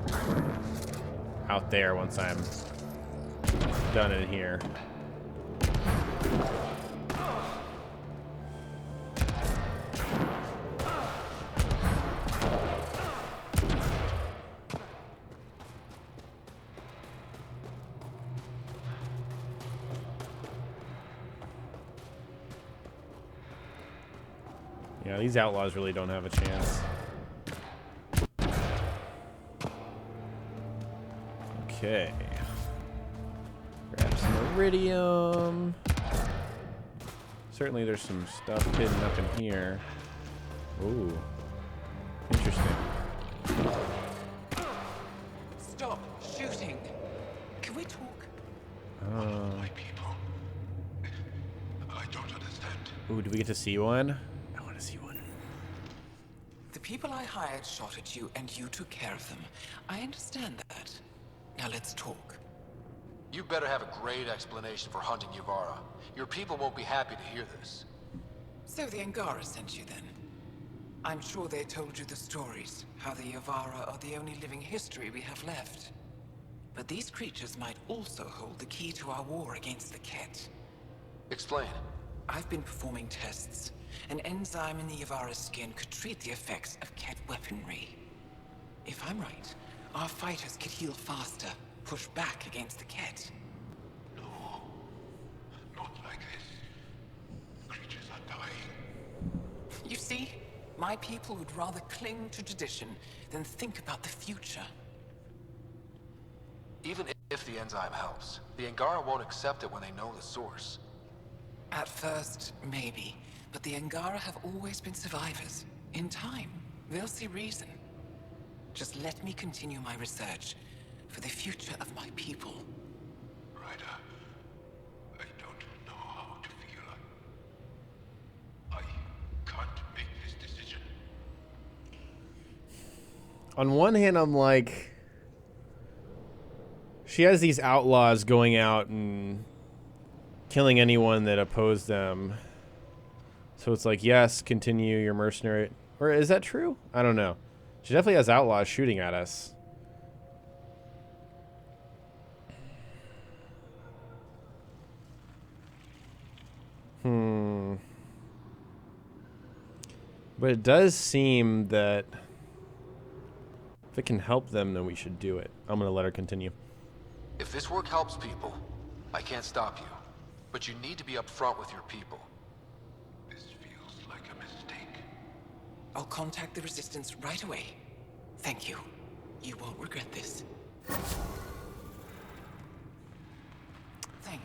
out there once I'm done in here. Yeah, these outlaws really don't have a chance. Okay. Grab some iridium. Certainly there's some stuff hidden up in here. Ooh. Interesting. Stop shooting. Can we talk? My people. I don't understand. Ooh, do we get to see one? I want to see one. The people I hired shot at you, and you took care of them. I understand that. Now let's talk. You better have a great explanation for hunting Yavara. Your people won't be happy to hear this. So the Angara sent you then? I'm sure they told you the stories, how the Yavara are the only living history we have left. But these creatures might also hold the key to our war against the Ket. Explain. I've been performing tests. An enzyme in the Yavara's skin could treat the effects of Ket weaponry. If I'm right, our fighters could heal faster, push back against the Ket. No. Not like this. Creatures are dying. You see, my people would rather cling to tradition than think about the future. Even if the enzyme helps, the Angara won't accept it when they know the source. At first, maybe. But the Angara have always been survivors. In time, they'll see reason. Just let me continue my research for the future of my people. Ryder, I don't know how to feel. I can't make this decision. On one hand, I'm like, she has these outlaws going out and killing anyone that opposed them. So it's like, yes, continue your mercenary. Or is that true? I don't know. She definitely has outlaws shooting at us. But it does seem that if it can help them, then we should do it. I'm going to let her continue. If this work helps people, I can't stop you. But you need to be upfront with your people. This feels like a mistake. I'll contact the Resistance right away. Thank you. You won't regret this. Thank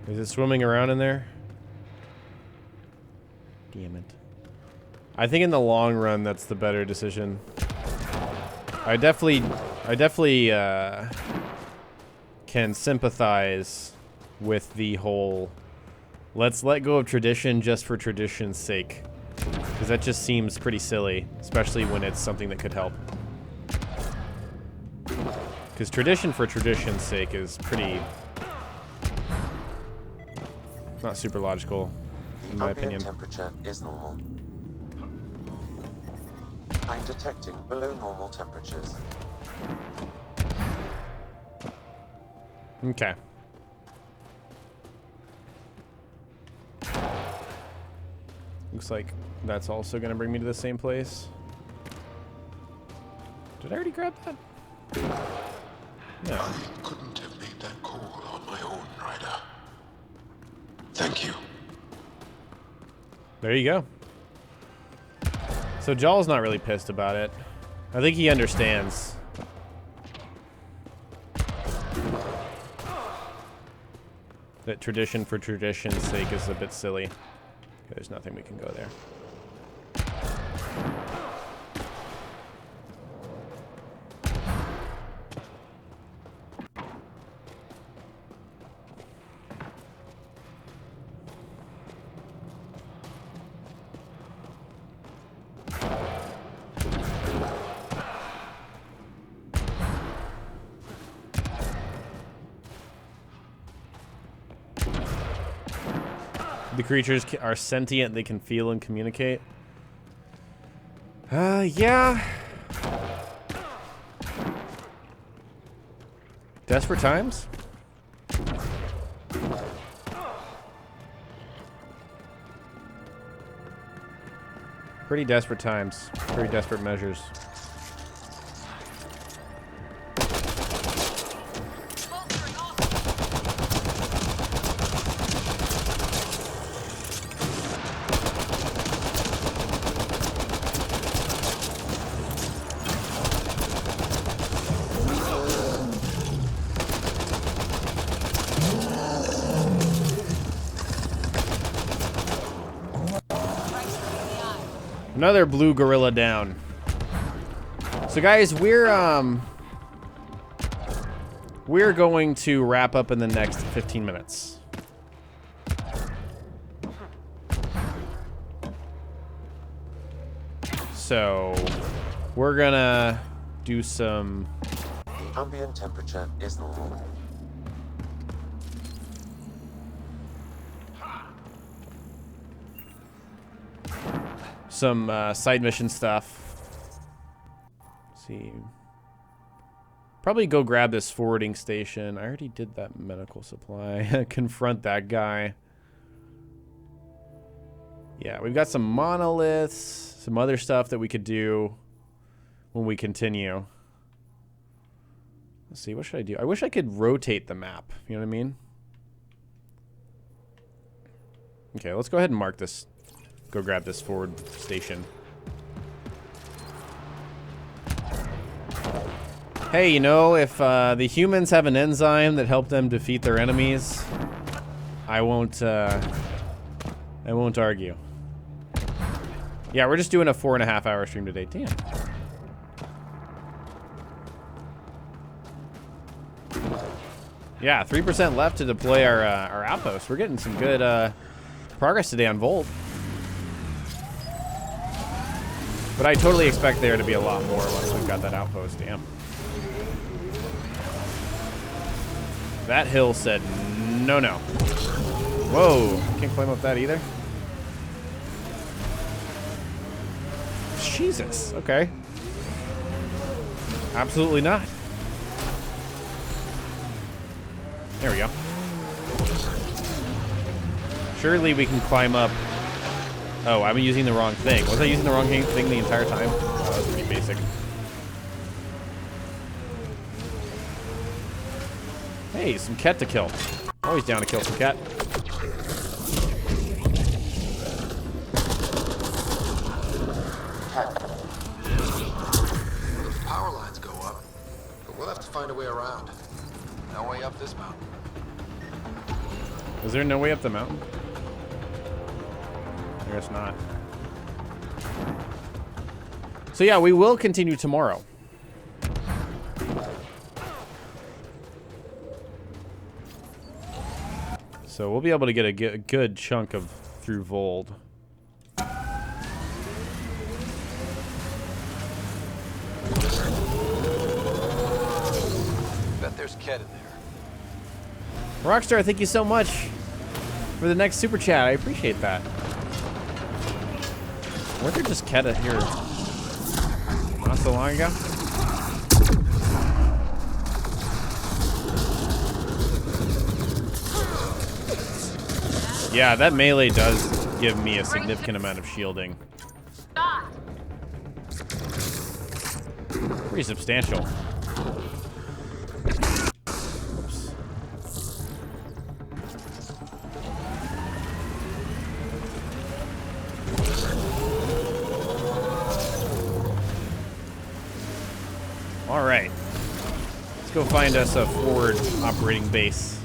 you. Is it swimming around in there? Damn it. I think in the long run, that's the better decision. I definitely can sympathize with the whole let's let go of tradition just for tradition's sake. Because that just seems pretty silly, especially when it's something that could help. Because tradition for tradition's sake is pretty not super logical, in my opinion. Temperature is normal. I'm detecting below normal temperatures. Okay. Looks like that's also going to bring me to the same place. Did I already grab that? No. I couldn't have made that call on my own, Ryder. Thank you. There you go. So Jaw's not really pissed about it. I think he understands. That tradition for tradition's sake is a bit silly. Okay, there's nothing we can go there. The creatures are sentient, they can feel and communicate. Yeah. Desperate times? Pretty desperate times. Pretty desperate measures. Another blue gorilla down. So guys, we're going to wrap up in the next 15 minutes. So we're gonna do some ambient temperature is normal. some side mission stuff. Let's see. Probably go grab this forwarding station. I already did that medical supply. Confront that guy. Yeah, we've got some monoliths, some other stuff that we could do when we continue. Let's see, what should I do? I wish I could rotate the map. You know what I mean? Okay, let's go ahead and mark this. Go grab this forward station. Hey, you know, if the humans have an enzyme that helped them defeat their enemies, I won't argue. Yeah, we're just doing a 4.5-hour stream today. Damn. Yeah, 3% left to deploy our outpost. We're getting some good progress today on Voeld. But I totally expect there to be a lot more once we've got that outpost. Damn. That hill said no, no. Whoa, can't climb up that either. Jesus, okay. Absolutely not. There we go. Surely we can climb up. Oh, I'm using the wrong thing. Was I using the wrong thing the entire time? Oh, that was pretty basic. Hey, some cat to kill. Always down to kill some cat. Power lines go up, but we'll have to find a way around. No way up this mountain. Is there no way up the mountain? I guess not. So yeah, we will continue tomorrow. So we'll be able to get a good chunk of through Voeld. Bet there's Ket in there. Rockstar, thank you so much for the next super chat. I appreciate that. Weren't there just Ket here not so long ago? Yeah, that melee does give me a significant amount of shielding. Pretty substantial. Oops. All right. Let's go find us a forward operating base.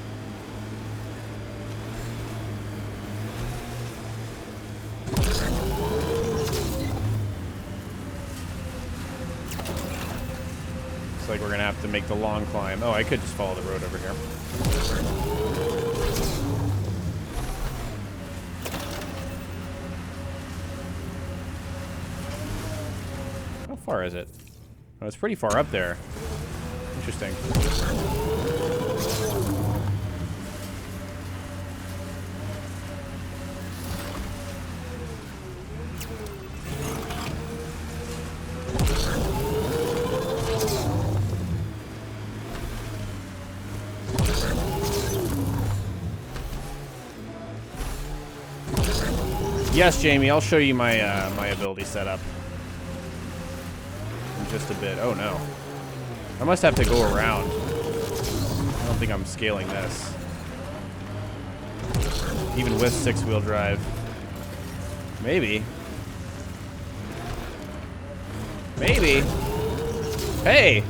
Like we're gonna have to make the long climb. Oh, I could just follow the road over here. How far is it? Oh, it's pretty far up there. Interesting. Yes, Jamie, I'll show you my my ability setup in just a bit. Oh no, I must have to go around. I don't think I'm scaling this, even with 6-wheel drive. Maybe. Maybe. Hey,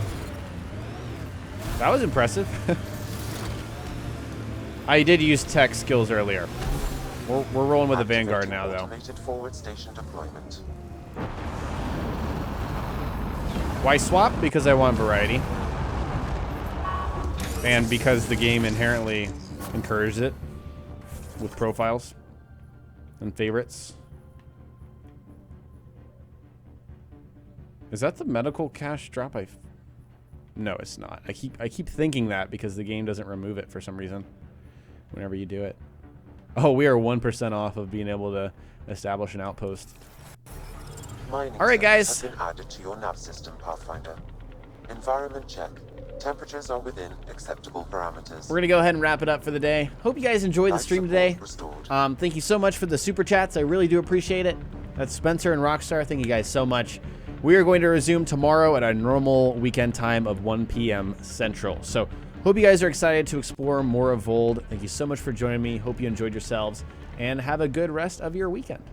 that was impressive. I did use tech skills earlier. We're rolling with the Vanguard now, though. Forward station deployment. Why swap? Because I want variety. And because the game inherently encourages it with profiles and favorites. Is that the medical cash drop? No, it's not. I keep thinking that because the game doesn't remove it for some reason whenever you do it. Oh, we are 1% off of being able to establish an outpost. All right, guys. Have been added to your nav system, Pathfinder. Environment check. Temperatures are within acceptable parameters. We're gonna go ahead and wrap it up for the day. Hope you guys enjoyed the stream today. Thank you so much for the super chats. I really do appreciate it. That's Spencer and Rockstar. Thank you guys so much. We are going to resume tomorrow at our normal weekend time of 1 p.m. Central. So hope you guys are excited to explore more of Voeld. Thank you so much for joining me. Hope you enjoyed yourselves, and have a good rest of your weekend.